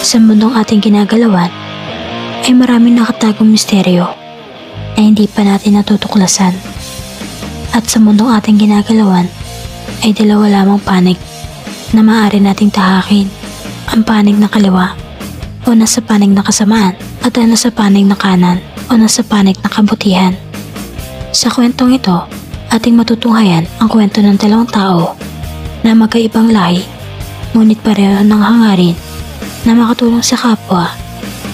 Sa mundong ating ginagalawan ay maraming nakatagong misteryo na hindi pa natin natutuklasan. At sa mundong ating ginagalawan ay dalawa lamang panig na maaari nating tahakin. Ang panig na kaliwa o nasa panig na kasamaan at ang nasa panig na kanan o nasa panig na kabutihan. Sa kwentong ito, ating matutunghayan ang kwento ng dalawang tao na magkaibang lahi ngunit pareho ng hangarin na makatulong sa kapwa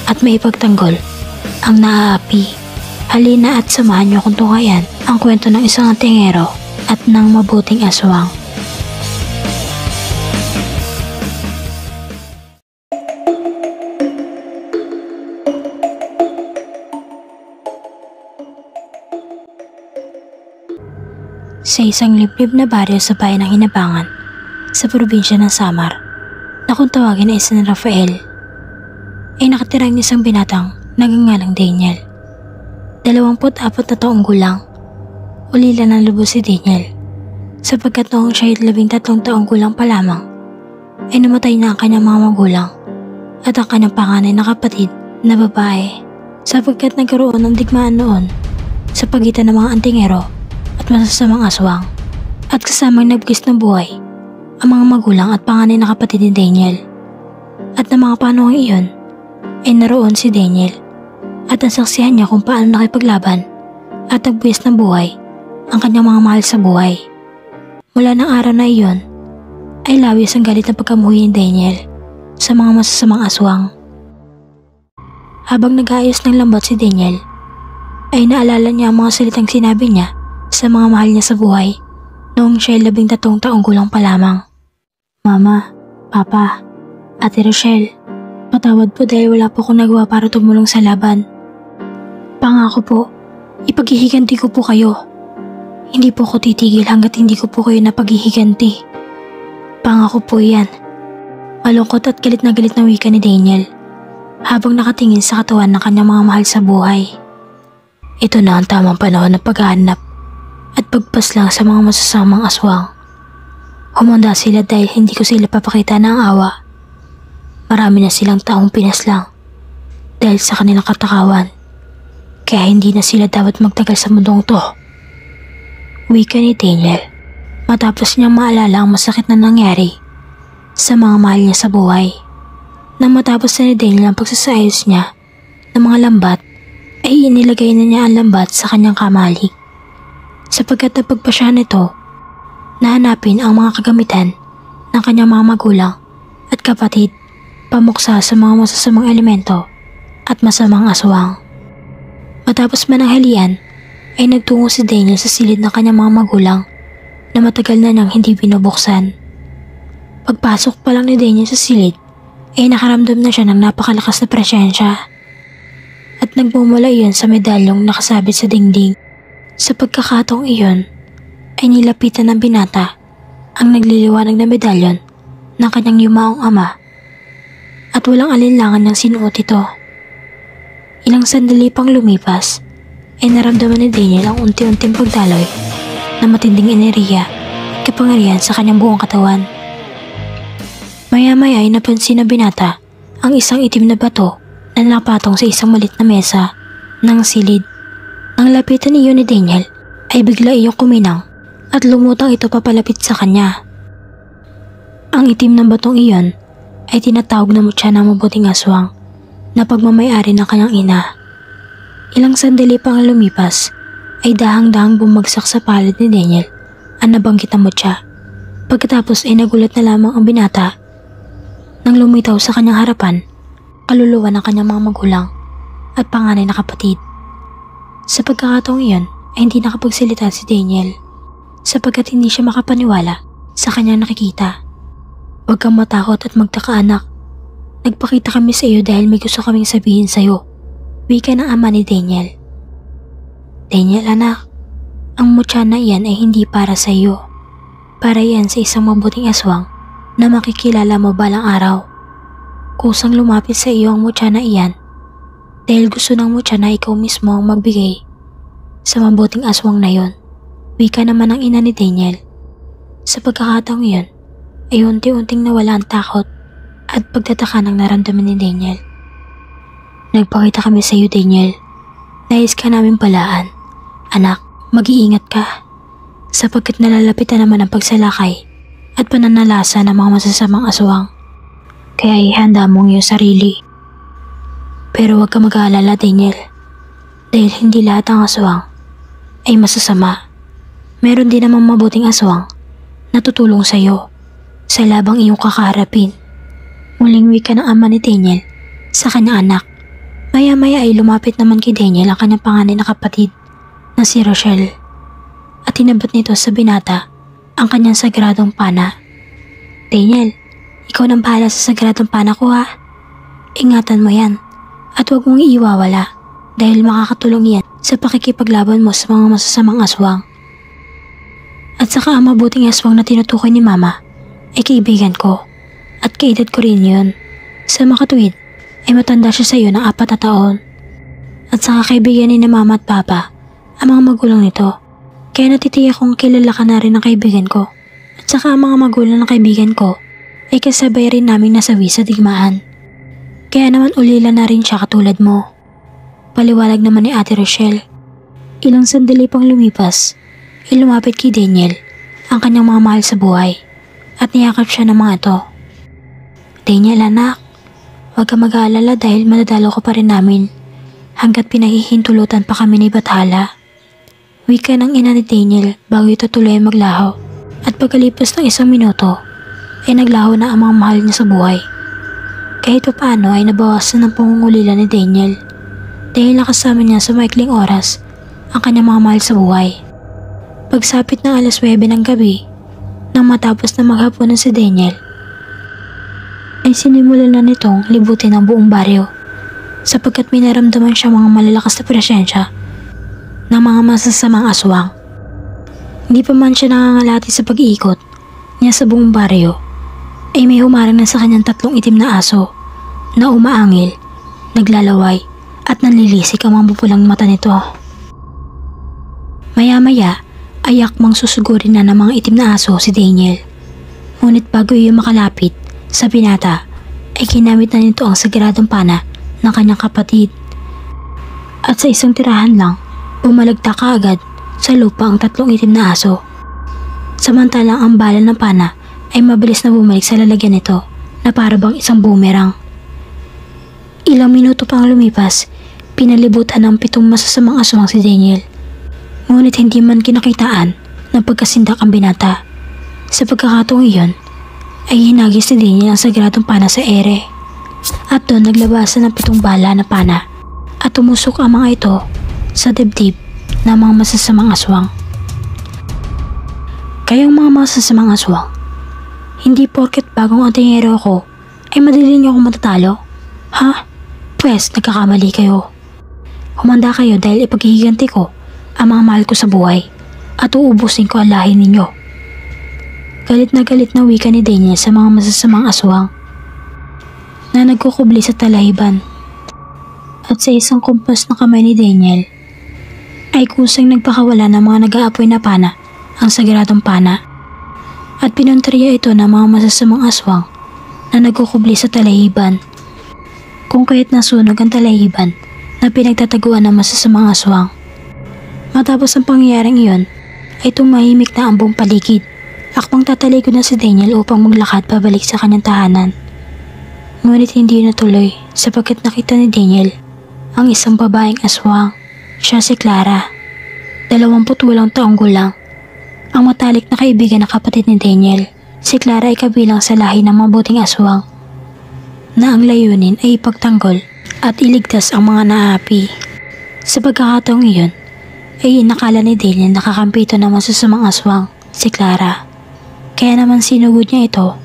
at maipagtanggol ang naaapi. Halina at samahan niyo kung tunghayan ang kwento ng isang antingero at ng mabuting aswang. Sa isang liblib na baryo sa bayan ng Hinabangan sa probinsya ng Samar na kung tawagin ay San Rafael, ay nakatira ang isang binatang nagngangalang Daniel. 24 na taong gulang. Ulila ng lubos si Daniel sapagkat noong siya ay 13 taong gulang pa lamang ay namatay na ang kanyang mga magulang at ang kanyang panganay na kapatid na babae sapagkat nagkaroon ng digmaan noon sa pagitan ng mga antingero at masasamang aswang at kasamang nagbigis ng buhay ang mga magulang at panganay na kapatid ni Daniel. At ng mga panahong iyon ay naroon si Daniel at nasaksihan niya kung paano nakipaglaban at nagbigis ng buhay ang kanyang mga mahal sa buhay. Mula ng araw na iyon ay lawis ang galit na pagkamuhi ni Daniel sa mga masasamang aswang. Habang nag-aayos ng lambot si Daniel ay naalala niya ang mga salitang sinabi niya sa mga mahal niya sa buhay noong siya ay 13 taong gulang pa lamang. Mama, Papa, Ate Rochelle, patawad po dahil wala po akong nagawa para tumulong sa laban. Pangako po, ipaghihiganti ko po kayo. Hindi po ako titigil hanggat hindi ko po kayo napaghihiganti. Pangako po yan. Malungkot at galit na wika ni Daniel habang nakatingin sa katawan ng kanyang mga mahal sa buhay. Ito na ang tamang panahon ng paghahanap at pagpaslang sa mga masasamang aswang. Humanda sila dahil hindi ko sila papakita ng awa. Marami na silang taong pinaslang dahil sa kanilang katakawan. Kaya hindi na sila dapat magtagal sa mundong to. Wika ni Daniel matapos niyang maalala ang masakit na nangyari sa mga mahal niya sa buhay. Nang matapos na ni Daniel ang pagsasayos niya ng mga lambat ay inilagay na niya ang lambat sa kanyang kamali. Sapagkat napagpa siya nito na hanapin ang mga kagamitan ng kanyang mga magulang at kapatid pamuksa sa mga masasamang elemento at masamang aswang. Matapos mananghalian ay nagtungo si Daniel sa silid ng kanyang mga magulang na matagal na niyang hindi binubuksan. Pagpasok pa lang ni Daniel sa silid ay nakaramdam na siya ng napakalakas na presensya at nagmumula iyon sa medalyong nakasabit sa dingding. Sa pagkakataong iyon ay nilapitan ng binata ang nagliliwanag na medalyon ng kanyang yumaong ama at walang alinlangan ng sinuot ito. Ilang sandali pang lumipas ay naramdaman ni Daniel ang unti-unting pagdaloy na matinding enerhiya at kapangyarihan sa kanyang buong katawan. Maya-maya ay napansin ng binata ang isang itim na bato na nakapatong sa isang malit na mesa ng silid. Nang lapitan niyo ni Daniel ay bigla iyong kuminang at lumutang ito papalapit sa kanya. Ang itim ng batong iyon ay tinatawag na mutya ng mabuting aswang na pagmamayari ng kanyang ina. Ilang sandali pang lumipas ay dahang-dahang bumagsak sa palad ni Daniel ang nabanggit na mutya. Pagkatapos ay nagulat na lamang ang binata nang lumitaw sa kanyang harapan kaluluwa ng kanyang mga magulang at panganay na kapatid. Sa pagkakataong iyon ay hindi nakapagsalita si Daniel sapagkat hindi siya makapaniwala sa kanyang nakikita. Huwag kang matakot at magtaka anak. Nagpakita kami sa iyo dahil may gusto kaming sabihin sa iyo. Wika ng ama ni Daniel. Daniel anak, ang mutya na iyan ay hindi para sa iyo. Para yan sa isang mabuting aswang na makikilala mo balang araw. Kusang lumapit sa iyo ang mutya na iyan dahil gusto ng mutya na ikaw mismo ang magbigay sa mabuting aswang na yon. Wika naman ang ina ni Daniel. Sa pagkakataong iyon ay unti-unting nawala ang takot at pagtataka ng naramdaman ni Daniel. Nagpakita kami sa iyo, Daniel. Nais ka namin balaan. Anak, mag-iingat ka. Sapagkat nalalapitan naman ang pagsalakay at pananalasa ng mga masasamang aswang. Kaya ihanda mo ang iyong sarili. Pero huwag ka mag-aalala, Daniel. Dahil hindi lahat ng aswang ay masasama. Meron din namang mabuting aswang na tutulong sa iyo sa labang iyong kakaharapin. Muling wika ng ama ni Daniel sa kanyang anak. Maya-maya ay lumapit naman kay Daniel ang kanyang panganay na kapatid na si Rochelle at tinabat nito sa binata ang kanyang sagradong pana. Daniel, ikaw nang bahala sa sagradong pana ko ha. Ingatan mo yan at huwag mong iiwawala dahil makakatulong yan sa pakikipaglaban mo sa mga masasamang aswang. At saka ang mabuting aswang na tinutukoy ni Mama ay kaibigan ko at kaedad ko rin yun. Sa makatuwid ay matanda siya sa iyo ng 4 na taon. At saka kaibigan ni Mama at Papa ang mga magulang nito. Kaya natitiyak kong kilala ka na rin ng kaibigan ko. At saka ang mga magulang ng kaibigan ko ay kasabay rin naming nasawi sa digmaan. Kaya naman ulila na rin siya katulad mo. Paliwalag naman ni Ate Rochelle. Ilang sandali pang lumipas ay lumapit kay Daniel ang kanyang mga mahal sa buhay at niyakap siya ng mga ito. Daniel anak, huwag ka mag-aalala dahil madadalo ko pa rin namin hanggat pinahihintulutan pa kami ni Bathala. Wika ng ina ni Daniel bago ito tuloy maglaho at pagkalipas ng 1 minuto ay naglaho na ang mga mahal niya sa buhay. Kahit paano ay nabawasan ng pangungulila ni Daniel dahil nakasama niya sa maikling oras ang kanyang mga mahal sa buhay. Pagsapit ng 9 ng gabi nang matapos na maghapunan si Daniel ay sinimulan na nitong libutin ang buong baryo sapagkat may naramdaman siya mga malalakas na presensya ng mga masasamang aswang. Hindi pa man siya nangangalati sa pag-iikot niya sa buong baryo ay may humarang na sa kanyang 3 itim na aso na umaangil, naglalaway at nanlilisik ang mga pupulang mata nito. Maya-maya ay akmang susugurin na ng mga itim na aso si Daniel. Ngunit bago iyon makalapit sa binata ay ginamit na nito ang sagradong pana ng kanyang kapatid. At sa isang tirahan lang, bumalagta kaagad sa lupa ang 3 itim na aso. Samantalang ang bala ng pana ay mabilis na bumalik sa lalagyan nito na para bang isang boomerang. Ilang minuto pang lumipas, pinalibutan ng 7 masasamang aswang si Daniel. Ngunit hindi man kinakitaan ng pagkasindak ang binata. Sa pagkakataong iyon, ay hinagis ni Daniel ang sagradong pana sa ere. At doon naglabasan ng 7 bala na pana at tumusok ang mga ito sa dibdib ng mga masasamang aswang. Kayong mga masasamang aswang, hindi porket bagong antingero ko ay madali niyo akong matatalo? Ha? Pwes, nagkakamali kayo. Humanda kayo dahil ipaghihiganti ko ang mga mahal ko sa buhay at uubusin ko ang lahi ninyo. Galit na wika ni Daniel sa mga masasamang aswang na nagkukubli sa talahiban. At sa isang kumpas na kamay ni Daniel ay kusang nagpakawala ng mga nag-aapoy na pana ang sagradong pana at pinunteriya ito ng mga masasamang aswang na nagkukubli sa talahiban. Kung kaya't nasunog ang talahiban na pinagtataguan ng masasamang aswang. Matapos ang pangyayaring iyon ay tumahimik na ang buong paligid. Akmang tatalikod na si Daniel upang maglakad pabalik sa kanyang tahanan. Ngunit hindi natuloy sapagkat nakita ni Daniel ang isang babaeng aswang. Siya si Clara, 28 taong gulang. Ang matalik na kaibigan ng kapatid ni Daniel. Si Clara ay kabilang sa lahi ng mabuting aswang na ang layunin ay ipagtanggol at iligtas ang mga naapi. Sa pagkakataong iyon ay inakala ni Daniel nakakampi ito ng masasamang aswang, si Clara. Kaya naman sinugod niya ito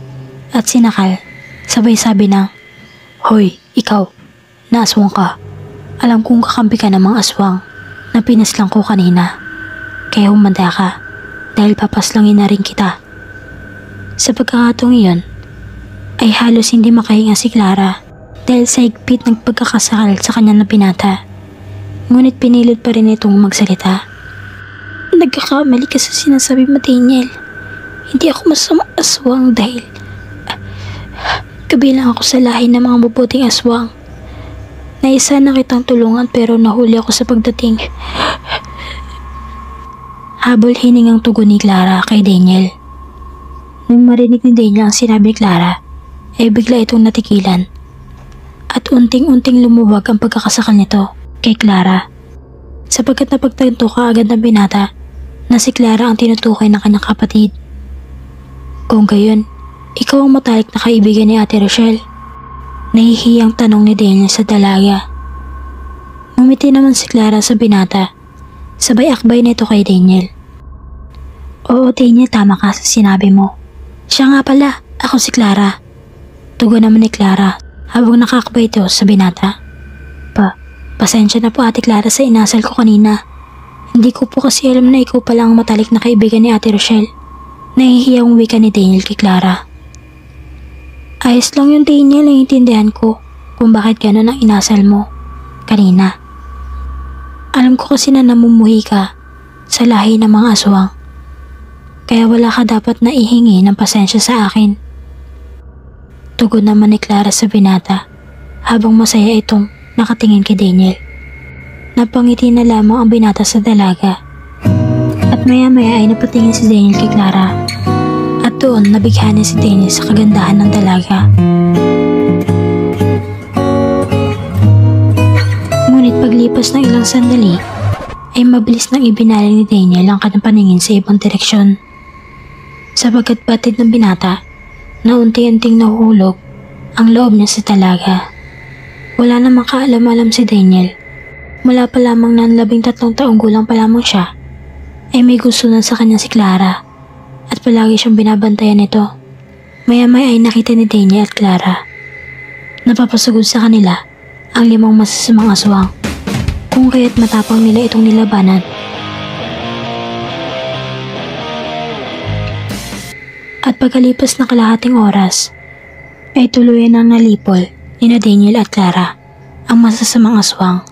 at sinakal, sabay sabi na, "Hoy, ikaw, naaswang ka. Alam kong kakampi ka ng mga aswang na pinaslang ko kanina. Kaya humanda ka dahil papaslangin na rin kita." Sa pagkakataong iyon ay halos hindi makahinga si Clara dahil sa higpit ng pagkakasakal sa kanya na binata. Ngunit pinilit pa rin itong magsalita. "Nagkakamali ka sa sinasabi mo, Daniel. Hindi ako masamang aswang dahil Kabilang ako sa lahi ng mga mabuting aswang. Naisa na kitang tulungan pero nahuli ako sa pagdating. Habol hiningang tugon ni Clara kay Daniel. Nang marinig ni Daniel ang sinabi ni Clara, ay bigla itong natikilan. At unting-unting lumuwag ang pagkakasakal nito kay Clara. Sapagkat napagtanto kaagad ng binata na si Clara ang tinutukoy ng kanyang kapatid. Kung gayon, ikaw ang matalik na kaibigan ni Ate Rochelle? Nahihiyang tanong ni Daniel sa dalaga. Ngumiti naman si Clara sa binata. Sabay akbay nito kay Daniel. Oo Daniel, tama ka sa sinabi mo. Siya nga pala, ako si Clara. Tugon naman ni Clara habang nakakbay ito sa binata. Pasensya na po Ate Clara sa inasal ko kanina. Hindi ko po kasi alam na ikaw pala ang matalik na kaibigan ni Ate Rochelle. Nahihiyang wika ni Daniel kay Clara. Ayos lang yung Daniel, naiintindihan ko kung bakit gano'n ang inasal mo kanina. Alam ko kasi na namumuhi ka sa lahi ng mga aswang. Kaya wala ka dapat na ihingi ng pasensya sa akin. Tugon naman ni Clara sa binata habang masaya itong nakatingin kay Daniel. Napangiti na lamang ang binata sa dalaga. At maya-maya ay napatingin si Daniel kay Clara. At doon nabighani si Daniel sa kagandahan ng dalaga. Ngunit paglipas ng ilang sandali, ay mabilis nang ibinaling ni Daniel ang kanyang paningin sa ibang direksyon. Sapagkat batid ng binata na unti-unting nahuhulog ang loob niya sa dalaga. Wala namang kaalam-alam si Daniel. Mula pa lamang ng 13 taong gulang pa lamang siya, ay may gusto na sa kanya si Clara. At palagi siyang binabantayan nito. Maya-maya ay nakita ni Daniel at Clara. Napapasugod sa kanila ang 5 masasamang aswang. Kung kaya't matapang nila itong nilabanan. At pagkalipas na kalahating oras, ay tuluyan ang nalipol ni Daniel at Clara ang masasamang aswang.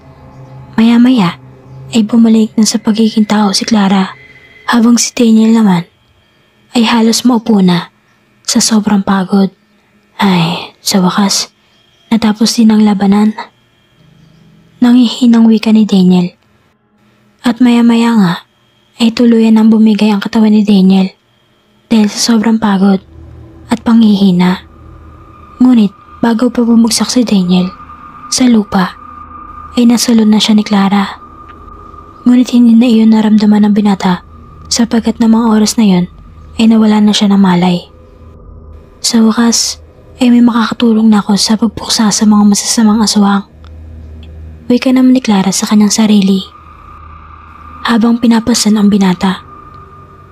Maya-maya ay bumalik na sa pagiging tao si Clara habang si Daniel naman ay halos maupo na sa sobrang pagod. Ay, sa wakas, natapos din ang labanan. Nangihinang wika ni Daniel. At maya-maya nga, ay tuluyan ang bumigay ang katawan ni Daniel dahil sa sobrang pagod at panghihina. Ngunit bago pa bumagsak si Daniel sa lupa, ay nasalon na siya ni Clara. Ngunit hindi na iyon naramdaman ng binata sapagkat ng mga oras na yon ay nawala na siya ng malay. Sa wakas ay may makakatulong na ako sa pagbuksa sa mga masasamang aswang. Wika naman ni Clara sa kanyang sarili. Habang pinapasan ang binata,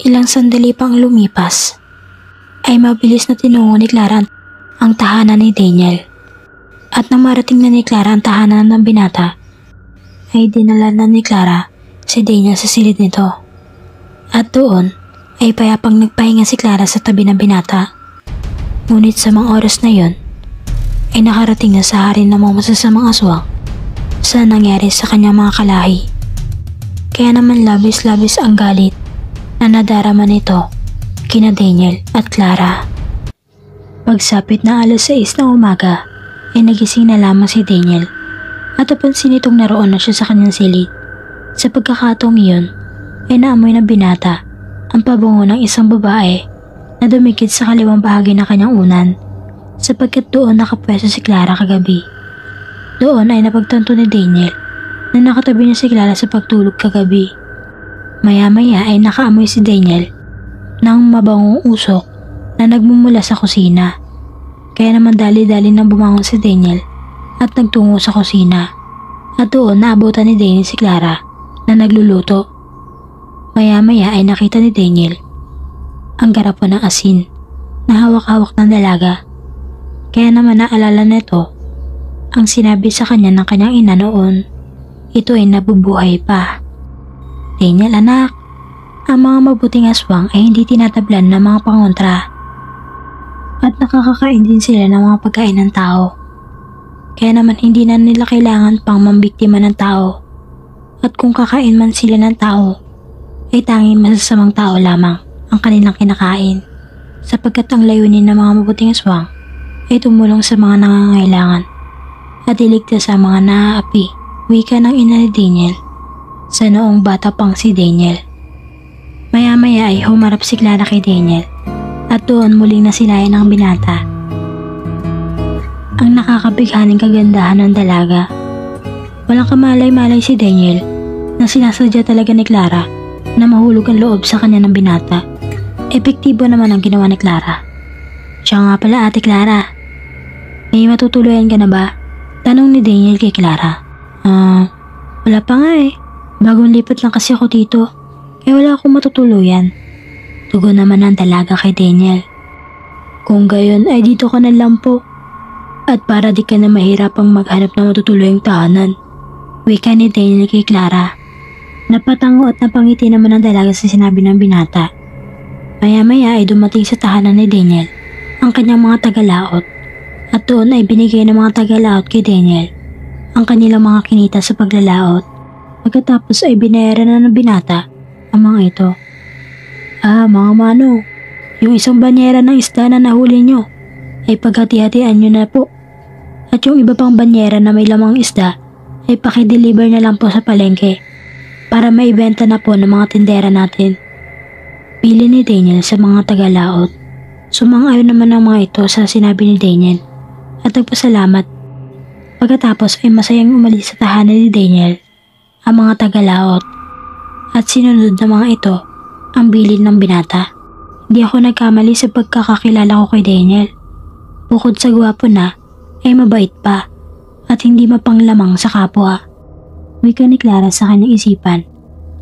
ilang sandali pang lumipas, ay mabilis na tinungo ni Clara ang tahanan ni Daniel. At nang marating na ni Clara ang tahanan ng binata, ay dinala na ni Clara si Daniel sa silid nito. At doon, ay payapang nagpahinga si Clara sa tabi ng binata. Ngunit sa mga oras na yon, ay nakarating na sa hari ng mga masasamang aswang sa nangyari sa kanyang mga kalahi. Kaya naman labis-labis ang galit na nadarama nito kina Daniel at Clara. Pagsapit na 6:00 ng umaga, ay nagising na lamang si Daniel at napansin itong naroon na siya sa kanyang silid. Sa pagkakataong iyon, ay naamoy ng binata ang pabango ng isang babae na dumikit sa kaliwang bahagi ng kanyang unan sapagkat doon nakapwesto si Clara kagabi. Doon ay napagtanto ni Daniel na nakatabi niya si Clara sa pagtulog kagabi. Maya-maya ay nakaamoy si Daniel ng mabangong usok na nagmumula sa kusina. Kaya naman dali-dali nang bumangon si Daniel at nagtungo sa kusina. At doon naabutan ni Daniel si Clara na nagluluto. Maya-maya ay nakita ni Daniel ang garapon ng asin na hawak-hawak ng dalaga. Kaya naman naalala nito ang sinabi sa kanya ng kanyang ina noon. Ito ay nabubuhay pa. Daniel anak, ang mga mabuting aswang ay hindi tinatablan ng mga pangontra. At nakakakain din sila ng mga pagkain ng tao. Kaya naman hindi na nila kailangan pang mambiktima ng tao. At kung kakain man sila ng tao, ay tanging masasamang tao lamang ang kanilang kinakain, sapagkat ang layunin ng mga mabuting aswang ay tumulong sa mga nangangailangan at iligtas sa mga naaapi, wika ng ina ni Daniel sa noong bata pang si Daniel. Maya-maya ay humarap si Clara kay Daniel at doon muling nasilayan ng binata. Ang nakakabighaning kagandahan ng dalaga. Walang kamalay-malay si Daniel na sinasadya talaga ni Clara na mahulog ang loob sa kanya ng binata. Epektibo naman ang ginawa ni Clara. Siya nga pala, Ate Clara. May matutuluyan ka na ba? Tanong ni Daniel kay Clara. Wala pa nga eh. Bagong lipat lang kasi ako dito. Kaya wala akong matutuluyan. Tugon naman ang dalaga kay Daniel. Kung gayon ay dito ka na lang po. At para di ka na mahirapang maghanap ng matutuluyang tahanan. Wika ni Daniel kay Clara. Napatango at napangiti naman ang dalaga sa sinabi ng binata. Maya-maya ay dumating sa tahanan ni Daniel ang kanyang mga tagalaot. At doon ay binigay ng mga tagalaot kay Daniel ang kanilang mga kinita sa paglalaot. Pagkatapos ay binayaran na ng binata ang mga ito. Mga mano, yung isang banyera ng isda na nahuli nyo ay paghati-hatian nyo na po. At yung iba pang banyera na may lamang isda ay pakideliver na lang po sa palengke para maibenta na po ng mga tindera natin. Pili ni Daniel sa mga tagalaot. Sumang-ayon naman ang mga ito sa sinabi ni Daniel at nagpasalamat. Pagkatapos ay masayang umalis sa tahanan ni Daniel ang mga tagalaot at sinunod ng mga ito ang bilin ng binata. Hindi ako nagkamali sa pagkakakilala ko kay Daniel. Bukod sa gwapo na, ay mabait pa at hindi mapanglamang sa kapwa. Wika ni Clara sa kanyang isipan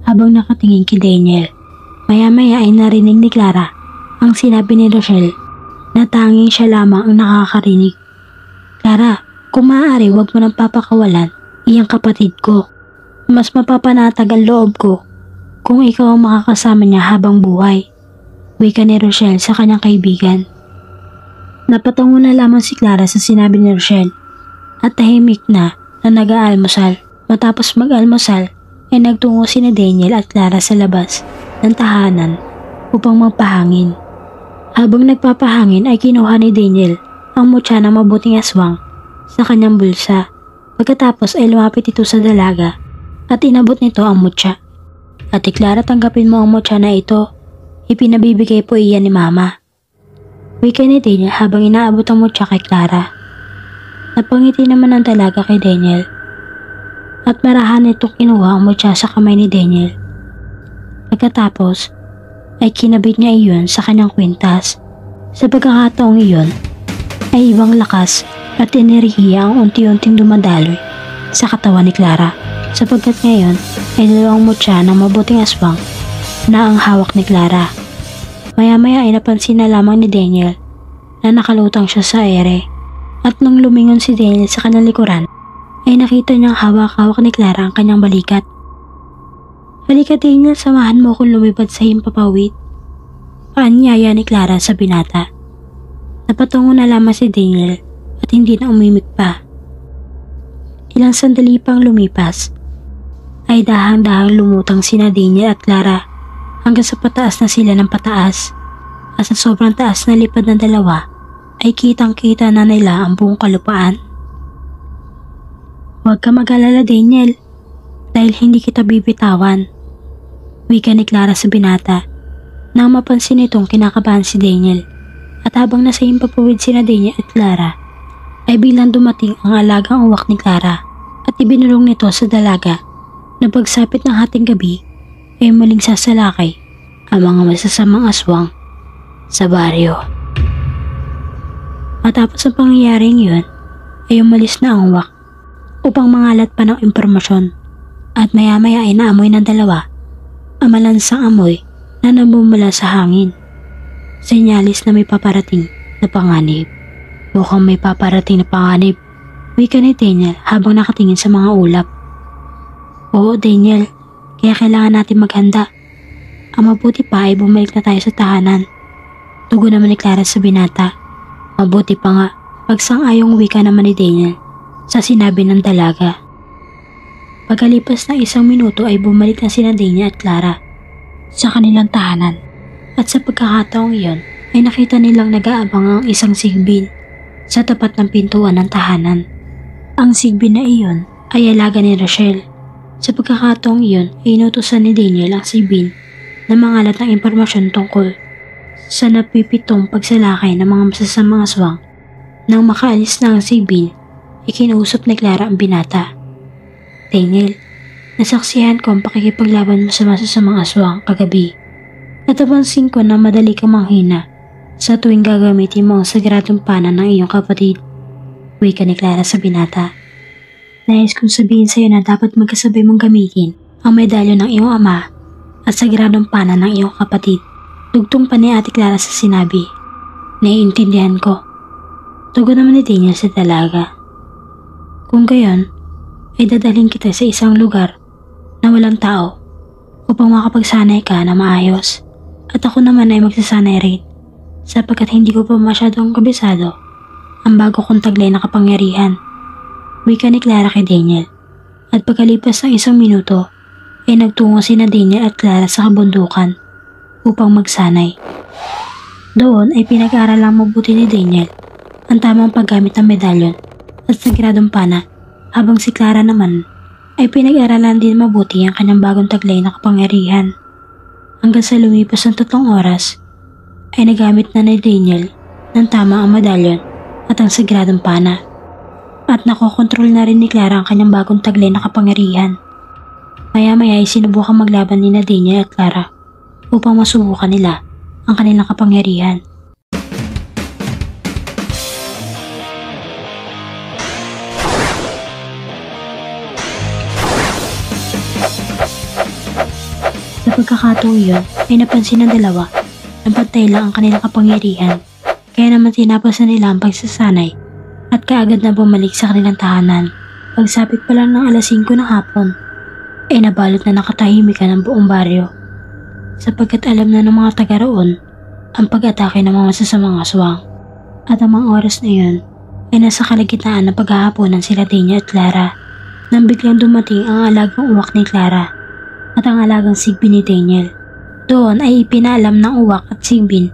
habang nakatingin kay Daniel. Maya-maya ay narinig ni Clara ang sinabi ni Rochelle na tanging siya lamang ang nakakarinig. Clara, kung maaari wag mo nang papakawalan iyang kapatid ko. Mas mapapanatag ang loob ko kung ikaw ang makakasama niya habang buhay. Wika ni Rochelle sa kanyang kaibigan. Napatungo na lamang si Clara sa sinabi ni Rochelle at tahimik na nag-aalmusal. Matapos mag-almusal ay nagtungo sina Daniel at Clara sa labas ng tahanan upang magpahangin. Habang nagpapahangin ay kinuha ni Daniel ang mutya ng mabuting aswang sa kanyang bulsa. Pagkatapos ay lumapit ito sa dalaga at inabot nito ang mutya. Ate Clara, tanggapin mo ang mutya na ito. Ipinabibigay po iyan ni Mama. Wika ni Daniel habang inaabot ang mutya kay Clara. Napangiti naman ang dalaga kay Daniel at marahan nito kinuha ang mutya sa kamay ni Daniel. Pagkatapos ay kinabit niya iyon sa kanyang kwintas. Sa pagkakataong iyon ay ibang lakas at enerhiya ang unti-unting dumadaloy sa katawan ni Clara sapagkat ngayon ay dalawang mutya ng mabuting aswang na ang hawak ni Clara. Maya-maya ay napansin na lamang ni Daniel na nakalutang siya sa ere at nang lumingon si Daniel sa kanyang likuran ay nakita niyang hawak-hawak ni Clara ang kanyang balikat. Halika Daniel, samahan mo akong lumipad sa himpapawid. Paanyaya ni Clara sa binata. Napatungo na lamang si Daniel at hindi na umimik pa. Ilang sandali pang lumipas ay dahang-dahang lumutang sina Daniel at Clara hanggang sa pataas na sila ng pataas at sa sobrang taas na lipad ng dalawa ay kitang-kita na nila ang buong kalupaan. Huwag ka mag-alala Daniel dahil hindi kita bibitawan. Wika ni Clara sa binata nang mapansin itong kinakabahan si Daniel at habang nasa himpapawid sina Daniel at Clara ay biglang dumating ang alagang uwak ni Clara at ibinulong nito sa dalaga na pagsapit ng hating gabi ay muling sasalakay ang mga masasamang aswang sa baryo. Matapos ang pangyayaring yun ay umalis na ang uwak upang mangalat pa ng impormasyon at maya-maya ay naamoy ng dalawa ang malansang amoy na namumula sa hangin. Senyalis na may paparating na panganib. Mukhang may paparating na panganib. Wika ni Daniel habang nakatingin sa mga ulap. Oo Daniel, kaya kailangan natin maghanda. Ang mabuti pa ay bumalik na tayo sa tahanan. Tugon naman ni Clara sa binata. Mabuti pa nga, pagsang-ayong wika naman ni Daniel sa sinabi ng dalaga. Pagkalipas ng 1 minuto ay bumalik na sina Daniel at Clara sa kanilang tahanan at sa pagkakataong iyon ay nakita nilang nag-aabang ang isang sigbin sa tapat ng pintuan ng tahanan. Ang Sigbin na iyon ay alaga ni Rachel. Sa pagkakataong iyon ay inutusan ni Daniel ang Sigbin na mangalat ng impormasyon tungkol sa napipitong pagsalakay ng mga masasamang aswang. Nang makaalis na ang Sigbin, ikinausap ni Clara ang binata. Daniel, nasaksihan ko ang pakikipaglaban mo sa masasamang aswang kagabi. Natapansin ko na madali kang manghina sa tuwing gagamitin mo ang sagradong pana ng iyong kapatid. Wika ni Clara sa binata. Nais kong sabihin sa iyo na dapat magkasabay mong gamitin ang medalyo ng iyong ama at sagradong pana ng iyong kapatid. Dugtong pa ni Ate Clara sa sinabi. Naiintindihan ko. Tugon naman ni Daniel sa dalaga. Kung gayon, ay dadalhin kita sa isang lugar na walang tao upang makapagsanay ka na maayos. At ako naman ay magsasanay rin sapagkat hindi ko pa masyadong kabisado ang bago kong taglay na kapangyarihan. Wika ni Clara kay Daniel at pagkalipas ng isang minuto ay nagtungo sina Daniel at Clara sa kabundukan upang magsanay. Doon ay pinag-aaralang mabuti ni Daniel ang tamang paggamit ng medalyon at sagradong pana habang si Clara naman ay pinag-aralan din mabuti ang kanyang bagong taglay na kapangyarihan. Hanggang sa lumipas ng 3 oras ay nagamit na ni Daniel ng tama ang medalyon at ang sagradong pana at nakokontrol na rin ni Clara ang kanyang bagong taglay na kapangyarihan. Maya-maya ay sinubukan maglaban ni Daniel at Clara upang masubukan nila ang kanilang kapangyarihan. Sa pagkakataong iyon ay napansin ng dalawa na pantay lang ang kanilang kapangyarihan, kaya naman tinapos na nila ang pagsasanay at kaagad na bumalik sa kanilang tahanan. Pagsapit pa lang ng alas 5 ng hapon ay nabalot na nakatahimikan ang buong baryo sapagkat alam na ng mga taga roon ang pag-atake ng mga masasamang aswang. At ang mga oras na iyon ay nasa kalagitnaan ng paghahaponan sila Daniel at Clara nang biglang dumating ang alagang uwak ni Clara at ang alagang Sigbin ni Daniel. Doon ay ipinaalam ng uwak at Sigbin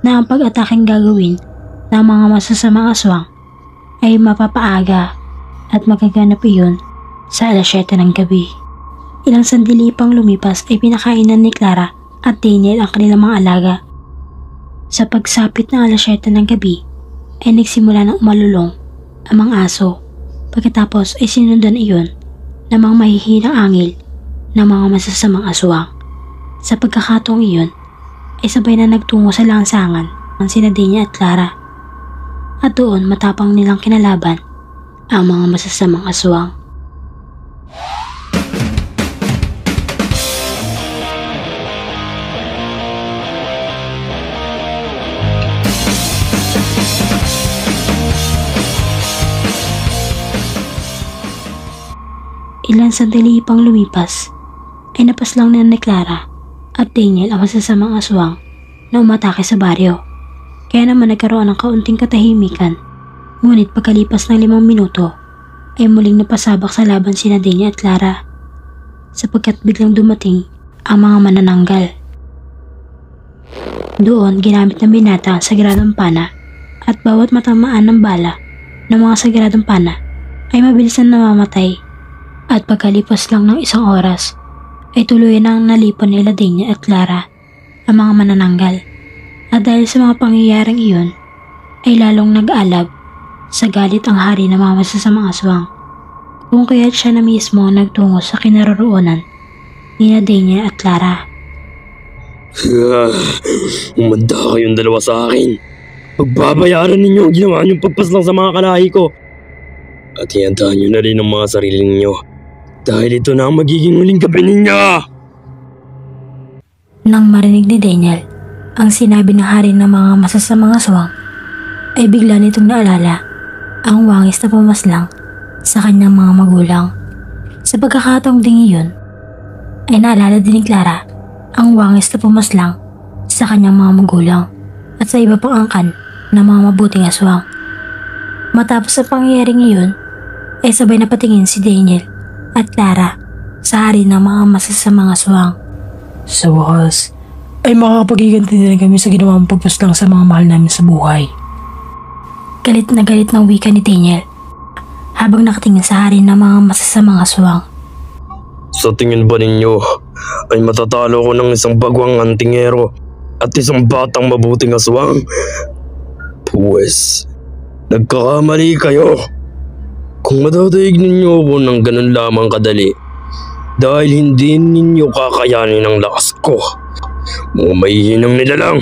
na ang pag-ataking gagawin ng mga masasamang aswang ay mapapaaga at magaganap iyon sa alas 7 ng gabi. Ilang sandali pang lumipas ay pinakainan ni Clara at Daniel ang kanilang mga alaga. Sa pagsapit ng alas 7 ng gabi ay nagsimula ng umalulong ang mga aso. Pagkatapos ay sinundan iyon ng mga mahihinang angil ng mga masasamang aswang. Sa pagkakataong iyon ay sabay na nagtungo sa lansangan ang sina Daniel at Clara. At doon matapang nilang kinalaban ang mga masasamang aswang. Ilang sandali pang lumipas ay napaslang na ni Clara at Daniel ang masasamang aswang na umatake sa baryo. Kaya naman nagkaroon ng kaunting katahimikan. Ngunit pagkalipas ng 5 minuto ay muling napasabak sa laban sina Daniel at Clara sapagkat biglang dumating ang mga manananggal. Doon ginamit ng binata ang sagradong pana at bawat matamaan ng bala ng mga sagradong pana ay mabilis na namamatay. At pagkalipas lang ng 1 oras ay tuloy nang nalipon nila Daniel at Clara ang mga manananggal. At dahil sa mga pangyayaring iyon ay lalong nag-alab sa galit ang hari ng mga masasamang aswang, kung kaya't siya na mismo nagtungo sa kinaroroonan ni Daniel at Clara. Umanda kayong dalawa sa akin. Pagbabayaran ninyo ang ginawa niyong pagpaslang sa mga kalahi ko. At iyantahan niyo na rin ang mga sarili ninyo dahil ito na ang magiging huling gabi ninyo. Nang marinig ni Daniel ang sinabi ng hari ng mga masasamang aswang, ay bigla nitong naalala ang wangis na pumaslang sa kanyang mga magulang. Sa pagkakataong ding iyon, ay naalala din ni Clara ang wangis na pumaslang sa kanyang mga magulang at sa iba pang angkan ng mga mabuting aswang. Matapos sa pangyayaring iyon, ay sabay na patingin si Daniel at Clara sa hari ng mga masasamang aswang. Sa wakas, ay makakapaghiganti na kami sa ginawang pagpaslang sa mga mahal namin sa buhay. Galit na wika ni Daniel habang nakatingin sa hari ng mga masasamang aswang. Sa tingin ba ninyo ay matatalo ko ng isang bagwang antingero at isang batang mabuting aswang? Pues, nagkakamali kayo. Kung madadaig ninyo ako ng ganun lamang kadali dahil hindi ninyo kakayanin ang lakas ko, mga mahihinang nilalang.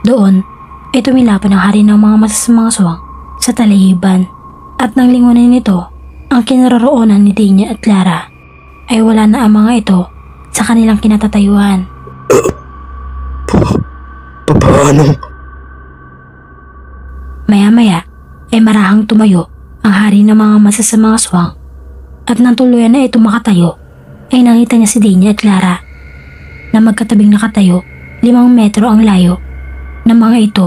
Doon ay tumilapon ang hari ng mga masasamang aswang sa talahiban at nang lingunin nito ang kinaroroonan ni Daniel at Clara ay wala na ang mga ito sa kanilang kinatatayuan. Paano? Maya-maya ay marahang tumayo ang hari ng mga masasamang aswang at nang tuluyan na ito makatayo ay nakita niya si Daniel at Clara na magkatabing nakatayo 5 metro ang layo ng mga ito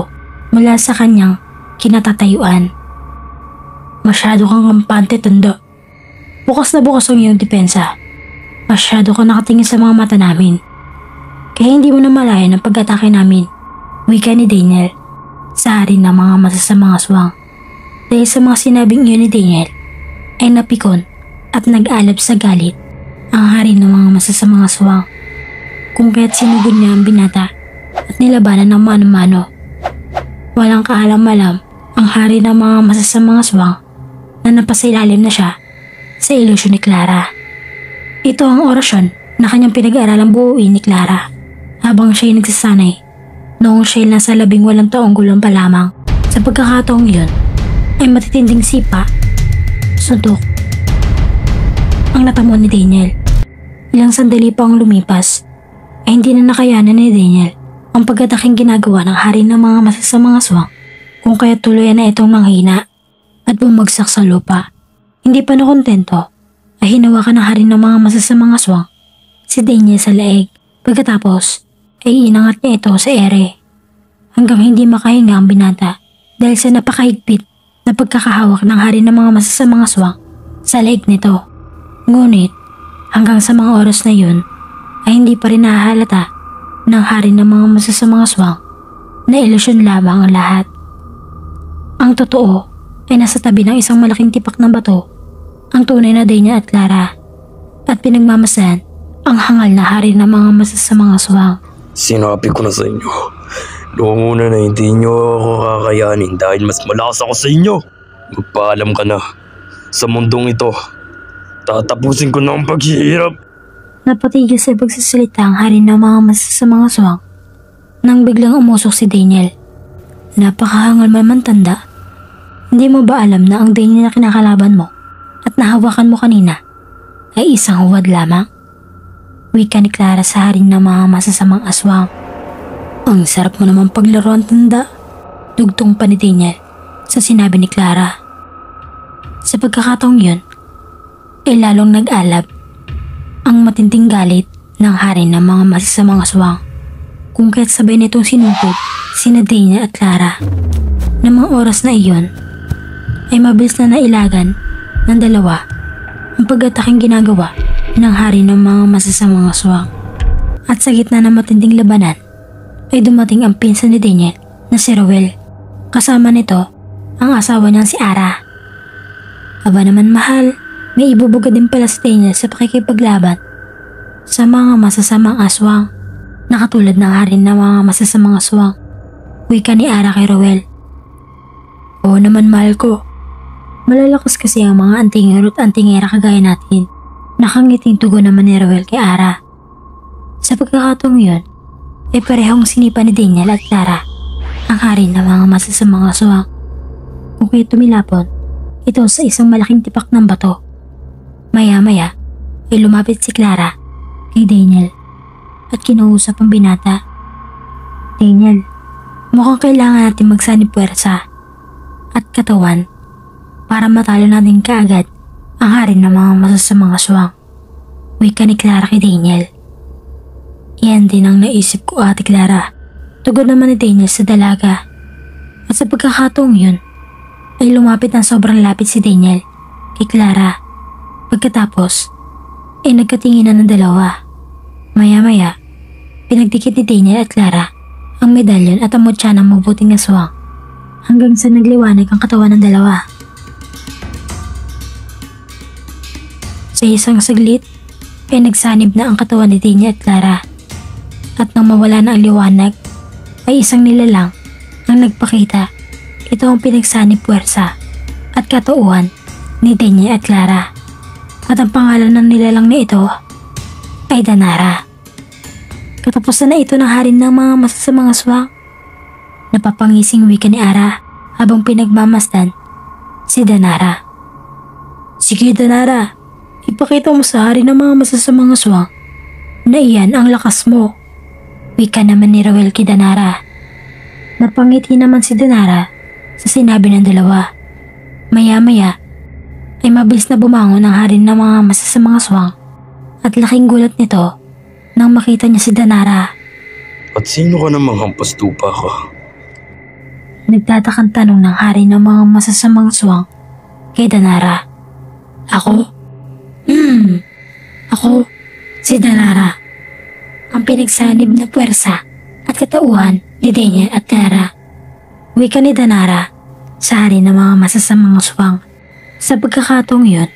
mula sa kanyang kinatatayuan. Masyado kang kampante, tanda. Bukas na bukas ang iyong depensa. Masyado ka nakatingin sa mga mata namin. Kaya hindi mo na malayan ang pag-atake namin, wika ni Daniel sa hari ng mga masasamang aswang. Dahil sa mga sinabing iyon ni Daniel ay napikon at nag-alab sa galit ang hari ng mga masasamang aswang kung kaya't sinugod niya ang binata at nilabanan ng mano-mano. Walang kaalam-alam ang hari ng mga masasamang aswang na napasailalim na siya sa ilusyon ni Clara. Ito ang orasyon na kanyang pinag-aaralang buuin ni Clara habang siya'y nagsasanay noong siya'y nasa 18 taong gulang pa lamang. Sa pagkakataong iyon ay matitinding sipa, suntok ang natamo ni Daniel. Ilang sandali pa ang lumipas ay hindi na nakayanan ni Daniel ang pagkataking ginagawa ng hari ng mga masasamang aswang kung kaya tuluyan na itong manghina at bumagsak sa lupa. Hindi pa nakontento ay hinawakan ng hari ng mga masasamang aswang si Daniel sa leeg. Pagkatapos ay inangat niya ito sa ere hanggang hindi makahinga ang binata dahil sa napakahigpit na pagkakahawak ng hari ng mga masasamang aswang sa leeg nito. Ngunit hanggang sa mga oras na yun ay hindi pa rin nahahalata ng hari ng mga masasamang aswang na ilusyon lamang ang lahat. Ang totoo ay nasa tabi ng isang malaking tipak ng bato ang tunay na Daniel at Clara at pinagmamasahan ang hangal na hari ng mga masasamang aswang. Sinabi ko na sa inyo, noong una na hindi nyo ako kakayanin dahil mas malakas ako sa inyo. Magpaalam ka na. Sa mundong ito, tatapusin ko na ang paghihirap. Napatigil sa pagsasalita ang hari ng mga masasamang aswang nang biglang umusok si Daniel. Napakahangal man tanda. Hindi mo ba alam na ang Daniel na kinakalaban mo at nahawakan mo kanina ay isang huwad lamang? Wika ni Clara sa hari ng mga masasamang aswang. Ang sarap mo naman paglaruan, tanda. Dugtong pa ni Daniel sa sinabi ni Clara. Sa pagkakataong yun ay lalong nag-alab ang matinding galit ng hari ng mga masasamang aswang kung kaya't sabay nitong sinungkot sina Daniel at Clara. Na mga oras na iyon ay mabilis na nailagan ng dalawa ang pag-ataking ginagawa ng hari ng mga masasamang aswang. At sa gitna ng matinding labanan ay dumating ang pinsan ni Daniel na si Rowel. Kasama nito ang asawa niyang si Ara. Aba naman mahal, may ibubuga din pala si Daniel sa pakikipaglaban sa mga masasamang aswang na katulad ng hari ng mga masasamang aswang. Wika ni Ara kay Rowel. Oo naman mahal ko. Malalakas kasi ang mga antingero at antingera kagaya natin. Nakangiting tugon naman ni Rowel kay Ara. Sa pagkakataong yun ay parehong sinipa ni Daniel at Clara ang hari ng mga masasamang aswang. Kung kaya tumilapon ito sa isang malaking tipak ng bato. Maya-maya ay lumapit si Clara kay Daniel at kinausap ang binata. Daniel, mukhang kailangan natin magsanib puwersa at katawan para matalo natin kaagad ang hari ng mga masasamang aswang. Wika ni Clara kay Daniel. Iyan din ang naisip ko, Ate Clara. Tugod naman ni Daniel sa dalaga. At At sa pagkakataong yun, ay lumapit ng sobrang lapit si Daniel kay Clara. Pagkatapos, ay nagkatinginan ng dalawa. Maya-maya, pinagdikit ni Daniel at Clara ang medalyon at ang mutya ng mabuting aswang hanggang sa nagliwanag ang katawan ng dalawa. Sa isang saglit, ay nagsanib na ang katawan ni Daniel at Clara. At nang mawala na ang liwanag, ay isang nilalang ang nagpakita. Ito ang pinagsanib puwersa at katauhan ni Daniel at Clara. At ang pangalan ng nilalang na ito ay Danara. Katapusan na ito ng harin ng mga masasamang aswang. Napapangising wika ni Ara habang pinagmamasdan si Danara. Sige Danara, ipakita mo sa hari ng mga masasamang aswang na iyan ang lakas mo. Wika naman ni Rowel kay Danara. Napangiti naman si Danara sa sinabi ng dalawa. Maya-maya ay mabilis na bumangon ang hari ng mga masasamang aswang at laking gulat nito nang makita niya si Danara. At sino ka namang hampas tupa ka? Nagtatakang tanong ng hari ng mga masasamang aswang kay Danara. Ako? Ako, si Danara. Ang pinagsanib na puwersa at katauhan ni Daniel at Clara. Wika ni Danara sa hari ng mga masasamang aswang. Sa pagkakataong yun,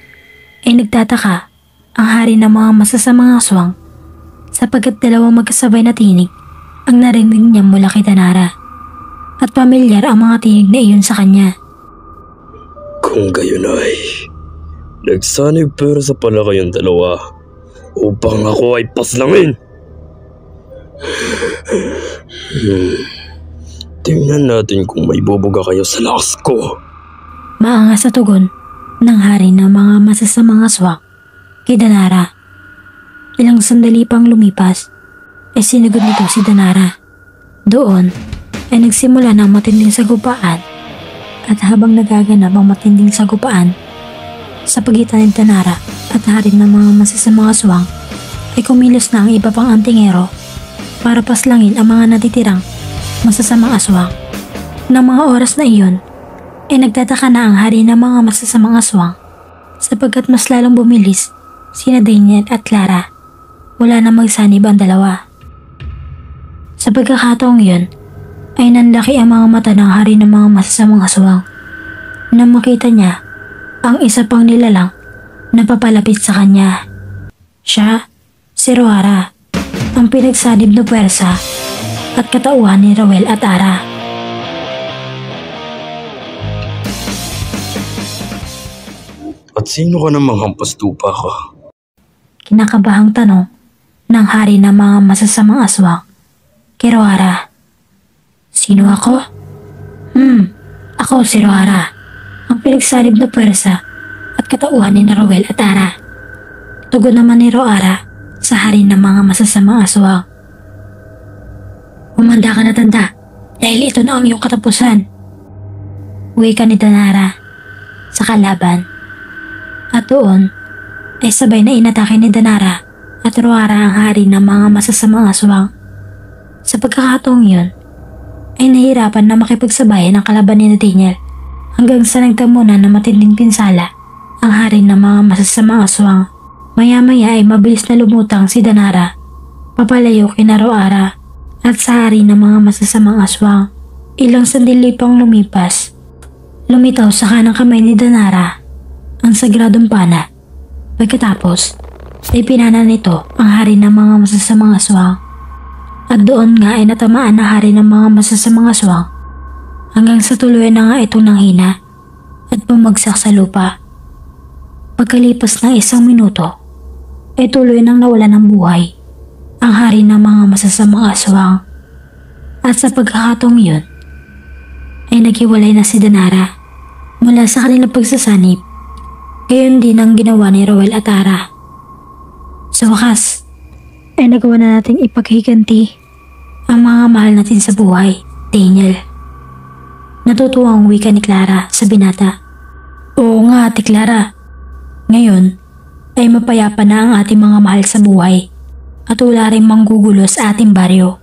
ay nagtataka ang hari ng mga masasamang aswang sapagkat dalawang magkasabay na tinig ang narinig niya mula kay Danara at pamilyar ang mga tinig na iyon sa kanya. Kung gayon ay, nagsanib puwersa pala kayong dalawa upang ako ay paslangin. Tingnan natin kung may bubuga kayo sa lakas ko. Maangas sa tugon ng hari ng mga masasamang aswang kay Danara. Ilang sandali pang lumipas ay sinugod nito si Danara. Doon ay nagsimula ng matinding sagupaan at habang nagaganap ang matinding sagupaan sa pagitan ni Danara at hari ng mga masasamang aswang ay kumilos na ang iba pang antingero para paslangin ang mga natitirang masasamang aswang. Ng mga oras na iyon ay nagtataka na ang hari ng mga masasamang aswang sapagkat mas lalong bumilis sina Daniel at Clara. Wala na magsanib ang dalawa. Sa pagkakataong yun ay nanlaki ang mga mata ng hari ng mga masasamang aswang nang makita niya ang isa pang nilalang na papalapit sa kanya. Siya, si Roara, ang pinagsanib na puwersa at katauhan ni Rowel at Ara. At sino ka namang hampas tupa ka? Kinakabahang tanong ng hari ng mga masasamang aswang kay Roara. Sino ako? Ako si Roara, ang pinagsanib na puwersa at katauhan ni Rowel at Ara. Tugon naman ni Roara sa hari ng mga masasamang aswang. Humanda ka na tanda dahil ito na ang iyong katapusan. Wika ni Danara sa kalaban. At doon ay sabay na inatake ni Danara at Roara ang hari ng mga masasamang aswang. Sa pagkakataong yun ay nahirapan na makipagsabayan ang kalaban ni Daniel hanggang sa nagtamo na matinding pinsala ang hari ng mga masasamang aswang. Maya-maya ay mabilis na lumutang si Danara papalayo kina Roara at sa hari ng mga masasamang aswang. Ilang sandali pang lumipas, lumitaw sa kanang kamay ni Danara ang sagradong pana. Pagkatapos ay pinana nito ang hari ng mga masasamang aswang. At doon nga ay natamaan na hari ng mga masasamang aswang hanggang sa tuluyan na nga itong nanghina at bumagsak sa lupa. Pagkalipas ng 1 minuto ay tuloy nang nawala ng buhay ang hari ng mga masasamang aswang. At sa pagkakataong yun ay naghiwalay na si Danara mula sa kanilang pagsasanib. Gayon din ang ginawa ni Rowel at Ara. Sa wakas ay nagawa na nating ipaghiganti ang mga mahal natin sa buhay, Daniel. Natutuwang wika ni Clara sa binata. Oo nga, Ate Clara. Ngayon ay mapayapa na ang ating mga mahal sa buhay at wala rin manggugulo sa ating baryo.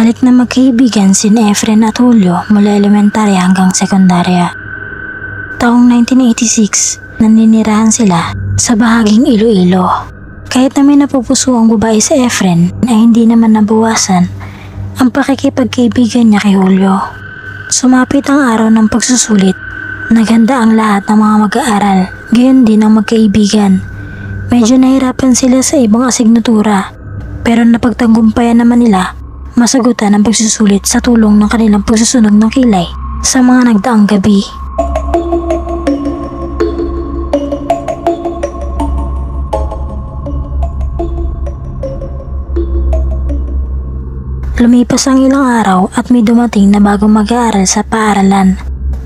Subalit na magkaibigan sina Efren at Julio mula elementarya hanggang sekundarya. Taong 1986, naninirahan sila sa bahaging Iloilo. Kahit na may napupuso ang babae sa Efren ay hindi naman nabawasan ang pakikipagkaibigan niya kay Julio. Sumapit ang araw ng pagsusulit. Naghanda ang lahat ng mga mag-aaral, gayon din ang magkaibigan. Medyo nahirapan sila sa ibang asignatura, pero napagtagumpayan naman nila masagutan ang pagsusulit sa tulong ng kanilang pagsusunog ng kilay sa mga nagdaang gabi. Lumipas ang ilang araw at may dumating na bagong mag-aaral sa paaralan.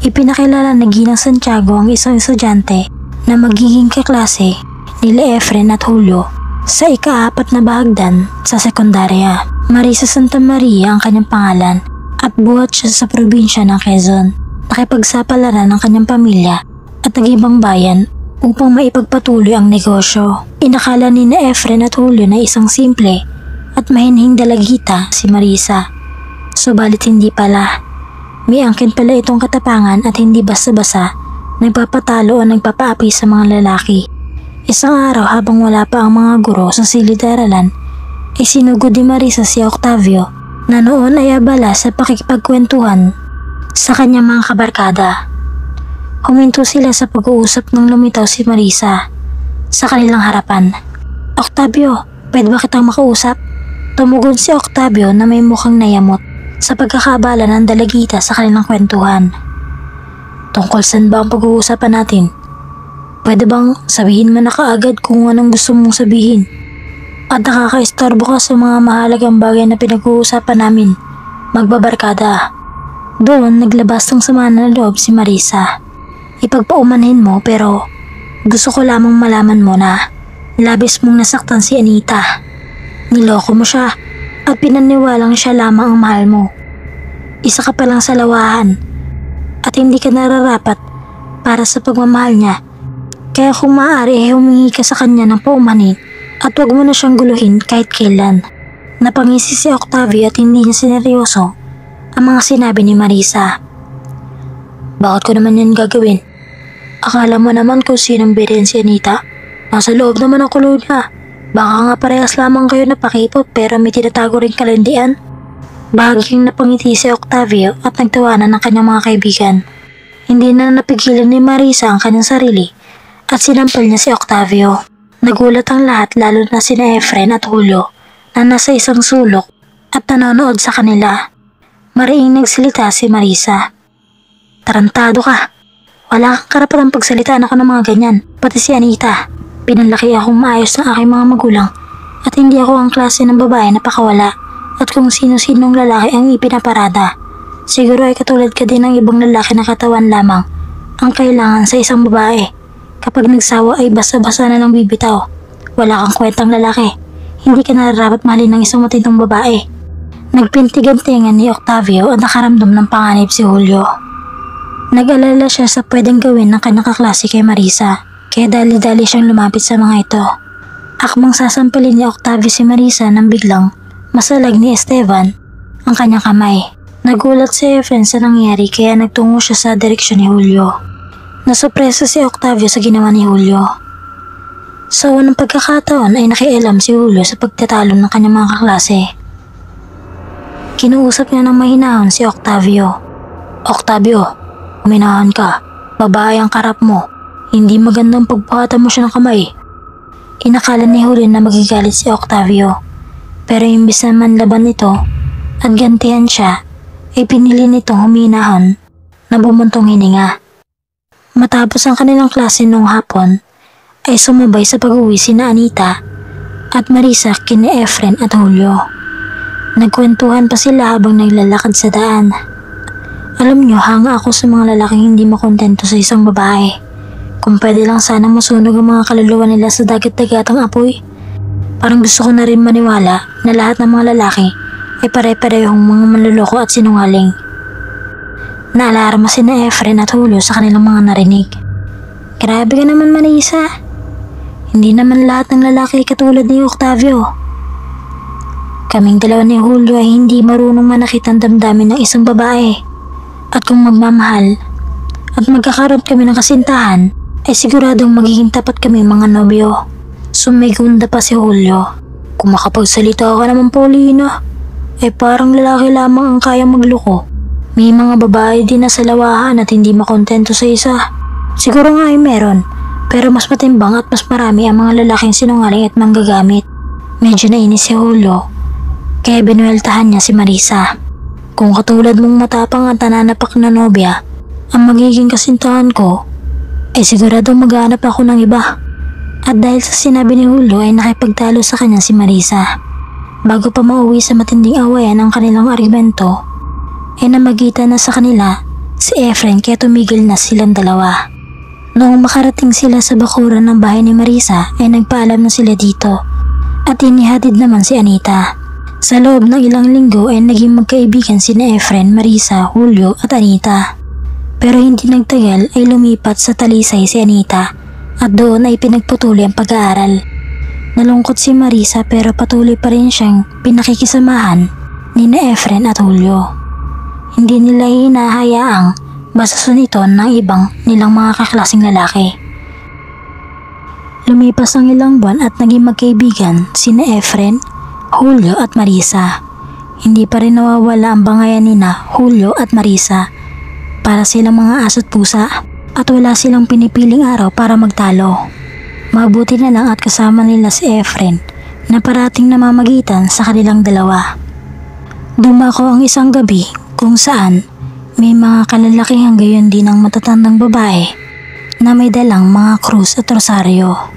Ipinakilala na Ginang Santiago ang isang estudyante na magiging kaklase nila Efren at Julio sa ika-4 na bahagdan sa sekundarya. Marisa Santa Maria ang kanyang pangalan at buhat siya sa probinsya ng Quezon. Nakipagsapalaran ng kanyang pamilya at nag-ibang bayan upang maipagpatuloy ang negosyo. Inakala ni na Efren at Julio na isang simple at mahinhing dalagita si Marisa. Subalit hindi pala. May angkin pala itong katapangan at hindi basta-basta nagpapatalo o nagpapaapi sa mga lalaki. Isang araw habang wala pa ang mga guro sa silid-aralan, ay sinugod ni Marisa si Octavio na noon ay abala sa pakikipagkwentuhan sa kanyang mga kabarkada. Huminto sila sa pag-uusap nang lumitaw si Marisa sa kanilang harapan. "Octavio, pwede ba kitang makausap?" Tumugon si Octavio na may mukhang nayamot sa pagkakabala ng dalagita sa kanilang kwentuhan. "Tungkol saan ba ang pag-uusapan natin? Pwede bang sabihin mo na kaagad kung anong gusto mong sabihin? At nakaka-istorbo ka sa mga mahalagang bagay na pinag-uusapan namin. Magbabarkada." Doon naglabas ng sama ng loob si Marisa. "Ipagpaumanhin mo pero gusto ko lamang malaman mo na labis mong nasaktan si Anita. Niloko mo siya at pinaniwalang siya lamang ang mahal mo. Isa ka pa lang sa lawahan at hindi ka nararapat para sa pagmamahal niya. Kaya kung maaari ay humingi ka sa kanya ng paumanhin at huwag mo na siyang guluhin kahit kailan." Napangisi si Octavio at hindi niya sineryoso ang mga sinabi ni Marisa. "Bakit ko naman yan gagawin? Akala mo naman kung sinong birin si Anita? Nasa loob naman ang kulo niya. Baka nga parehas lamang kayo napakipot pero may tinatago rin kalandian." Bahagyang napangiti si Octavio at nagtawanan ng kanyang mga kaibigan. Hindi na napigilan ni Marisa ang kanyang sarili at sinampal niya si Octavio. Nagulat ang lahat lalo na sina Efren at Julio na nasa isang sulok at nanonood sa kanila. Mariing nagsalita si Marisa. "Tarantado ka. Wala kang karapatang pagsalitaan ako ng mga ganyan, pati si Anita. Pinanlaki akong maayos ng aking mga magulang at hindi ako ang klase ng babae na pakawala at kung sino-sinong lalaki ang ipinaparada. Siguro ay katulad ka din ng ibang lalaki na katawan lamang ang kailangan sa isang babae. Kapag nagsawa ay basta-basta na lang bibitaw. Wala kang kwentang lalaki. Hindi ka nararapat mahalin ng isang matindong babae." Nagpintigan-tingan ni Octavio at nakaramdam ng panganib si Julio. Nag-alala siya sa pwedeng gawin ng kanyang kaklase kay Marisa. Kaya dali-dali siyang lumapit sa mga ito. Akmang sasampalin ni Octavio si Marisa nang biglang masalag ni Esteban ang kanyang kamay. Nagulat si Efren sa nangyari kaya nagtungo siya sa direksyon ni Julio. Nasurpresa si Octavio sa ginawa ni Julio. Sa unang pagkakataon ay nakialam si Julio sa pagtatalo ng kanyang mga kaklase. Kinuusap niya ng mahinahon si Octavio. "Octavio, uminahan ka. Babae ang karap mo. Hindi magandang pagbuhatan mo siya ng kamay." Inakala ni Julio na magigalit si Octavio. Pero imbis na manlaban ito at gantihan siya, ay pinili nitong huminahon na bumuntong hininga. Matapos ang kanilang klase noong hapon, ay sumabay sa pag-uwi sina Anita at Marisa kina Efren at Julio. Nagkwentuhan pa sila habang naglalakad sa daan. "Alam niyo, hanga ako sa mga lalaking hindi makontento sa isang babae. Kung pwede lang sana masunog ang mga kaluluwa nila sa dagat-dagatang apoy. Parang gusto ko na rin maniwala na lahat ng mga lalaki ay pare-parehong mga manloloko at sinungaling." Naalarma sina Efren at Julio sa kanilang mga narinig. "Grabe ka naman, Marisa. Hindi naman lahat ng lalaki katulad ni Octavio." Kaming dalawa ni Julio ay hindi marunong manakit ang damdamin ng isang babae. At kung magmamahal at magkakaroon kami ng kasintahan, ay siguradong magiging tapat kami mga nobyo. Sumigunda pa si Julio. Kung makapagsalita ka naman, Paulina, ay parang lalaki lamang ang kayang magloko. May mga babae din na salawahan at hindi makontento sa isa. Siguro nga ay meron, pero mas matimbang at mas marami ang mga lalaking sinungaling at manggagamit. Medyo nainis si Julio, kaya binueltahan niya si Marisa. Kung katulad mong matapang at nananapak na nobya ang magiging kasintahan ko, ay siguradong maghanap ako ng iba. At dahil sa sinabi ni Julio ay nakipagtalo sa kanya si Marisa. Bago pa mauwi sa matinding awayan ang kanilang argumento, ay namagitan na sa kanila si Efren kaya tumigil na silang dalawa. Noong makarating sila sa bakuran ng bahay ni Marisa ay nagpaalam na sila dito at inihatid naman si Anita. Sa loob ng ilang linggo ay naging magkaibigan sina Efren, Marisa, Julio at Anita. Pero hindi nagtagal ay lumipat sa Talisay si Anita at doon ay pinagpatuloy ang pag-aaral. Nalungkot si Marisa pero patuloy pa rin siyang pinakikisamahan ni Efren at Julio. Hindi nila hinahayaang basasun ito ng ibang nilang mga kaklaseng lalaki. Lumipas ang ilang buwan at naging magkaibigan sina Efren, Julio at Marisa. Hindi pa rin nawawala ang bangayan nina Julio at Marisa. Para silang mga aso't pusa at wala silang pinipiling araw para magtalo. Mabuti na lang at kasama nila si Efren na parating namamagitan sa kanilang dalawa. Dumako ang isang gabi kung saan may mga kalalakihan gayon din ang matatandang babae na may dalang mga krus at rosaryo.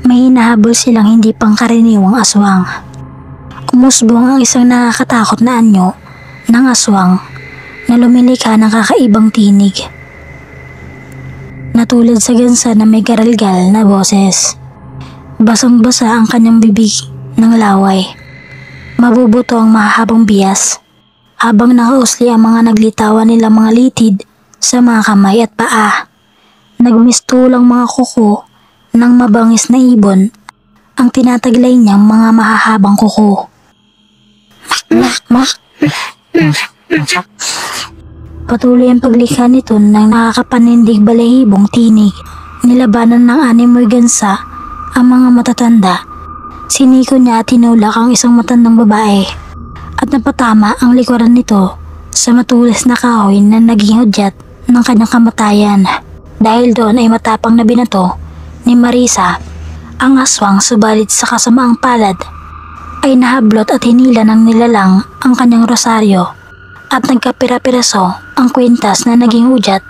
May hinahabol silang hindi pangkaraniwang aswang. Umusbong ang isang nakakatakot na anyo ng aswang na lumilikha ng kakaibang tinig. Natulad sa gansa na may garalgal na boses. Basang-basa ang kanyang bibig ng laway. Mabubuto ang mahahabang bias habang nakausli ang mga naglitawan nilang mga litid sa mga kamay at paa. Nagmistulang mga kuko ng mabangis na ibon ang tinataglay niyang mga mahahabang kuko. Patuloy ang paglikha nito ng nakakapanindig balahibong tinig. Nilabanan ng animoy gansa ang mga matatanda. Siniko niya at tinulak ang isang matandang babae at napatama ang likuran nito sa matulis na kahoy na naging hudyat ng kanyang kamatayan. Dahil doon ay matapang na binato ni Marisa ang aswang, subalit sa kasamaang palad ay nahablot at hinila ng nilalang ang kanyang rosaryo at nagkapira-piraso ang kwintas na naging hudyat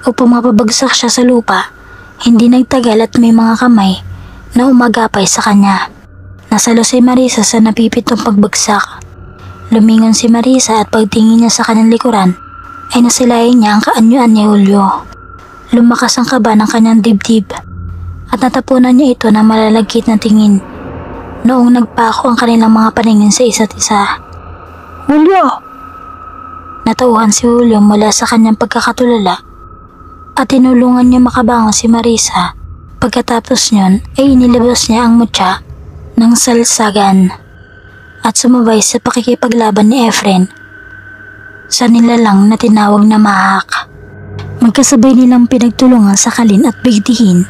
upang mapabagsak siya sa lupa. Hindi nagtagal at may mga kamay na umagapay sa kanya. Nasalo si Marisa sa napipitong pagbagsak. Lumingon si Marisa at pagtingin niya sa kanyang likuran ay nasilayan niya ang kaanyuan ni Julio. Lumakas ang kaba ng kanyang dibdib at natapunan niya ito ng malalagkit na tingin noong nagpako ang kanilang mga paningin sa isa't isa. Julio! Natauhan si Julio mula sa kanyang pagkakatulala at tinulungan niya makabangon si Marisa. Pagkatapos niyon ay inilabas niya ang mutya ng salsagan at sumabay sa pakikipaglaban ni Efren sa nilalang na tinawag na Mahak. Magkasabay nilang pinagtulungan sakalin at bigtihin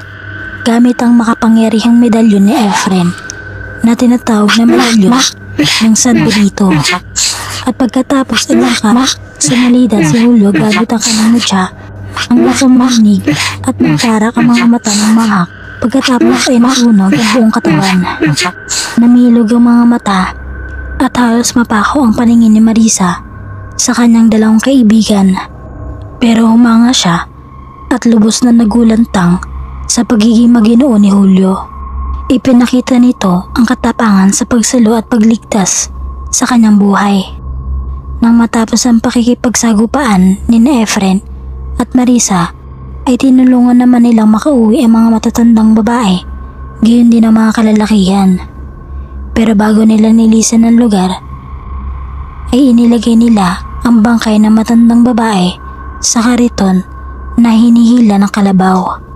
gamit ang makapangyarihang medalyon ni Efren na tinatawag na medalyon ng San Benito. At pagkatapos ay sumalida si Julio gamit ang kanyang mutya ang masamahnig at magtarak ang mga mata ng Mahak. Pagkatapos ay natunog ang buong katawan. Namilog ang mga mata at halos mapako ang paningin ni Marisa sa kanyang dalawang kaibigan. Pero humanga siya at lubos na nagulantang sa pagiging maginoo ni Julio. Ipinakita nito ang katapangan sa pagsalo at pagligtas sa kanyang buhay. Nang matapos ang pakikipagsagupaan ni Efren at Marisa, ay tinulungan naman nilang makauwi ang mga matatandang babae, gayon din ang mga kalalakihan. Pero bago nila nilisan ng lugar, ay inilagay nila ang bangkay ng matandang babae sa kariton na hinihila ng kalabaw.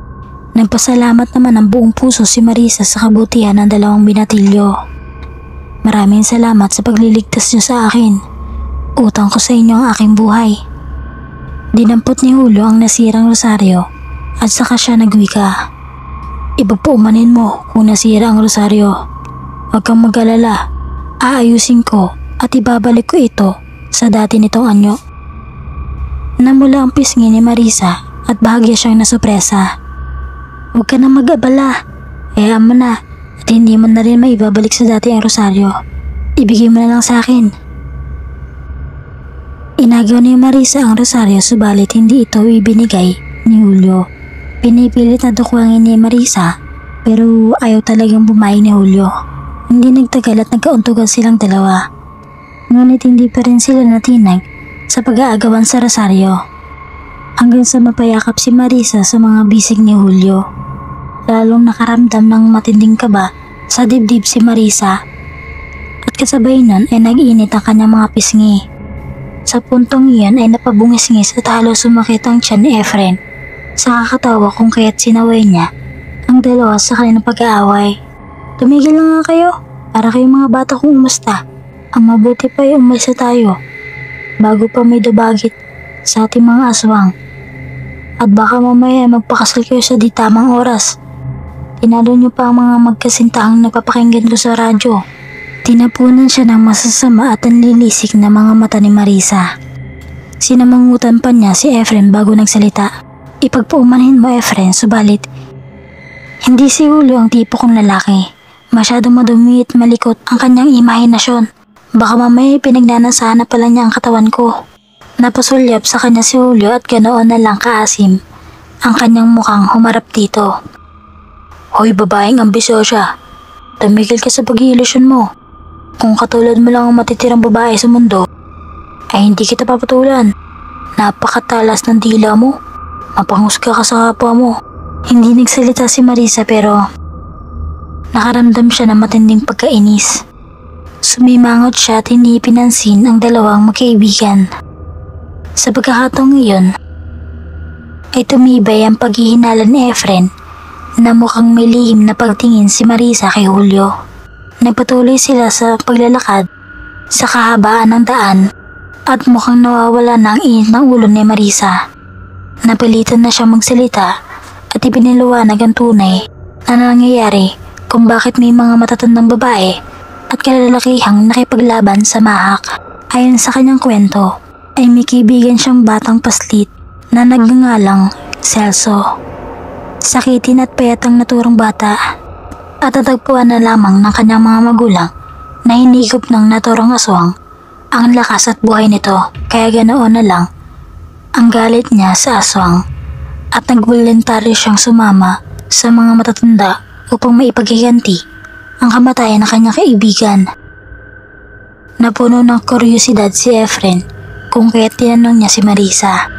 Nagpasalamat naman ang buong puso si Marisa sa kabutihan ng dalawang binatilyo. Maraming salamat sa pagliligtas niyo sa akin. Utang ko sa inyo ang aking buhay. Dinampot ni Julio ang nasirang rosaryo at saka siya nagwika. Ipagpaumanin mo kung nasira ang rosaryo. Huwag kang mag-alala. Aayusin ko at ibabalik ko ito sa dati nitong anyo. Namula ang pisngi ni Marisa at bahagya siyang nasupresa. Huwag ka na mag-abala. Hayaan mo na at hindi mo na rin maibabalik sa dati ang rosaryo. Ibigay mo na lang sa akin. Inagaw ni Marisa ang rosaryo subalit hindi ito ibinigay ni Julio. Pinipilit na dukwangin ni Marisa pero ayaw talagang bumayi ni Julio. Hindi nagtagal at nagkauntugan silang dalawa. Ngunit hindi pa rin sila natinag sa pag-aagawan sa rosaryo. Hanggang sa mapayakap si Marisa sa mga bisig ni Julio. Lalong nakaramdam ng matinding kaba sa dibdib si Marisa. At kasabay nun ay nag-init ang kanyang mga pisngi. Sa puntong iyon ay napabungis-ngis at halos sumakit ang tiyan ni Efren. Sa kakatawa kung kaya't sinaway niya ang dalawa sa kanilang pag-aaway. Tumigil na nga kayo para kayong mga bata kong umusta. Ang mabuti pa ay umalis tayo bago pa may dubagit sa ating mga aswang. At baka mamaya magpakasal kayo sa di tamang oras. Tinalo niyo pa ang mga magkasintaang nagpapakinggan ko sa radyo. Tinapunan siya ng masasama at anlilisik na mga mata ni Marisa. Sinamangutan pa niya si Efren bago nagsalita. Ipagpaumanhin mo Efren, subalit hindi si Julio ang tipo kong lalaki. Masyadong madumi at malikot ang kanyang imahinasyon. Baka mamaya pinagnanasahan na pala niya ang katawan ko. Napasulyap sa kanya si Julio at ganoon na lang kaasim ang kanyang mukhang humarap dito. Hoy babaeng ambisyosa, tumigil ka sa pag-iilusyon mo. Kung katulad mo lang ang matitirang babae sa mundo, ay hindi kita papatulan. Napakatalas ng dila mo. Mapanghusga ka sa kapwa mo. Hindi nagsalita si Marisa pero nakaramdam siya ng matinding pagkainis. Sumimangot siya at hindi pinansin ang dalawang magkaibigan. Sa pagkakataong iyon, ay tumibay ang paghihinala ni Efren na mukhang may lihim na pagtingin si Marisa kay Julio. Nagpatuloy sila sa paglalakad sa kahabaan ng daan at mukhang nawawala na ang init ng ulo ni Marisa. Napilitan na siya magsalita at ipinaliwanag ang tunay na nangyayari kung bakit may mga matatandang babae at kalalakihang nakipaglaban sa mahak. Ayon sa kanyang kwento, ay may kaibigan siyang batang paslit na nagngangalang Celso. Sakitin at payat ang naturang bata at natagpuan na lamang ng kanyang mga magulang na hinigop ng naturang aswang ang lakas at buhay nito, kaya ganoon na lang ang galit niya sa aswang at nagboluntaryo siyang sumama sa mga matatanda upang maipaghiganti ang kamatayan ng kanyang kaibigan. Napuno ng kuryosidad si Efren kung kaya't tinanong niya si Marisa.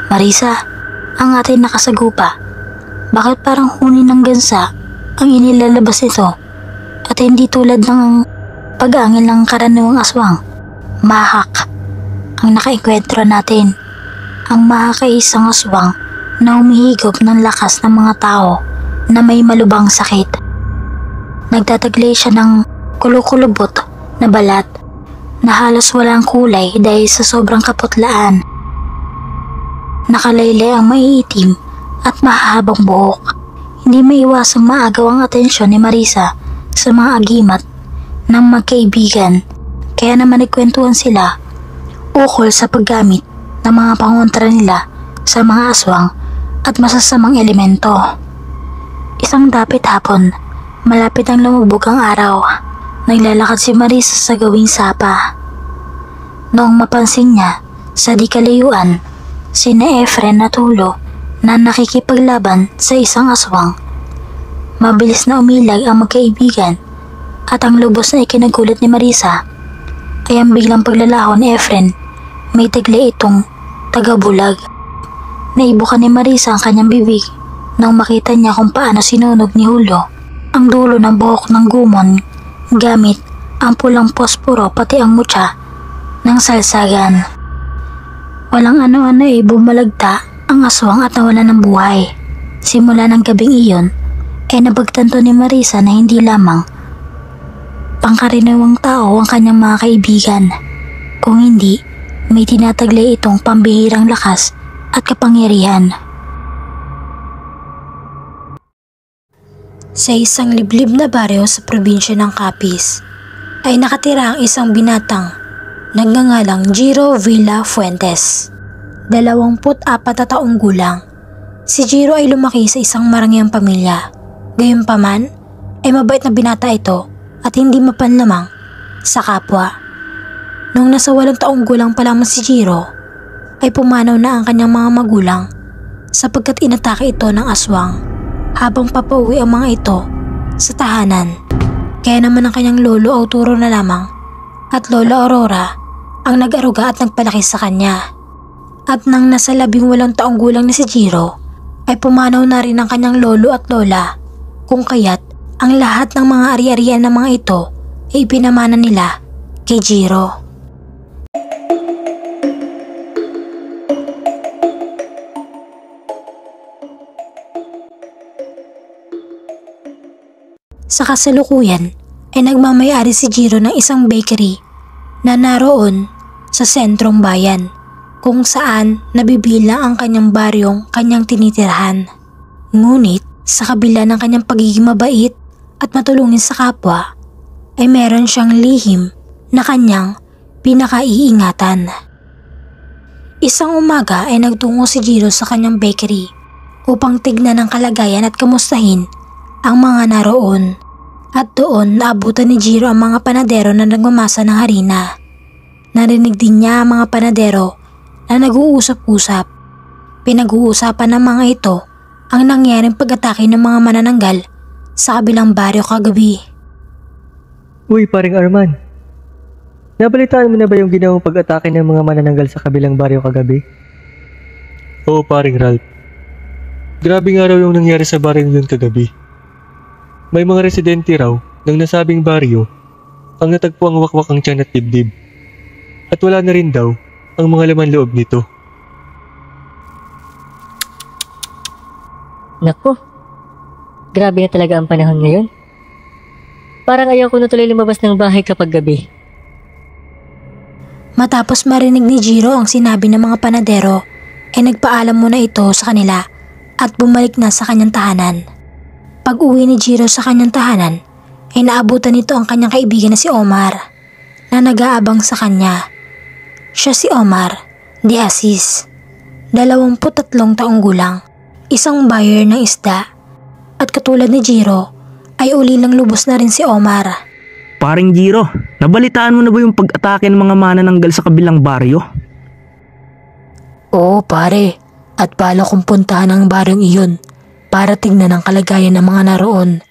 Marisa, ang ating nakasagupa, bakit parang huni ng gansa ang inilalabas nito at hindi tulad ng pag-angil ng karaniwang aswang? Mahak ang nakaengkwentro natin. Ang mahak ay isang aswang na humihigop ng lakas ng mga tao na may malubhang sakit. Nagtataglay siya ng kulukulubot na balat na halos walang kulay dahil sa sobrang kaputlaan. Nakalaylay ang maiitim at mahahabang buhok. Hindi maiwasang maagaw ang atensyon ni Marisa sa mga agimat ng magkaibigan, kaya naman nagkwentuhan sila ukol sa paggamit ng mga pangontra nila sa mga aswang at masasamang elemento. Isang dapit hapon, malapit ang lumubog ang araw, naglalakad si Marisa sa gawing sapa. Noong mapansin niya sa di kalayuan sina Efren at Julio na nakikipaglaban sa isang aswang, mabilis na umilag ang magkaibigan at ang lubos na ikinagulat ni Marisa ay ang biglang paglalaho ni Efren. May taglay itong tagabulag. Naibukan ni Marisa ang kanyang bibig nang makita niya kung paano sinunog ni Julio ang dulo ng buhok ng gumon gamit ang pulang posporo pati ang mutya ng salsagan. Walang ano-ano ay bumalagta ang aswang at nawalan ng buhay. Simula ng gabing iyon ay napagtanto ni Marisa na hindi lamang pangkaraniwang tao ang kanyang mga kaibigan. Kung hindi, may tinataglay itong pambihirang lakas at kapangyarihan. Sa isang liblib na baryo sa probinsya ng Capiz ay nakatira ang isang binatang nagngangalang Jiro Villa Fuentes. 24 na taong gulang. Si Jiro ay lumaki sa isang marangyang pamilya. Gayunpaman ay mabait na binata ito at hindi mapanlamang sa kapwa. Nung nasa 8 taong gulang pa lamang si Jiro ay pumanaw na ang kanyang mga magulang sapagkat inatake ito ng aswang habang papauwi ang mga ito sa tahanan. Kaya naman ang kanyang lolo Arturo na lamang at lola Aurora ang nag-aruga at nagpalaki sa kanya. At nang nasa 18 taong gulang na si Jiro ay pumanaw na rin ang kanyang lolo at lola, kung kaya't ang lahat ng mga ari-arian ng mga ito ay pinamana nila kay Jiro. Sa kasalukuyan ay nagmamayari si Jiro ng isang bakery na naroon sa sentrong bayan kung saan nabibilang ang kanyang baryong kanyang tinitirhan. Ngunit sa kabila ng kanyang pagiging mabait at matulungin sa kapwa ay meron siyang lihim na kanyang pinakaiingatan. Isang umaga ay nagtungo si Jiro sa kanyang bakery upang tignan ang kalagayan at kamustahin ang mga naroon. At doon naabutan ni Jiro ang mga panadero na nagmamasa ng harina. Narinig din niya ang mga panadero na nag-uusap-usap. Pinag-uusapan ng mga ito ang nangyaring pag-atake ng mga manananggal sa kabilang baryo kagabi. Uy, paring Arman. Nabalitaan mo na ba yung ginawang pag-atake ng mga manananggal sa kabilang baryo kagabi? Oo, paring Ralph. Grabe nga raw yung nangyari sa baryong yun kagabi. May mga residente raw ng nasabing baryo ang natagpo ang wakwak ang tiyan at dibdib. At wala na rin daw ang mga laman loob nito. Nako, grabe na talaga ang panahon ngayon. Parang ayaw ko na tuloy lumabas ng bahay kapag gabi. Matapos marinig ni Jiro ang sinabi ng mga panadero ay nagpaalam muna ito sa kanila at bumalik na sa kanyang tahanan. Pag-uwi ni Jiro sa kanyang tahanan ay naabutan nito ang kanyang kaibigan na si Omar na nag-aabang sa kanya. Siya si Omar de Aziz, 23 taong gulang, isang buyer ng isda, at katulad ni Jiro ay ulilang lubos na rin si Omar. Paring Jiro, nabalitaan mo na ba yung pag-atake ng mga manananggal sa kabilang baryo? Oo pare, at bala kong puntahan ang baryong iyon para tignan ang kalagayan ng mga naroon,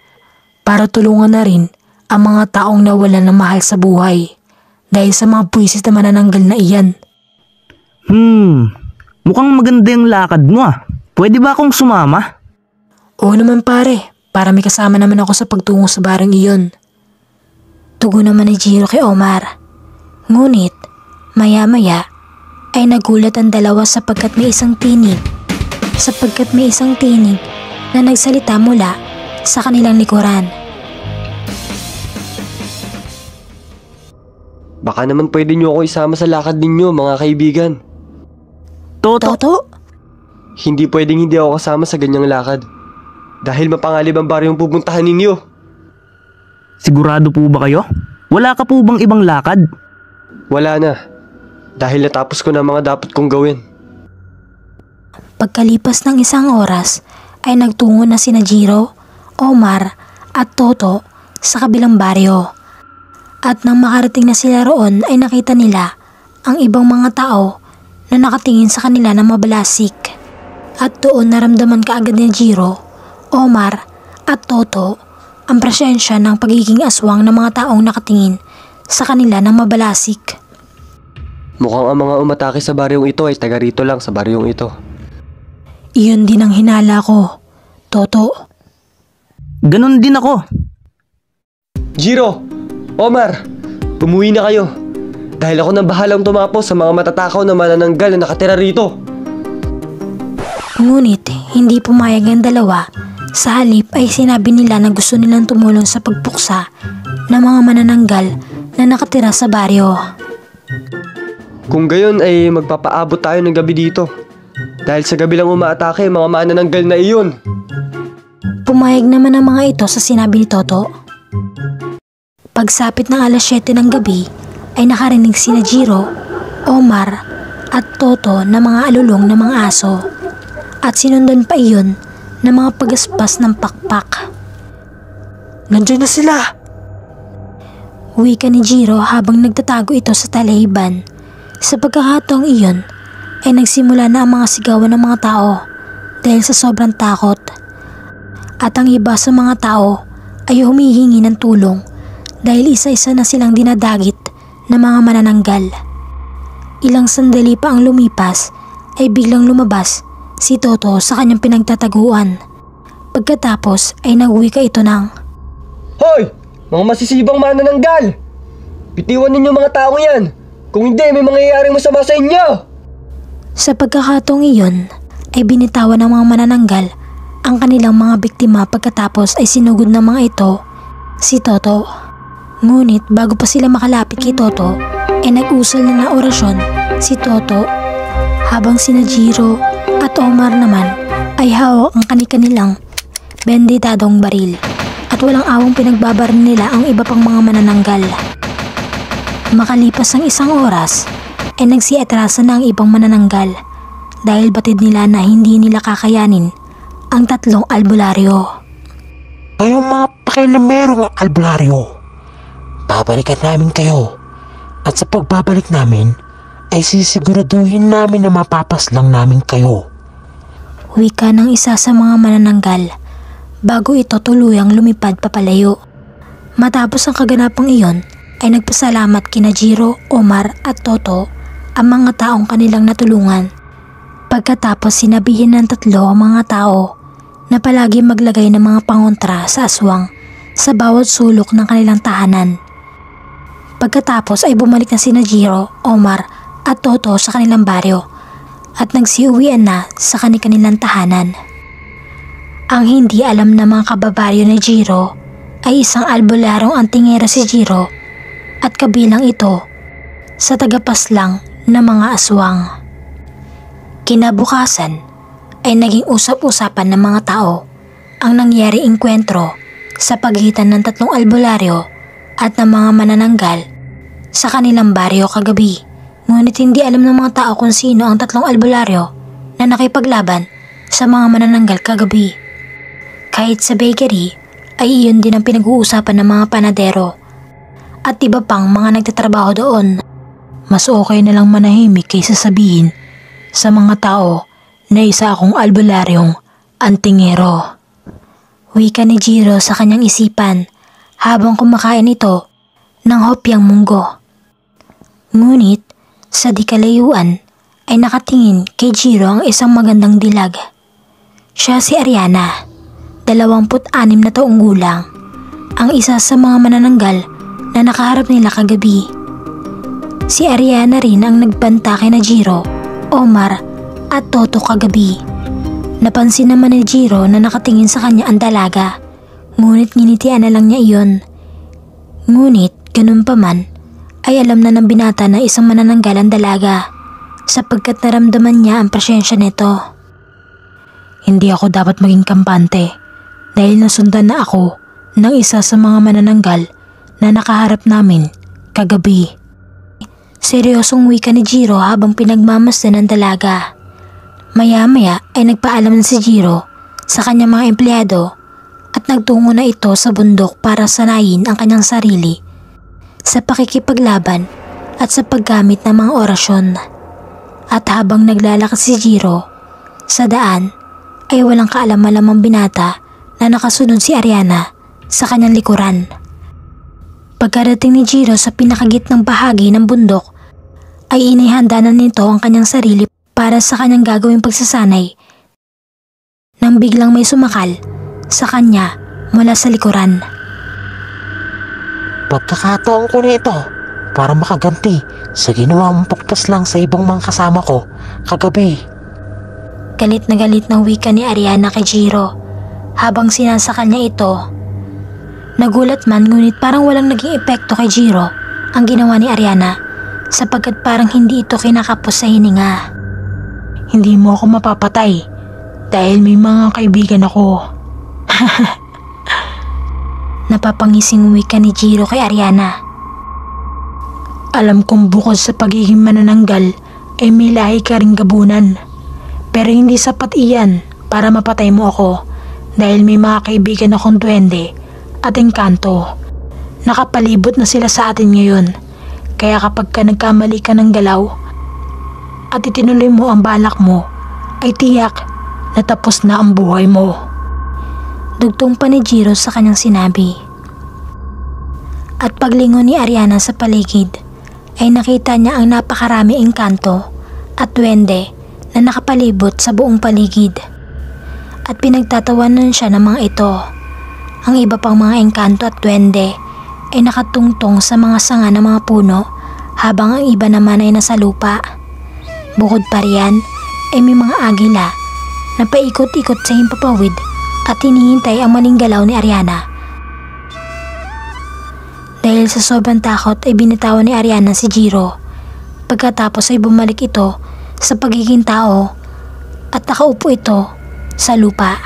para tulungan na rin ang mga taong nawalan ng mahal sa buhay dahil sa mga buwisis na manananggal na iyan. Mukhang maganda yung lakad mo ah. Pwede ba akong sumama? Oo naman pare, para may kasama naman ako sa pagtungo sa baryong iyon. Tugon naman ni Jiro kay Omar. Ngunit maya-maya ay nagulat ang dalawa sapagkat may isang tinig na nagsalita mula sa kanilang likuran. Baka naman pwede niyo ako isama sa lakad ninyo, mga kaibigan. Toto? Hindi pwedeng hindi ako kasama sa ganyang lakad. Dahil mapangalib ang baryong pupuntahan ninyo. Sigurado po ba kayo? Wala ka po bang ibang lakad? Wala na. Dahil natapos ko na mga dapat kong gawin. Pagkalipas ng isang oras ay nagtungo na sina Jiro, Omar at Toto sa kabilang baryo. At nang makarating na sila roon ay nakita nila ang ibang mga tao na nakatingin sa kanila na mabalasik. At doon naramdaman kaagad ni Jiro, Omar at Toto ang presensya ng pagiging aswang ng mga taong nakatingin sa kanila na mabalasik. Mukhang ang mga umatake sa baryong ito ay taga rito lang sa baryong ito. Iyon din ang hinala ko, Toto. Ganon din ako. Jiro! Omar! Umuwi na kayo. Dahil ako nang bahalang tumapos sa mga matatakaw na manananggal na nakatira rito. Ngunit hindi pumayag ang dalawa. Sa halip ay sinabi nila na gusto nilang tumulong sa pagpuksa ng mga manananggal na nakatira sa baryo. Kung gayon ay magpapaabot tayo ng gabi dito. Dahil sa gabi lang umaatake mga manananggal na iyon. Pumayag naman ang mga ito sa sinabi ni Toto. Pagsapit ng alas 7 ng gabi ay nakarinig sina Jiro, Omar at Toto na mga alulong ng mga aso at sinundan pa iyon ng mga pagaspas ng pakpak. Nandiyan na sila! Wika ni Jiro habang nagtatago ito sa talahiban. Sa pagkakataong iyon ay nagsimula na ang mga sigawan ng mga tao dahil sa sobrang takot. At ang iba sa mga tao ay humihingi ng tulong dahil isa-isa na silang dinadagit ng mga manananggal. Ilang sandali pa ang lumipas ay biglang lumabas si Toto sa kanyang pinagtataguan. Pagkatapos ay nagwika ito ng, Hoy! Mga masisibang manananggal! Bitiwan ninyo mga taong yan! Kung hindi, may mangyayaring masama sa inyo! Sa pagkakataong iyon ay binitawan ng mga manananggal ang kanilang mga biktima pagkatapos ay sinugod ng mga ito si Toto. Ngunit bago pa sila makalapit kay Toto ay nag-usal na ng orasyon si Toto habang sina Jiro at Omar naman ay hawak ang kanilang benditadong baril at walang awang pinagbabaril nila ang iba pang mga manananggal. Makalipas ang isang oras ay nagsiatrasan na ang ibang manananggal dahil batid nila na hindi nila kakayanin ang 3 albularyo. Kayong mga pakilamerong albularyo, babalikan namin kayo at sa pagbabalik namin ay sisiguraduhin namin na mapapaslang namin kayo. Wika ng isa sa mga manananggal bago ito tuluyang lumipad papalayo. Matapos ang kaganapang iyon ay nagpasalamat kina Jiro, Omar at Toto ang mga taong kanilang natulungan. Pagkatapos sinabihin ng 3 ang mga tao na palagi maglagay ng mga pangontra sa aswang sa bawat sulok ng kanilang tahanan. Pagkatapos ay bumalik na sina Jiro, Omar at Toto sa kanilang baryo at nagsiuwian na sa kanilang tahanan. Ang hindi alam ng mga kababaryo ni Jiro ay isang albularong antingero si Jiro at kabilang ito sa tagapaslang ng mga aswang. Kinabukasan ay naging usap-usapan ng mga tao ang nangyari engkwentro sa pagitan ng 3 albularyo at ng mga manananggal sa kanilang baryo kagabi. Ngunit hindi alam ng mga tao kung sino ang 3 albularyo na nakipaglaban sa mga manananggal kagabi. Kahit sa bakery ay iyon din ang pinag-uusapan ng mga panadero at iba pang mga nagtatrabaho doon. Mas okay na lang manahimik kaysa sabihin sa mga tao na isa akong albularyong antingero. Wika ni Jiro sa kanyang isipan habang kumakain ito ng hopyang munggo. Ngunit sa di kalayuan ay nakatingin kay Jiro ang isang magandang dilag. Siya si Ariana, 26 na taong gulang, ang isa sa mga manananggal na nakaharap nila kagabi. Si Ariana rin ang nagbanta kay na Jiro, Omar at Toto kagabi. Napansin naman ni Jiro na nakatingin sa kanya ang dalaga, ngunit nginitian na lang niya iyon. Ngunit ganun pa man ay alam na ng binata na isang manananggal ang dalaga sapagkat naramdaman niya ang presensya nito. Hindi ako dapat maging kampante dahil nasundan na ako ng isa sa mga manananggal na nakaharap namin kagabi. Seryosong wika ni Jiro habang pinagmamasdan ng dalaga. Maya-maya ay nagpaalam na si Jiro sa kanyang mga empleyado at nagtungo na ito sa bundok para sanayin ang kanyang sarili sa pakikipaglaban at sa paggamit ng mga orasyon. At habang naglalakad si Jiro sa daan ay walang kaalam-alamang binata na nakasunod si Ariana sa kanyang likuran. Pagkarating ni Jiro sa pinakagitnang bahagi ng bundok ay inihanda na nito ang kanyang sarili para sa kanyang gagawing pagsasanay nang biglang may sumakal sa kanya mula sa likuran. Pagkakataon ko na ito para makaganti sa ginawa mong pagpaslang sa ibang mga kasama ko kagabi. Galit na wika ni Ariana kay Jiro habang sinasakal niya ito. Nagulat man ngunit parang walang naging epekto kay Jiro ang ginawa ni Ariana sapagkat parang hindi ito kinakapos sa hininga. Hindi mo ako mapapatay dahil may mga kaibigan ako. Napapangising wika ni Jiro kay Ariana. Alam kong bukod sa pagiging manananggal ay may lahi ka ring gabunan. Pero hindi sapat iyan para mapatay mo ako dahil may mga kaibigan akong duwende at engkanto. Nakapalibot na sila sa atin ngayon. Kaya kapag ka nagkamali ka ng galaw at itinuloy mo ang balak mo, ay tiyak na tapos na ang buhay mo. Dugtong pa ni Jiro sa kanyang sinabi. At paglingon ni Ariana sa paligid, ay nakita niya ang napakarami engkanto at duwende na nakapalibot sa buong paligid. At pinagtatawanan siya ng mga ito. Ang iba pang mga engkanto at duwende ay nakatungtong sa mga sanga ng mga puno habang ang iba naman ay nasa lupa. Bukod pa riyan ay may mga agila na paikot-ikot sa himpapawid at hinihintay ang maling galaw ni Ariana. Dahil sa sobrang takot ay binitawan ni Ariana si Jiro. Pagkatapos ay bumalik ito sa pagiging tao at nakaupo ito sa lupa.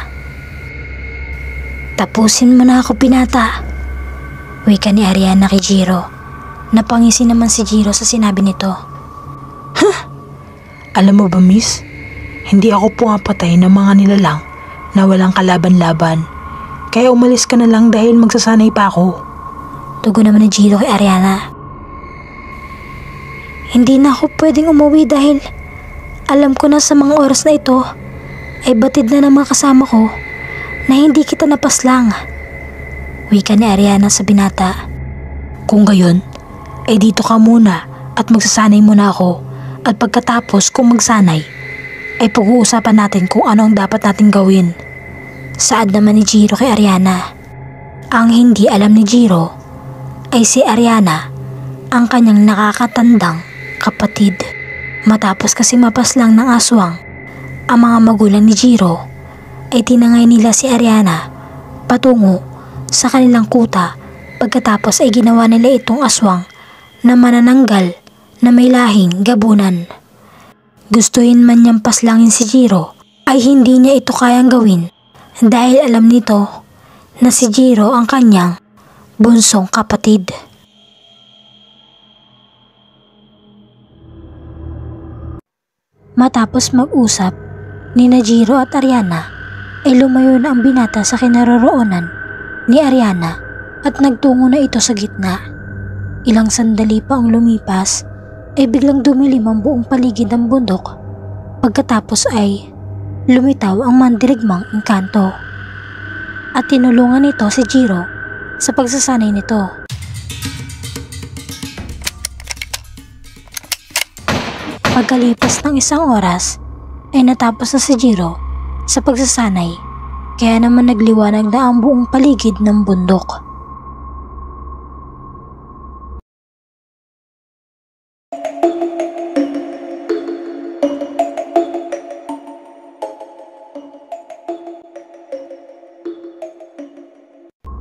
Tapusin mo na ako, binata. Wika ni Ariana kay Jiro. Napangisi naman si Jiro sa sinabi nito. Alam mo ba, miss? Hindi ako pumapatay ng mga nilalang na walang kalaban-laban. Kaya umalis ka na lang dahil magsasanay pa ako. Tugon naman ni Jiro kay Ariana. Hindi na ako pwedeng umuwi dahil alam ko na sa mga oras na ito ay batid na ng mga kasama ko na hindi kita napaslang. Wika ni Ariana sa binata. Kung gayon, ay dito ka muna at magsasanay muna ako at pagkatapos kung magsanay, ay pag-uusapan natin kung ano ang dapat natin gawin. Saad naman ni Jiro kay Ariana. Ang hindi alam ni Jiro ay si Ariana ang kanyang nakakatandang kapatid. Matapos kasi mapaslang ng aswang ang mga magulang ni Jiro, ay tinangay nila si Ariana patungo sa kanilang kuta. Pagkatapos ay ginawa nila itong aswang na manananggal na may lahing gabunan. Gustuhin man niyang paslangin si Jiro ay hindi niya ito kayang gawin dahil alam nito na si Jiro ang kanyang bunsong kapatid. Matapos mag-usap nina Jiro at Ariana ay lumayo na ang binata sa kinaroroonan ni Ariana at nagtungo na ito sa gitna. Ilang sandali pa ang lumipas ay biglang dumilim ang buong paligid ng bundok. Pagkatapos ay lumitaw ang mandirigmang engkanto at tinulungan nito si Jiro sa pagsasanay nito. Pagkalipas ng isang oras ay natapos na si Jiro sa pagsasanay, kaya naman nagliwanag na ang buong paligid ng bundok.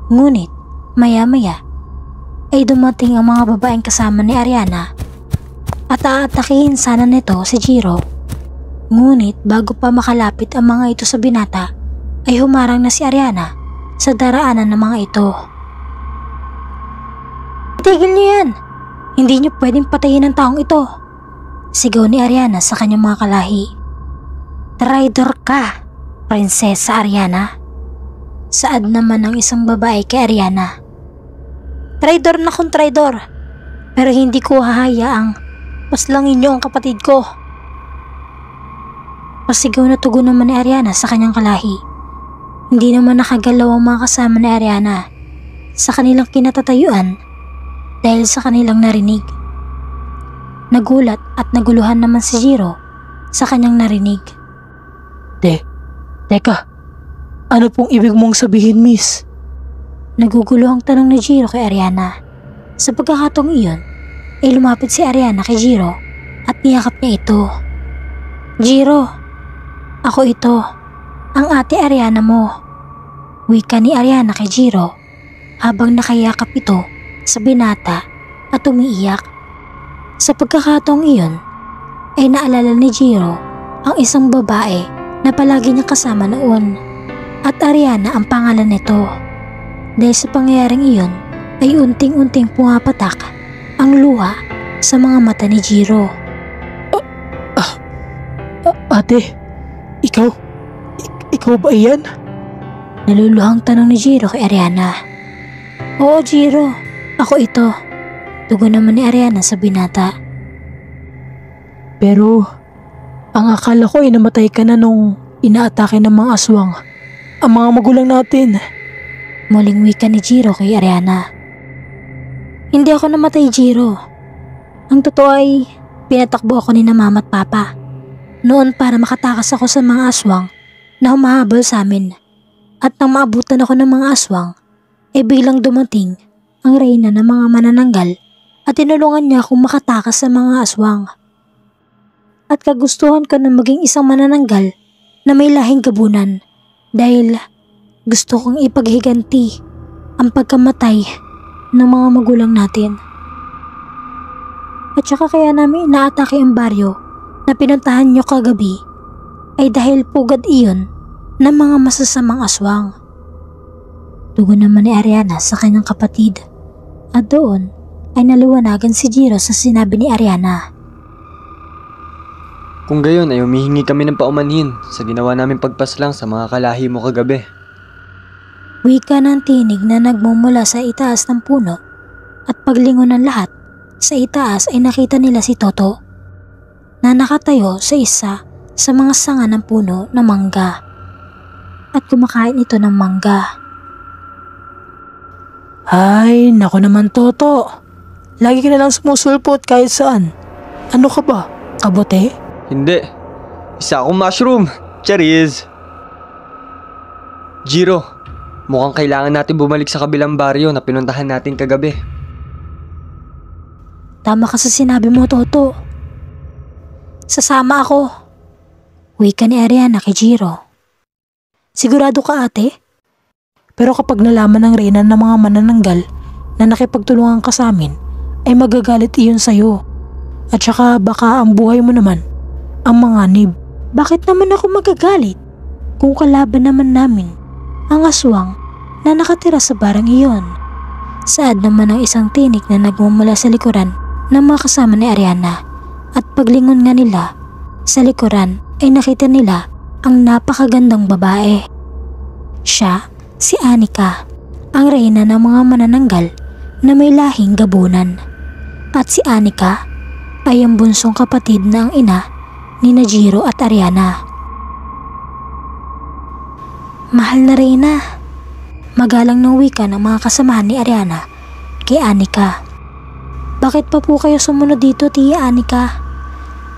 Ngunit maya-maya ay dumating ang mga babaeng kasama ni Ariana at aatakihin sana nito si Jiro. Ngunit bago pa makalapit ang mga ito sa binata ay humarang na si Ariana sa daraanan ng mga ito. Tigil niyo yan! Hindi niyo pwedeng patayin ang taong ito! Sigaw ni Ariana sa kanyang mga kalahi. Traidor ka, Prinsesa Ariana! Saad naman ng isang babae kay Ariana. Traidor na kung traidor, pero hindi ko hahayaang paslangin niyo ang kapatid ko. Pasigaw na tugon naman ni Ariana sa kanyang kalahi. Hindi naman nakagalaw ang mga kasama ni Ariana sa kanilang kinatatayuan dahil sa kanilang narinig. Nagulat at naguluhan naman si Jiro sa kanyang narinig. Teka. Ano pong ibig mong sabihin, miss? Nagugulo ang tanong ni Jiro kay Ariana. Sa pagkakataong iyon, ay lumapit si Ariana kay Jiro at niyakap niya ito. Jiro, ako ito, ang ate Ariana mo. Wika ni Ariana kay Jiro habang nakayakap ito sa binata at umiiyak. Sa pagkakataong iyon ay naalala ni Jiro ang isang babae na palagi niya kasama noon at Ariana ang pangalan nito. Dahil sa pangyayaring iyon ay unting-unting pumapatak ang luha sa mga mata ni Jiro. Ate, ikaw ba iyan? Naluluhang tanong ni Jiro kay Ariana. Oo Jiro, ako ito. Tugon naman ni Ariana sa binata. Pero, ang akala ko ay namatay ka na nung inaatake ng mga aswang ang mga magulang natin. Muling wika ni Jiro kay Ariana. Hindi ako namatay, Jiro. Ang totoo ay pinatakbo ako ni na mama at papa noon para makatakas ako sa mga aswang na humahabol sa amin. At nang maabutan ako ng mga aswang, biglang dumating ang reyna ng mga manananggal at tinulungan niya akong makatakas sa mga aswang. At kagustuhan ko na maging isang manananggal na may lahing gabunan dahil gusto kong ipaghiganti ang pagkamatay ng mga magulang natin. At saka kaya namin inaatake ang baryo na pinuntahan niyo kagabi ay dahil pugad iyon ng mga masasamang aswang. Tugon naman ni Ariana sa kanyang kapatid at doon ay naliwanagan si Jiro sa sinabi ni Ariana. Kung gayon ay humihingi kami ng paumanhin sa ginawa namin pagpaslang sa mga kalahi mo kagabi. Wika ng tinig na nagmumula sa itaas ng puno at paglingon ng lahat sa itaas ay nakita nila si Toto na nakatayo sa isa sa mga sanga ng puno na mangga at kumakain ito ng mangga. Ay, nako naman Toto. Lagi ka na lang sumusulpot kahit saan. Ano ka ba? Kabote? Hindi. Isa akong mushroom. Cherries. Jiro, mukhang kailangan natin bumalik sa kabilang baryo na pinuntahan natin kagabi. Tama ka sa sinabi mo, Toto. Sasama ako. Wika ni Ariana kay Jiro. Sigurado ka, ate? Pero kapag nalaman ng reyna ng mga manananggal na nakipagtulungan ka sa amin, ay magagalit iyon sa'yo. At saka baka ang buhay mo naman ang manganib. Bakit naman ako magagalit kung kalaban naman namin ang aswang na nakatira sa barang iyon? Saad naman ang isang tinik na nagmumula sa likuran ng mga kasama ni Ariana at paglingon nga nila sa likuran ay nakita nila ang napakagandang babae. Siya si Anika, ang reyna ng mga manananggal na may lahing gabunan. At si Anika ay ang bunsong kapatid na ang ina ni Jiro at Ariana. Mahal na reyna, magalang ng wika ng mga kasamahan ni Ariana kay Anika. Bakit pa po kayo sumunod dito, Tia Anika?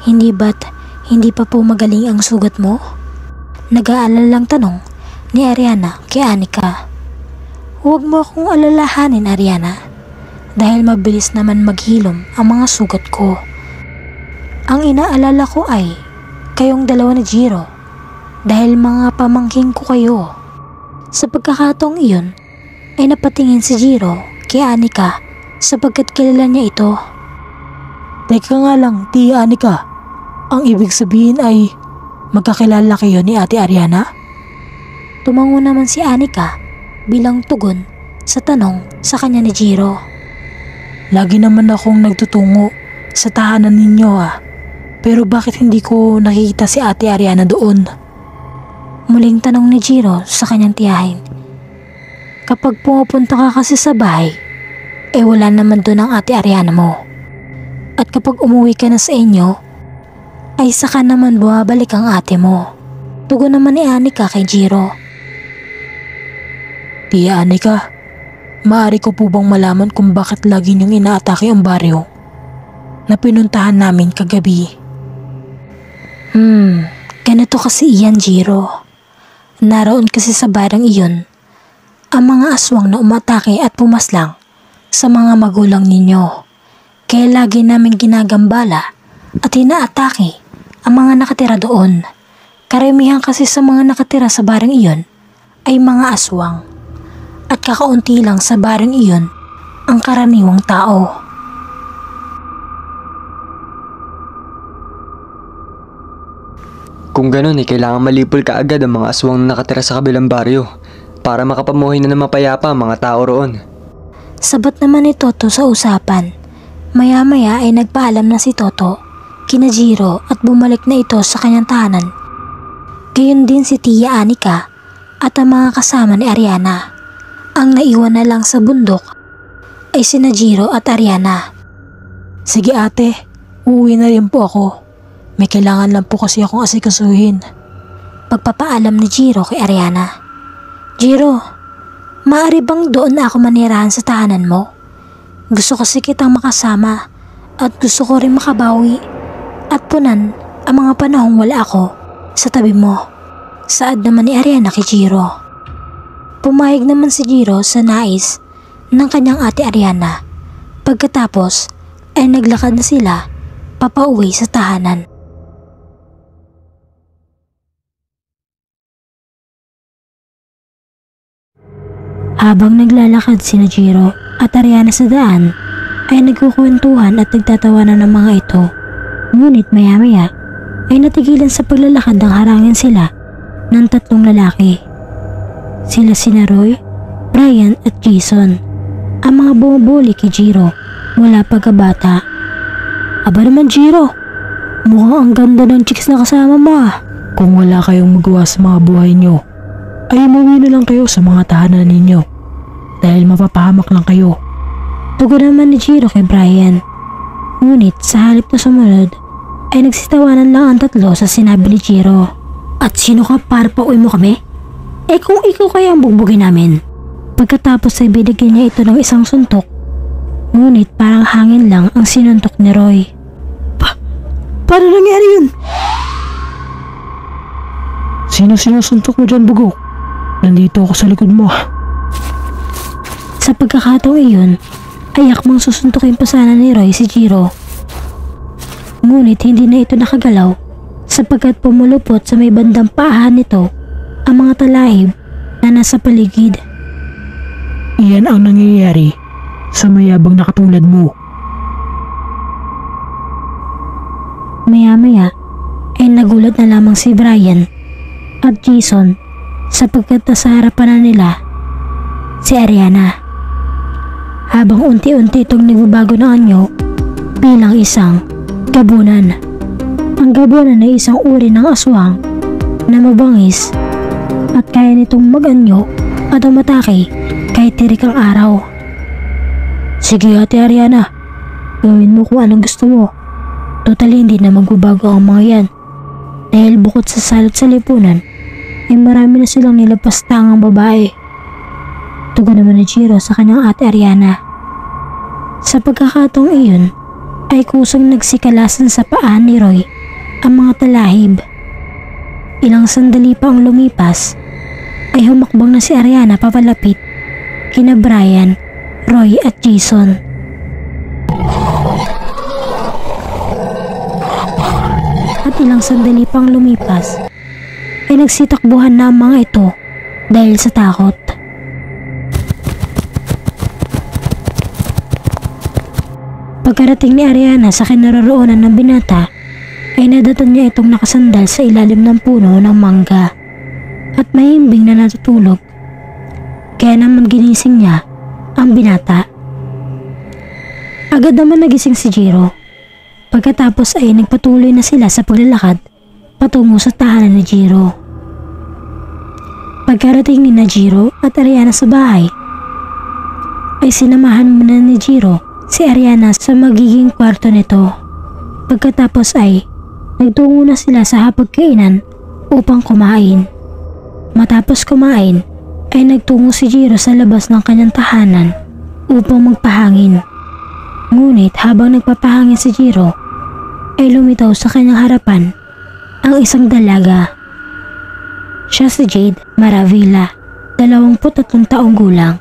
Hindi pa po magaling ang sugat mo? Nag-aalalang tanong ni Ariana kay Anika. Huwag mo akong alalahanin, Ariana, dahil mabilis naman maghilom ang mga sugat ko. Ang inaalala ko ay kayong dalawa ni Jiro dahil mga pamangking ko kayo. Sa pagkakataong iyon ay napatingin si Jiro kay Anika sapagkat kilala niya ito. Teka nga lang, Tia Anika. Ang ibig sabihin ay magkakilala kayo ni Ate Ariana? Tumango naman si Anika bilang tugon sa tanong sa kanya ni Jiro. Lagi naman akong nagtutungo sa tahanan ninyo Pero bakit hindi ko nakikita si Ate Ariana doon? Muling tanong ni Jiro sa kanyang tiyahin. Kapag pumupunta ka kasi sa bahay, wala naman doon ang Ate Ariana mo. At kapag umuwi ka na sa inyo, ay saka naman bumabalik ang ate mo. Tugon naman ni Anika kay Jiro. Tia Anika, maaari ko po bang malaman kung bakit lagi niyong inaatake ang baryo na pinuntahan namin kagabi? Ganito kasi iyan, Jiro. Naroon kasi sa barang iyon ang mga aswang na umatake at pumaslang sa mga magulang ninyo. Kaya lagi namin ginagambala at inaatake ang mga nakatira doon. Karamihan kasi sa mga nakatira sa barang iyon ay mga aswang. at kakaunti lang sa baryong iyon ang karaniwang tao. Kung ganun kailangan malipol ka agad ang mga aswang na nakatira sa kabilang baryo para makapamuhay na ng mapayapa ang mga tao roon. Sabat naman ni Toto sa usapan. Maya-maya ay nagpaalam na si Toto kina Jiro at bumalik na ito sa kanyang tahanan. Gayon din si Tia Anika at ang mga kasama ni Ariana. Ang naiwan na lang sa bundok ay sina Jiro at Ariana. Sige ate, uuwi na rin po ako. May kailangan lang po kasi akong asikasuhin. Pagpapaalam ni Jiro kay Ariana. Jiro, maaari bang doon na ako manirahan sa tahanan mo? Gusto kasi kitang makasama at gusto ko rin makabawi at punan ang mga panahong wala ako sa tabi mo. Saad naman ni Ariana kay Jiro. Pumayag naman si Jiro sa nais ng kanyang ate Ariana. Pagkatapos ay naglakad na sila papauwi sa tahanan. Habang naglalakad sina Jiro at Ariana sa daan, ay nagkukwentuhan at nagtatawanan ng mga ito. Ngunit maya-maya ay natigilan sa paglalakad ng harangin sila ng tatlong lalaki. Sila sina Roy, Brian at Jason, ang mga bumubuli kay Jiro mula pagkabata. Aba naman Jiro, mukhang ang ganda ng chicks na kasama mo ah. Kung wala kayong magawa sa mga buhay nyo, ay umuwi na lang kayo sa mga tahanan ninyo dahil mapapahamak lang kayo. Tugon naman ni Jiro kay Brian. Ngunit sa halip na sumunod ay nagsitawanan lang ang tatlo sa sinabi ni Jiro. At sino ka para pauwi mo kami? Eh kung ikaw kaya ang bugbugin namin. Pagkatapos ay binigyan niya ito ng isang suntok. Ngunit parang hangin lang ang sinuntok ni Roy. Paano nangyari yun? Sino sinusuntok mo dyan, Bugok? Nandito ako sa likod mo. Sa pagkakataong iyon, ay akmang susuntukin pa sana ni Roy si Jiro. Ngunit hindi na ito nakagalaw sapagkat pumulupot sa may bandang paahan nito ang mga talahib na nasa paligid. Iyan ang nangyayari sa mayabang na katulad mo. Maya-maya ay nagulat na lamang si Brian at Jason sapagkat nasa harapan na nila si Ariana. Habang unti-unti itong nagbabago ng anyo bilang isang gabunan. Ang gabunan ay isang uri ng aswang na mabangis at kaya nitong mag-anyo at umatake kahit tirik ang araw. Sige ate Ariana, gawin mo kung anong gusto mo. Total hindi na magbabago ang mga yan. Dahil bukod sa salot sa lipunan, ay marami na silang nilapastang ang babae. Tugon naman ni Jiro sa kanyang ate Ariana. Sa pagkakataong iyon, ay kusang nagsikalasan sa paan ni Roy ang mga talahib. Ilang sandali pa ang lumipas, ay humakbang na si Ariana papalapit kina Brian, Roy at Jason. At ilang sandali pang lumipas, ay nagsitakbuhan na ang mga ito dahil sa takot. Pagkarating ni Ariana sa kinaroroonan ng binata, ay nadatan niya itong nakasandal sa ilalim ng puno ng mangga at mahimbing na natutulog. Kaya naman ginising niya ang binata. Agad naman nagising si Jiro. Pagkatapos ay nagpatuloy na sila sa paglalakad patungo sa tahanan ni Jiro. Pagkarating ni Jiro at Ariana sa bahay, ay sinamahan muna ni Jiro si Ariana sa magiging kwarto nito. Pagkatapos ay nagtungo na sila sa hapagkainan upang kumain. Matapos kumain ay nagtungo si Jiro sa labas ng kanyang tahanan upang magpahangin. Ngunit habang nagpapahangin si Jiro ay lumitaw sa kanyang harapan ang isang dalaga. Siya si Jade Maravilla, 23 taong gulang,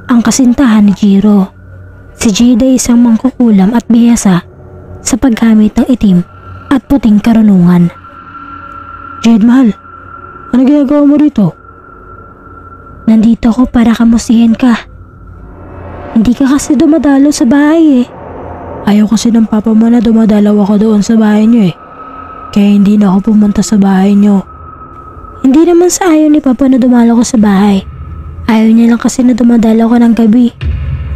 ang kasintahan ni Jiro. Si Jade ay isang mangkukulam at bihasa sa paggamit ng itim at puting karunungan. Jade mahal, ano ginagawa mo rito? Nandito ako para kamustihin ka. Hindi ka kasi dumadalo sa bahay eh. Ayaw kasi ng papa mo na dumadalaw ako doon sa bahay niyo eh. Kaya hindi na ako pumunta sa bahay niyo. Hindi naman sa ayaw ni papa na dumalo ko sa bahay. Ayaw niya lang kasi na dumadalo ko ng gabi.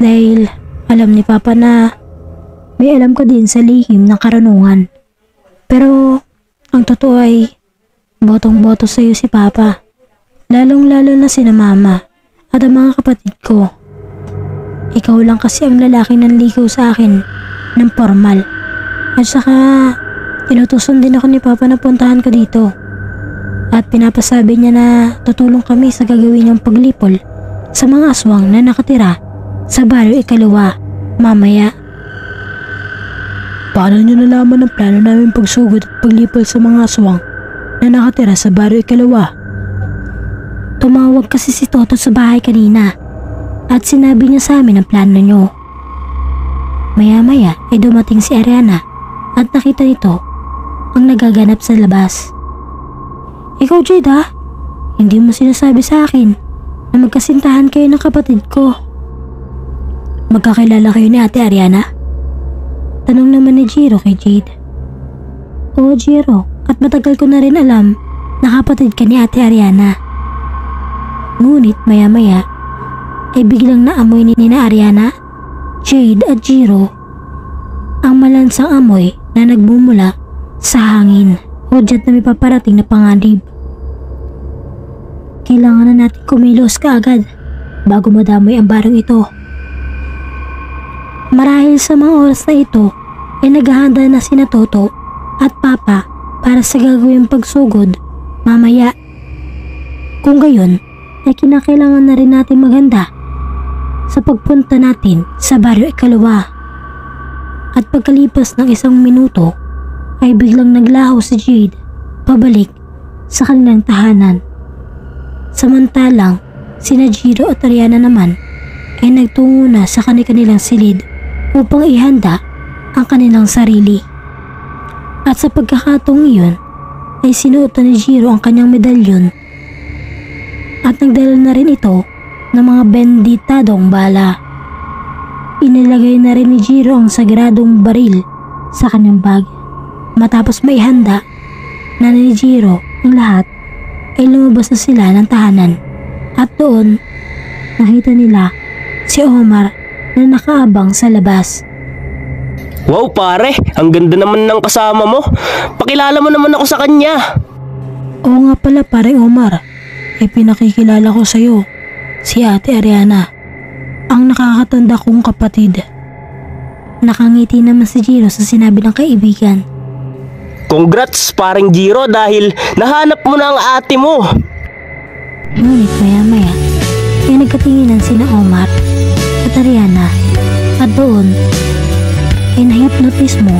Dahil alam ni papa na may alam ka din sa lihim ng karunungan. Pero ang totoo ay botong-boto sa'yo si papa. Lalong-lalo na sina mama at ang mga kapatid ko. Ikaw lang kasi ang lalaki ng ligaw sa akin ng formal. At saka inutusan din ako ni papa na puntahan ka dito. At pinapasabi niya na tutulong kami sa gagawin niyang paglipol sa mga aswang na nakatira sa baryo ikalawa mamaya. Paano niyo nalaman ang plano namin pagsugod at paglipol sa mga aswang na nakatira sa baryo ikalawa? Tumawag kasi si Toto sa bahay kanina at sinabi niya sa amin ang plano niyo. Maya-maya ay dumating si Ariana at nakita nito ang nagaganap sa labas. Ikaw, Jade, ha? Hindi mo sinasabi sa akin na magkasintahan kayo ng kapatid ko. Magkakilala kayo ni Ate Ariana? Tanong naman ni Jiro kay Jade. Oo, Jiro, at matagal ko na rin alam na kapatid ka ni Ate Ariana. Ngunit maya-maya ay biglang naamoy ni Nina Ariana, Jade at Jiro ang malansang amoy na nagmumula sa hangin. Hudyat na may paparating na panganib. Kailangan na natin kumilos kaagad bago madamay ang barang ito. Marahil sa mga oras na ito ay naghahanda na sina Toto at Papa para sa gagawing pagsugod mamaya. Kung gayon ay kinakailangan na rin natin maghanda sa pagpunta natin sa baryo ikalawa. At pagkalipas ng 1 minuto ay biglang naglaho si Jade pabalik sa kanilang tahanan. Samantalang sina Jiro at Ariana naman ay nagtungo na sa kanilang silid upang ihanda ang kanilang sarili. At sa pagkakataong iyon ay sinuotan ni Jiro ang kanyang medalyon at nagdala na rin ito ng mga benditadong bala. Inilagay na rin ni Jiro ang sagradong baril sa kanyang bag. Matapos maihanda na ni Jiro ang lahat ay lumabas na sila ng tahanan at doon nakita nila si Omar na nakaabang sa labas. Wow pare, ang ganda naman ng kasama mo. Pakilala mo naman ako sa kanya. Oo nga pala pare Omar, ay pinakikilala ko sa'yo si Ate Ariana, ang nakakatanda kong kapatid. Nakangiti naman si Jiro sa sinabi ng kaibigan. Congrats paring Jiro dahil nahanap mo na ang ate mo. Ngunit maya-maya ay nagkatinginan sina Omar at Ariana at doon ay nahipnotis mo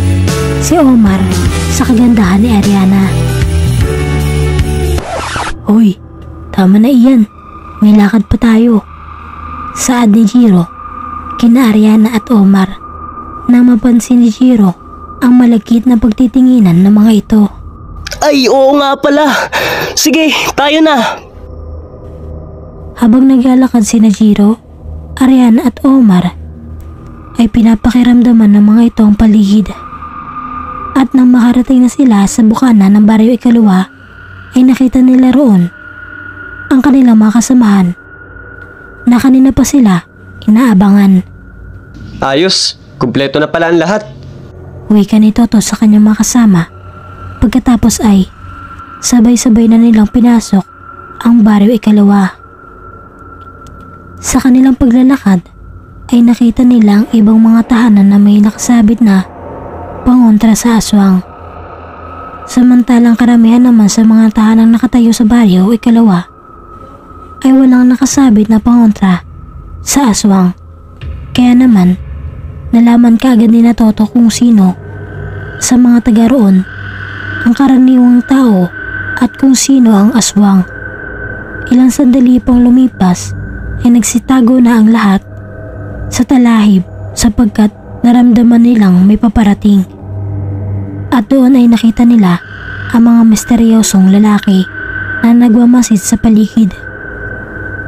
si Omar sa kagandahan ni Ariana. Hoy, tama na iyan. May lakad pa tayo. Saad ni Jiro kina Ariana at Omar nang mapansin ni Jiro ang malagkit na pagtitinginan ng mga ito. Ay, oo nga pala. Sige, tayo na. Habang naglalakad sina Jiro, Ariana at Omar ay pinapakiramdaman ng mga ito ang paligid. At nang makarating na sila sa bukana ng baryo ikalawa ay nakita nila roon ang kanilang mga kasamahan na kanina pa sila inaabangan. Ayos, kumpleto na pala ang lahat. Wika ni Toto sa kanyang mga kasama. Pagkatapos ay sabay-sabay na nilang pinasok ang baryo ikalawa. Sa kanilang paglalakad ay nakita nila ang ibang mga tahanan na may nakasabit na pangontra sa aswang. Samantalang karamihan naman sa mga tahanang nakatayo sa baryo ikalawa ay walang nakasabit na pangontra sa aswang. Kaya naman nalaman kaagad ni Toto kung sino sa mga taga roon ang karaniwang tao at kung sino ang aswang. Ilang sandali pang lumipas ay nagsitago na ang lahat sa talahib sapagkat naramdaman nilang may paparating. At doon ay nakita nila ang mga misteryosong lalaki na nagmamasid sa paligid.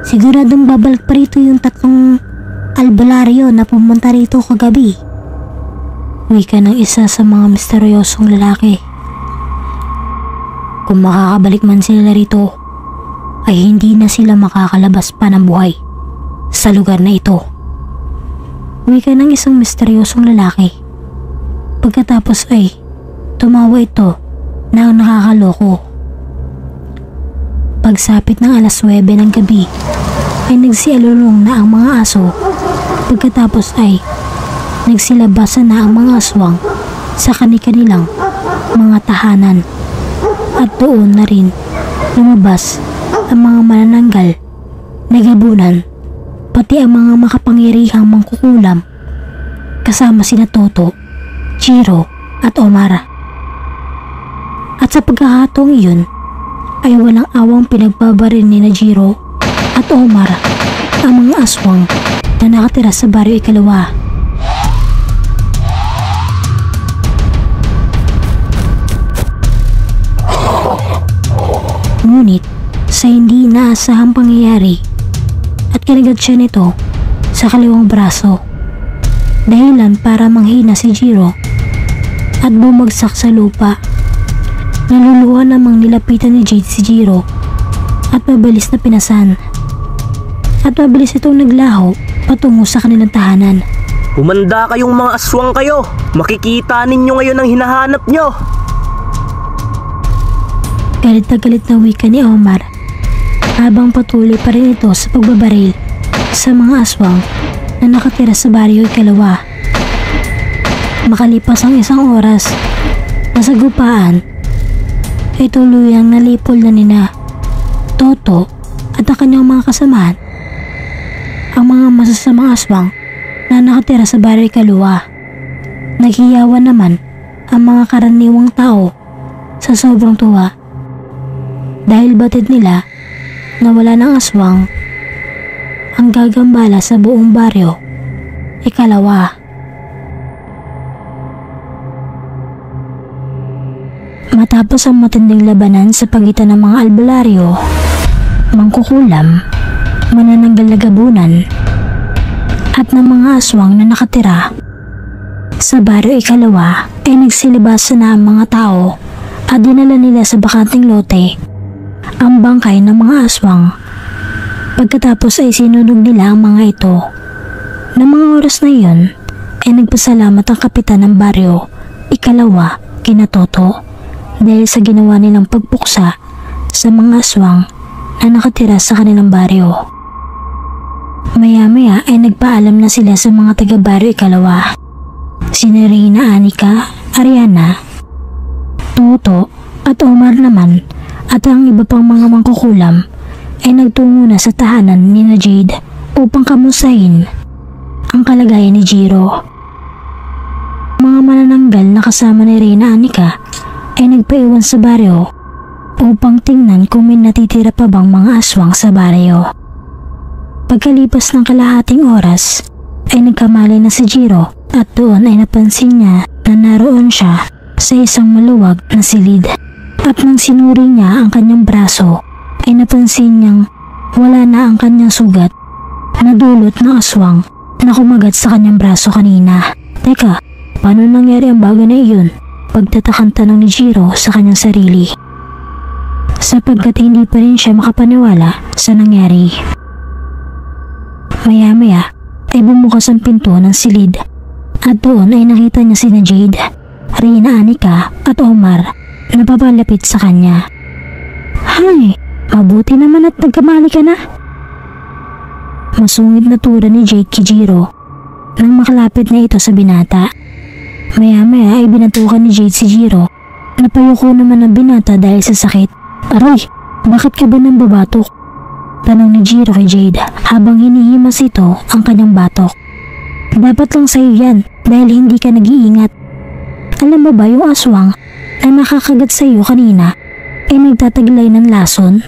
Siguradong babalik pa rito yung tatlong albularyo na pumunta rito kagabi. Wika ng isa sa mga misteryosong lalaki. Kung makakabalik man sila rito, ay hindi na sila makakalabas pa ng buhay sa lugar na ito. Wika ng isang misteryosong lalaki. Pagkatapos ay tumawa ito na nakakaloko. Pagsapit ng alas 9 ng gabi ay nagsialulong na ang mga aso. Pagkatapos ay nagsilabasan na ang mga aswang sa kani-kanilang mga tahanan. At doon na rin lumabas ang mga manananggal na gabunan, pati ang mga makapangyarihang mangkukulam kasama sina Toto, Jiro at Omar. At sa pagkakataong iyon ay walang awang pinagbabaril ni na Jiro at Omar ang mga aswang na nakatira sa baryo ikalawa. Ngunit sa hindi inaasahang pangyayari at kinagat siya nito sa kaliwang braso, dahilan para manghina si Jiro at bumagsak sa lupa. Naluluha namang nilapitan ni Jade si Jiro at mabilis na pinasan. At mabilis itong naglaho patungo sa kanilang tahanan. Humanda kayong mga aswang kayo. Makikita ninyo ngayon ang hinahanap nyo. Galit na galit na wika ni Omar habang patuloy pa rin ito sa pagbabaril sa mga aswang na nakatira sa baryo ikalawa. Makalipas ang isang oras, nasa gupaan ay tuluyang nalipol na nina Toto at ang kanyang mga kasamahan ang mga masasamang aswang na nakatira sa baryo ikalawa. Naghiyawan naman ang mga karaniwang tao sa sobrang tuwa dahil batid nila na wala ng aswang ang gagambala sa buong baryo ikalawa. Matapos ang matinding labanan sa pagitan ng mga albularyo, mangkukulam, manananggal na gabunan, at ng mga aswang na nakatira sa baryo ikalawa ay nagsilibasan na ang mga tao at dinala nila sa bakanting lote ang bangkay ng mga aswang. Pagkatapos ay sinunog nila ang mga ito. Na mga oras na iyon ay nagpasalamat ang kapitan ng baryo ikalawa kina Toto dahil sa ginawa nilang pagpuksa sa mga aswang na nakatira sa kanilang baryo. Maya-maya ay nagpaalam na sila sa mga taga-baryo ikalawa. Sina Reyna, Anika, Ariana, Toto at Omar naman at ang iba pang mga mangkukulam ay nagtungo na sa tahanan ni na Jade upang kamustahin ang kalagayan ni Jiro. Mga manananggal na kasama ni Reyna, Anika ay nagpaiwan sa baryo upang tingnan kung may natitira pa bang mga aswang sa baryo. Pagkalipas ng kalahating oras ay nagkamali na si Jiro at doon ay napansin niya na naroon siya sa isang maluwag na silid. At nang sinuri niya ang kanyang braso ay napansin niyang wala na ang kanyang sugat na dulot ng aswang na kumagat sa kanyang braso kanina. Teka, paano nangyari ang bagay na iyon? Pagtatakang tanong ni Jiro sa kanyang sarili, sapagkat hindi pa rin siya makapaniwala sa nangyari. Maya-maya ay bumukas ang pinto ng silid at doon ay nakita niya sina Jade, Reyna, Anika at Omar na papalapit sa kanya. Hay, mabuti naman at nagkamali ka na. Masungit na tura ni Jade kay Jiro nang makalapit na ito sa binata. Maya-maya ay binatukan ni Jade si Jiro. Napayuko naman ang binata dahil sa sakit. Aray, bakit ka ba nang babatok? Tanong ni Jiro kay Jade habang hinihimas ito ang kanyang batok. Dapat lang sa'yo yan dahil hindi ka nag-iingat. Alam mo ba yung aswang na nakakagat sa iyo kanina ay nagtataglay ng lason?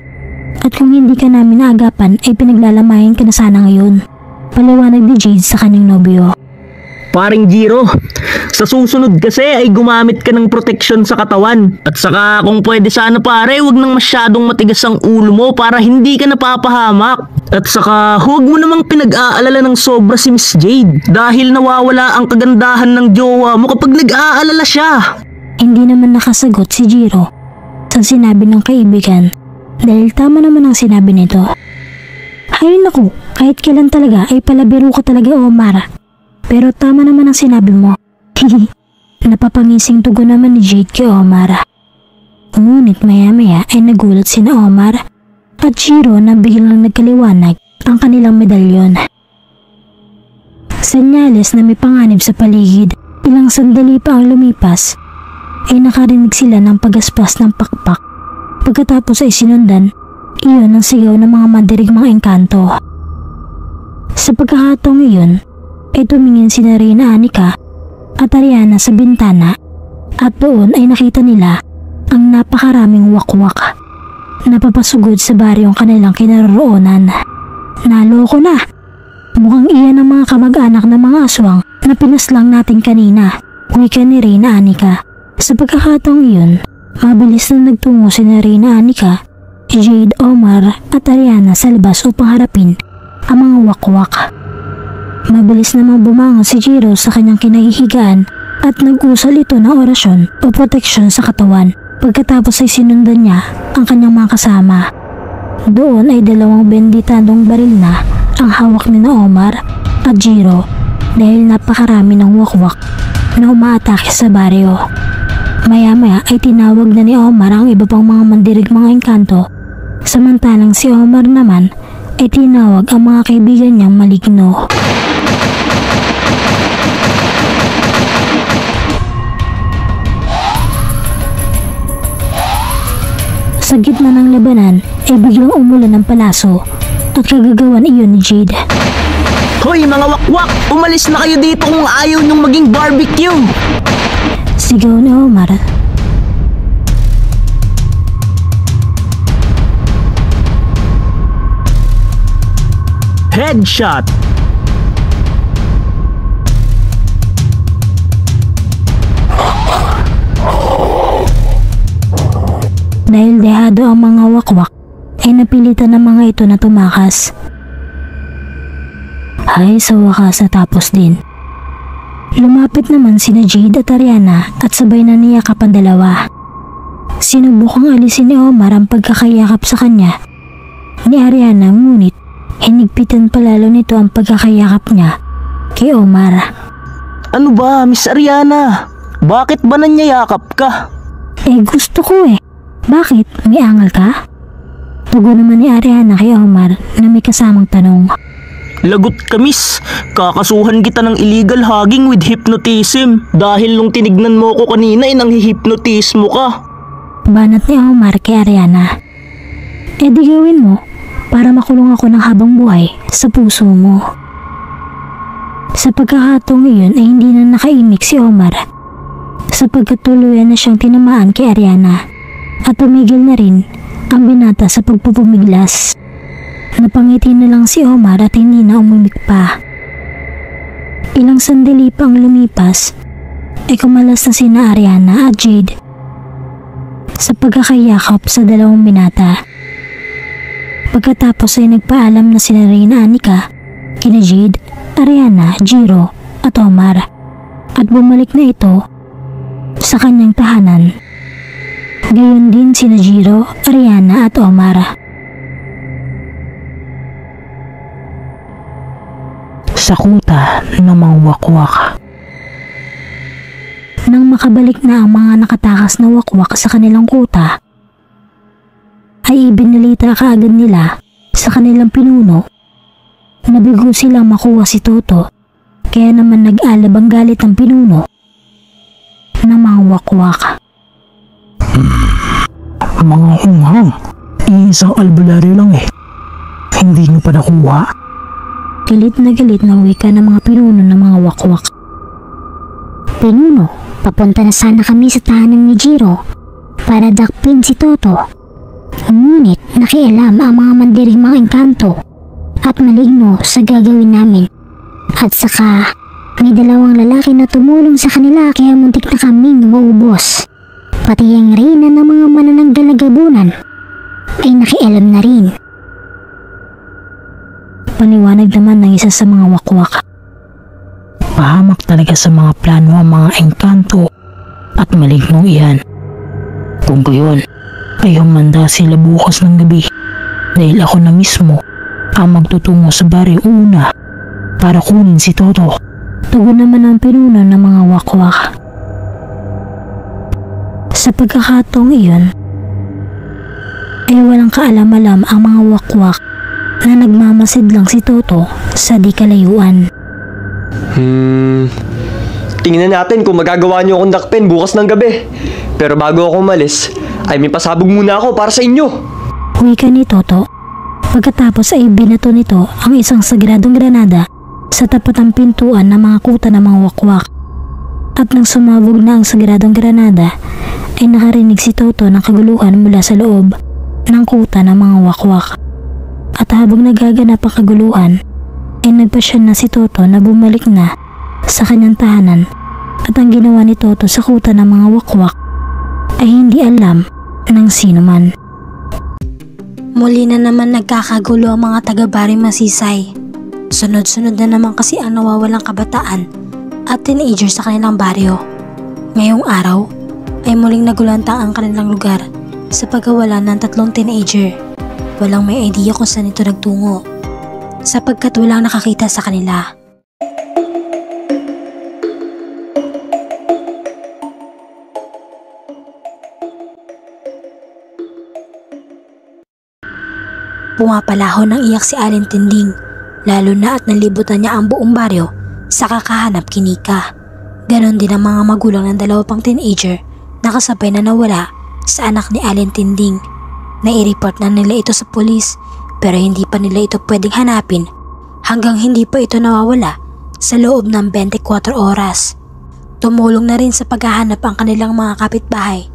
At kung hindi ka namin naagapan ay pinaglalamayan ka na sana ngayon. Paliwanag ni Jade sa kanyang nobyo. Paring Jiro, sa susunod kasi ay gumamit ka ng proteksyon sa katawan. At saka kung pwede sana pare, wag nang masyadong matigas ang ulo mo para hindi ka napapahamak. At saka huwag mo namang pinag-aalala ng sobra si Miss Jade dahil nawawala ang kagandahan ng jowa mo kapag nag-aalala siya. Hindi naman nakasagot si Jiro sa sinabi ng kaibigan dahil tama naman ang sinabi nito. Ay naku, kahit kailan talaga ay palabiro ka talaga, Omar. Pero tama naman ang sinabi mo. Napapangising tugon naman ni Jade kay Omar. Ngunit maya-maya ay nagulat sina Omar at Jiro na biglang nagkaliwanag ang kanilang medalyon. Senyales na may panganib sa paligid. Ilang sandali pa ang lumipas ay nakarinig sila ng pagaspas ng pakpak. Pagkatapos ay sinundan, iyon ang sigaw ng mga mandirigmang engkanto. Sa pagkakataong iyon ay tumingin sina Reyna Anika at Ariana sa bintana at doon ay nakita nila ang napakaraming wakwak na papasugod sa baryong kanilang kinaroroonan. Naloko na! Mukhang iyan ang mga kamag-anak ng mga aswang na pinaslang natin kanina, wika ni Reyna Anika. Sa pagkakataong iyon, mabilis na nagtungo si Reyna Anika, Jade, Omar at Ariana sa labas upang harapin ang mga wakwak. Mabilis namang bumangon si Jiro sa kanyang kinahihigaan at nag-usal ito ng orasyon o proteksyon sa katawan. Pagkatapos ay sinundan niya ang kanyang mga kasama. Doon ay 2 benditadong baril na ang hawak ni Omar at Jiro dahil napakarami ng wakwak na umaatake sa baryo. Maya-maya ay tinawag na ni Omar ang iba pang mga mandirigmang engkanto, samantalang si Omar naman ay tinawag ang mga kaibigan niyang maligno. Sa gitna ng labanan ay biglang umulan ng palaso at kagagawan iyon ni Jade. Hoy mga wakwak! Umalis na kayo dito kung ayaw niyong maging barbecue! Sigaw ni Omar. Headshot! Dahil dehado ang mga wakwak, ay napilitan ng mga ito na tumakas. Ay sa wakas natapos din. Lumapit naman sina Jade at Ariana at sabay na niyakap ang dalawa. Sinubukang alisin ni Omar ang pagkakayakap sa kanya ni Ariana, ngunit hinigpitan palalo nito ang pagkakayakap niya kay Omar. Ano ba, Miss Ariana? Bakit ba nanyayakap ka? Gusto ko eh. Bakit? May angal ka? Tugon naman ni Ariana kay Omar na may kasamang tanong. Lagot ka, miss. Kakasuhan kita ng illegal hugging with hypnotism dahil nung tinignan mo ko kanina ay nanghihypnotis mo ka. Banat ni Omar kay Ariana. Di gawin mo para makulong ako ng habang buhay sa puso mo. Sa pagkakataong iyon ay hindi na nakaimik si Omar sapagkat tuluyan na siyang tinamaan kay Ariana at tumigil na rin ang binata sa pagpupumiglas. Napangiti na lang si Omar at hindi na umimik pa. Ilang sandali pang lumipas ay kumalas na sina Ariana at Jade sa pagkakayakap sa 2 binata. Pagkatapos ay nagpaalam na sina Reyna Anika, kina Jade, Ariana, Jiro at Omar at bumalik na ito sa kanyang tahanan. Gayon din sina Jiro, Ariana at Omar. Sa kuta ng mga wakwak. Nang makabalik na ang mga nakatakas na wakwak sa kanilang kuta, ay ibinalita kaagad nila sa kanilang pinuno na bigo silang makuha si Toto, kaya naman nag-alab ang galit ng pinuno ng mga wakwak. Mga unghang, iisang albularyo lang eh. Hindi nyo pa nakuha? Galit na wika ng mga pinuno ng mga wakwak. Pinuno, papunta na sana kami sa tahanan ni Jiro para dakpin si Toto. Ngunit nakialam ang mga mandirigmang engkanto at maligno sa gagawin namin. At saka may 2 lalaki na tumulong sa kanila kaya muntik na kaming maubos. Pati ang reyna ng mga manananggal na gabunan ay nakialam na rin. paliwanag naman ng isa sa mga wakwak. Pahamak talaga sa mga plano ang mga engkanto at maligno iyan. Kung gayon, ay humanda sila bukas ng gabi dahil ako na mismo ang magtutungo sa baryo una para kunin si Toto. Tugon naman ang pinuno ng mga wakwak. Sa pagkakataong iyon, ay walang kaalam-alam ang mga wakwak na nagmamasid lang si Toto sa di kalayuan. Tingnan natin kung magagawa niyo akong dakpin bukas ng gabi. Pero bago ako umalis, ay may pasabog muna ako para sa inyo. Wika ni Toto. Pagkatapos ay binato nito ang isang sagradong granada sa tapat ng pintuan ng mga kuta ng mga wakwak. At nang sumabog na ang sagradong granada, ay nakarinig si Toto ng kaguluhan mula sa loob ng kuta ng mga wakwak. At habang nagaganap ang kaguluhan, ay nagpasya na si Toto na bumalik na sa kanyang tahanan. At ang ginawa ni Toto sa kuta ng mga wakwak ay hindi alam ng sino man. Muli na naman nagkakagulo ang mga taga-Bari Masisay. Sunod-sunod na naman kasi ang nawawalang kabataan at teenager sa kanilang baryo. Ngayong araw ay muling nagulantang ang kanilang lugar sa pagkawala ng 3 teenager. Walang may idea kung saan ito nagtungo sapagkat walang nakakita sa kanila. Pumapalaho ng iyak si Alin Tinding, lalo na at nalibutan niya ang buong baryo sa kakahanap kay Nika. Ganon din ang mga magulang ng 2 pang teenager na kasabay na nawala sa anak ni Alin Tinding. Nai-report na nila ito sa pulis pero hindi pa nila ito pwedeng hanapin hanggang hindi pa ito nawawala sa loob ng 24 oras. Tumulong na rin sa paghahanap ang kanilang mga kapitbahay,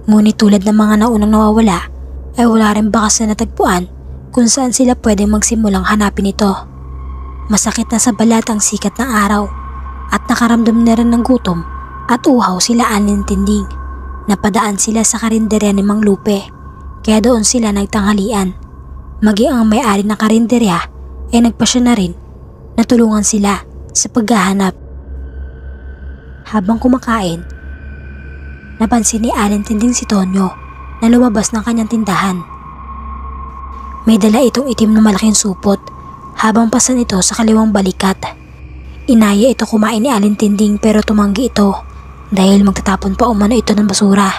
ngunit tulad ng mga naunang nawawala ay wala rin bakas na natagpuan kung saan sila pwede magsimulang hanapin ito. Masakit na sa balat ang sikat ng araw at nakaramdam na rin ng gutom at uhaw sila Alin Tinding. Napadaan sila sa karinderya ni Mang Lupe kaya doon sila nagtanghalian. Maging ang may-ari ng karinderya ay nagpasya na rin na tulungan sila sa paghahanap. Habang kumakain, napansin ni Alin Tinding si Tonyo na lumabas ng kanyang tindahan. May dala itong itim na malaking supot habang pasan ito sa kaliwang balikat. Inaya ito kumain ni Alin Tinding pero tumanggi ito dahil magtatapon pa umano ito ng basura.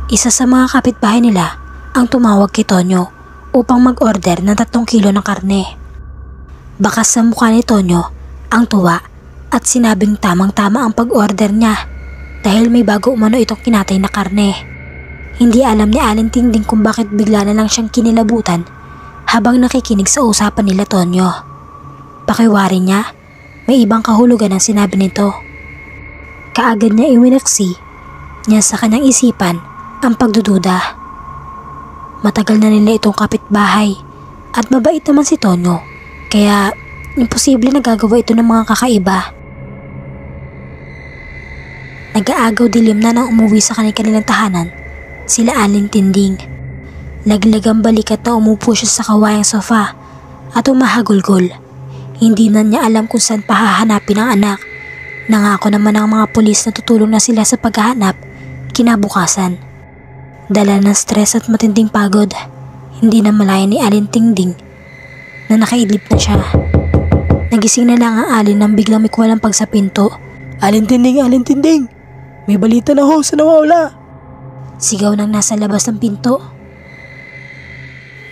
Isa sa mga kapitbahay nila ang tumawag kay Tonyo upang mag-order ng 3 kilo ng karne. Bakas sa mukha ni Tonyo ang tuwa at sinabing tamang-tama ang pag-order niya dahil may bago umano itong kinatay na karne. Hindi alam ni Alin Tinding kung bakit bigla na lang siyang kinilabutan habang nakikinig sa usapan nila Tonyo. Pakiwari niya, may ibang kahulugan ang sinabi nito. Kaagad niya iwinaksi niya sa kanyang isipan ang pagdududa. Matagal na nila itong kapitbahay at mabait naman si Tonyo kaya imposible na gagawa ito ng mga kakaiba. Nag-aagaw dilim na nang umuwi sa kanilang tahanan sila Alin Tinding. Laglag ang balikat na umupo siya sa kawayang sofa at umahagulgol. Hindi na niya alam kung saan pahahanapin ang anak. Nangako naman ang mga pulis na tutulong na sila sa paghahanap kinabukasan. Dala ng stress at matinding pagod, hindi na malaya ni Alin Tinding na nakaidlip na siya. Nagising na lang ang Alin nang biglang may kuwalang sa pinto. Alin Tinding, may balita na ho sa nawawala. Sigaw nang nasa labas ng pinto.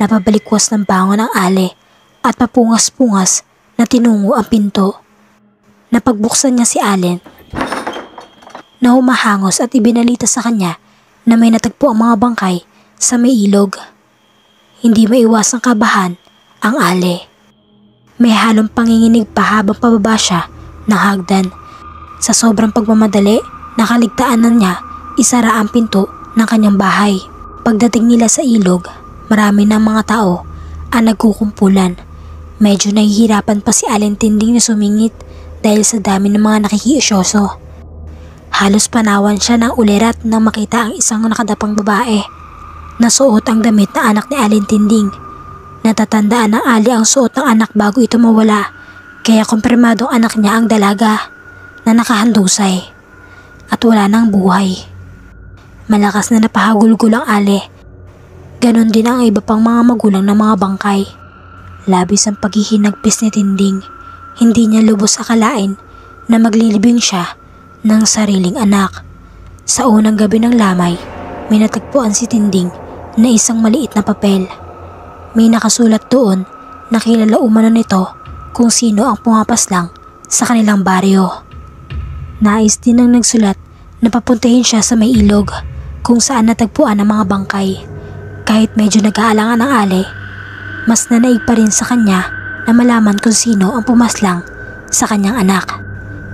Napabalikwas ng bangon ang Ale at papungas-pungas na tinungo ang pinto. Napagbuksan niya si Allen na humahangos at ibinalita sa kanya na may natagpo ang mga bangkay sa may ilog. Hindi maiwasang kabahan ang Ale. May halong panginginig pa habang pababa siya ng hagdan. Sa sobrang pagmamadali, nakaligtaan na niya isara ang pinto ng kanyang bahay. Pagdating nila sa ilog, marami ng mga tao ang nagkukumpulan. Medyo nahihirapan pa si Alin Tinding na sumingit dahil sa dami ng mga nakikiusyoso. Halos panawan siya ng ulirat nang makita ang isang nakadapang babae. Nasuot ang damit na anak ni Alin Tinding. Natatandaan ng Ali ang suot ng anak bago ito mawala, kaya kumpirmadong anak niya ang dalaga na nakahandusay at wala nang buhay. Malakas na napahagulgol ang Ali. Ganon din ang iba pang mga magulang ng mga bangkay. Labis ang paghihinagpis ni Tinding. Hindi niya lubos akalain na maglilibing siya ng sariling anak. Sa unang gabi ng lamay, may natagpuan si Tinding na isang maliit na papel. May nakasulat doon na kilala umano nito kung sino ang pumapaslang sa kanilang baryo. Nais din ng nagsulat na papuntahin siya sa may ilog kung saan natagpuan ang mga bangkay. Kahit medyo nag-aalangan ang Ali, mas nanaig pa rin sa kanya na malaman kung sino ang pumaslang sa kanyang anak.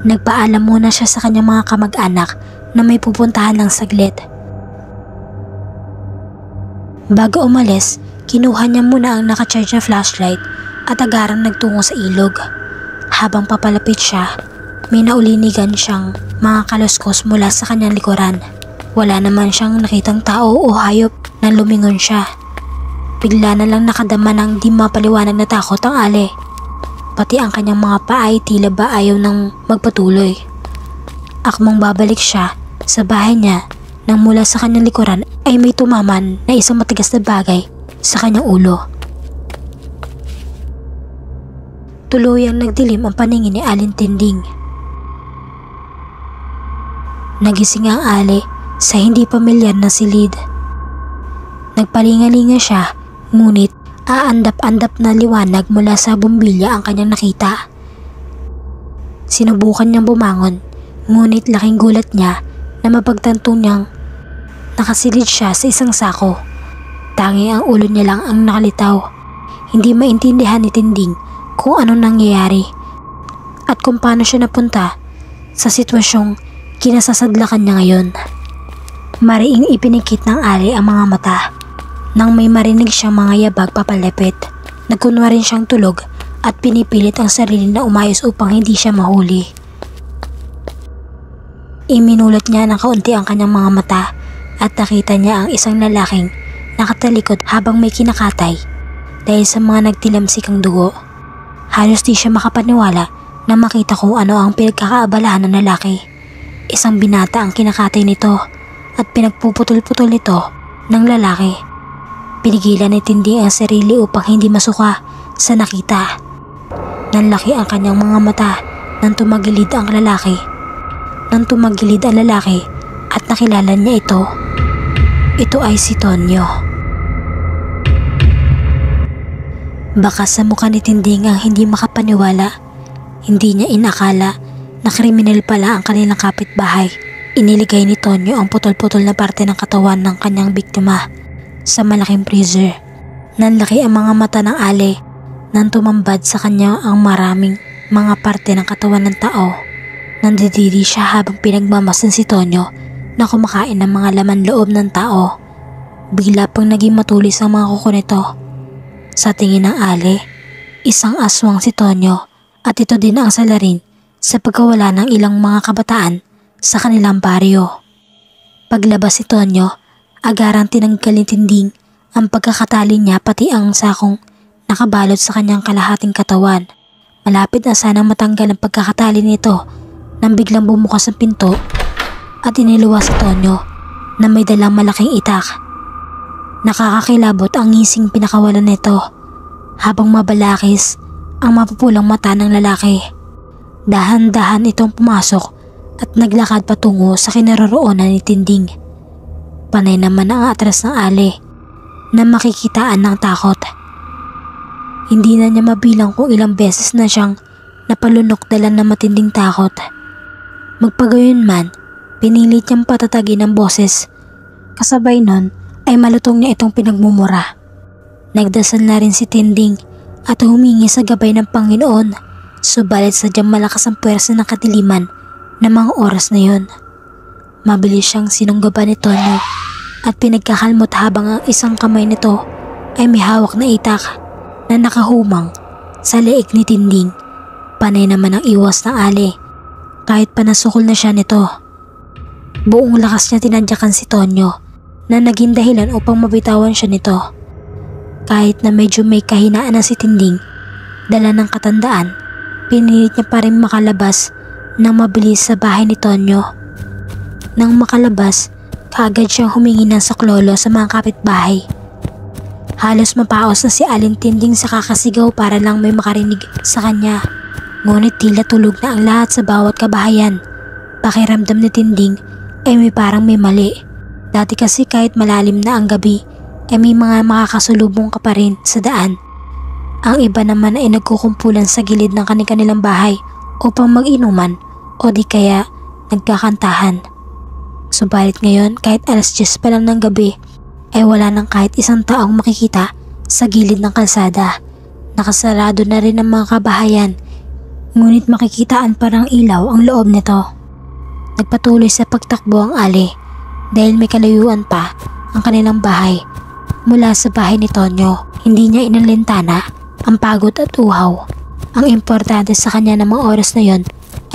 Nagpaalam muna siya sa kanyang mga kamag-anak na may pupuntahan ng saglit. Bago umalis, kinuha niya muna ang nakacharge na flashlight at agarang nagtungo sa ilog. Habang papalapit siya, may naulinigan siyang mga kaluskos mula sa kanyang likuran. Wala naman siyang nakitang tao o hayop na lumingon siya. Bigla na lang nakadama ng di mapaliwanag na takot ang Ali. Pati ang kanyang mga paa ay tila ba ayaw nang magpatuloy. Akmang babalik siya sa bahay niya nang mula sa kanyang likuran ay may tumaman na isang matigas na bagay sa kanyang ulo. Tuluyang nagdilim ang paningin ni Aling Tinding. Nagising ang Ali sa hindi pamilyar na silid. Nagpalingalinga siya, ngunit aandap-andap na liwanag mula sa bumbilya ang kanyang nakita. Sinubukan niyang bumangon, ngunit laking gulat niya na mapagtanto niyang nakasilid siya sa isang sako. Tangi ang ulo niya lang ang nakalitaw. Hindi maintindihan ni Tinding kung ano nangyayari at kung paano siya napunta sa sitwasyong kinasasadlakan niya ngayon. Mariing ipinikit ng Ali ang mga mata nang may marinig siyang mga yabag papalapit. Nagkunwari siyang tulog at pinipilit ang sarili na umayos upang hindi siya mahuli. Iminulot niya ng kaunti ang kanyang mga mata at nakita niya ang isang lalaking nakatalikod habang may kinakatay dahil sa mga nagtilamsikang dugo. Halos di siya makapaniwala na makita kung ano ang pinagkakaabalahan ng lalaki. Isang binata ang kinakatay nito at pinagpuputol-putol ito ng lalaki. Pinigilan ni Tinding ang sarili upang hindi masuka sa nakita. Nanlaki ang kanyang mga mata nang tumagilid ang lalaki. Nang tumagilid ang lalaki at nakilala niya ito. Ito ay si Tonyo. Baka sa mukha ni Tinding ang hindi makapaniwala. Hindi niya inakala na kriminal pala ang kanilang kapitbahay. Iniligay ni Tonyo ang putol-putol na parte ng katawan ng kanyang biktima sa malaking freezer. Nanlaki ang mga mata ng Ali nang tumambad sa kanya ang maraming mga parte ng katawan ng tao. Nandidiri siya habang pinagmamasdan si Tonyo na kumakain ng mga laman loob ng tao. Bigla pang naging matulis ang mga kuko nito. Sa tingin ng Ali, isang aswang si Tonyo at ito din ang salarin sa pagkawala ng ilang mga kabataan sa kanilang baryo. Paglabas si Tonyo, agarang tinanggal ni Tinding ang pagkakatali niya pati ang sakong nakabalot sa kanyang kalahating katawan. Malapit na sanang matanggal ang pagkakatali nito nang biglang bumukas ang pinto at iniluwas si Tonyo na may dalang malaking itak. Nakakakilabot ang ngising pinakawalan nito habang mabalakis ang mapupulang mata ng lalaki. Dahan-dahan itong pumasok at naglakad patungo sa kinaroroonan ni Tinding. Panay naman ang atras ng Ali na makikitaan ng takot. Hindi na niya mabilang kung ilang beses na siyang napalunok dala ng matinding takot. Magpagayon man, pinilit niyang patatagin ang boses. Kasabay nun ay malutong niya itong pinagmumura. Nagdasal na rin si Tinding at humingi sa gabay ng Panginoon, subalit sadyang malakas ang puwersa ng kadiliman na mga oras na yun. Mabilis siyang sinunggaban ni Tonyo at pinagkakalmot habang ang isang kamay nito ay may hawak na itak na nakahumang sa leeg ni Tinding. Panay naman ang iwas ng Ali kahit panasukol na siya nito. Buong lakas niya tinadyakan si Tonyo na naging dahilan upang mabitawan siya nito. Kahit na medyo may kahinaan na si Tinding, dala ng katandaan, pinilit niya pa rin makalabas nang mabilis sa bahay ni Tonyo. Nang makalabas, kaagad siyang humingi ng saklolo sa mga kapitbahay. Halos mapaos na si Aling Tinding sa kakasigaw para lang may makarinig sa kanya. Ngunit tila tulog na ang lahat sa bawat kabahayan. Pakiramdam ni Tinding ay parang may mali. Dati kasi kahit malalim na ang gabi ay may mga makakasulubong ka pa rin sa daan. Ang iba naman ay nagkukumpulan sa gilid ng kanilang bahay upang mag-inuman o di kaya nagkakantahan. Subalit ngayon kahit alas 10 pa lang ng gabi ay wala nang kahit isang taong makikita sa gilid ng kalsada. Nakasarado na rin ang mga kabahayan, ngunit makikitaan parang ilaw ang loob nito. Nagpatuloy sa pagtakbo ang Ali dahil may kalayuan pa ang kanilang bahay mula sa bahay ni Tonyo. Hindi niya inalintana ang pagod at uhaw. Ang importante sa kanya ng mga oras na yon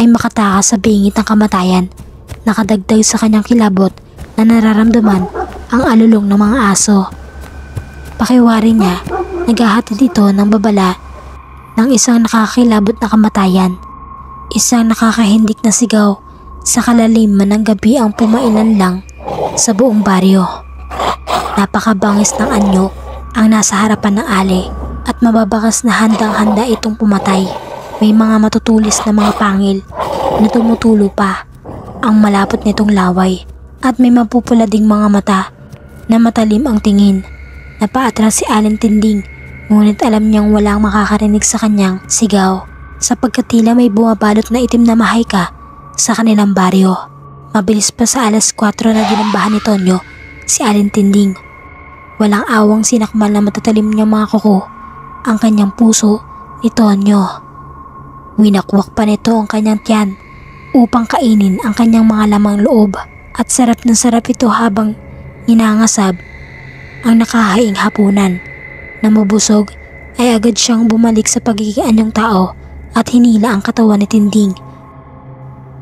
ay makatakas sa bingit ng kamatayan. Nakadagdag sa kanyang kilabot na nararamdaman ang alulong ng mga aso. Pakiwari niya, naghahatid ito ng babala ng isang nakakilabot na kamatayan. Isang nakakahindik na sigaw sa kalaliman ng gabi ang pumailan lang sa buong baryo. Napakabangis ng anyo ang nasa harapan ng Ali at mababakas na handang-handa itong pumatay. May mga matutulis na mga pangil na tumutulo pa ang malapot nitong laway at may mapupula ding mga mata na matalim ang tingin. Napaatras si Aling Tinding, ngunit alam niyang walang makakarinig sa kanyang sigaw sapagkat tila may bumabalot na itim na mahayka sa kanilang baryo. Mabilis pa sa alas 4 na dinambahan ni Tonyo si Aling Tinding. Walang awang sinakmal na matatalim niyang mga kuko ang kanyang puso ni Tonyo. Winakwak pa nito ang kanyang tiyan upang kainin ang kanyang mga lamang loob at sarap ng sarap ito habang inangasab ang nakahaing hapunan. Na mabusog ay agad siyang bumalik sa pagiging anyong tao at hinila ang katawan ni Tinding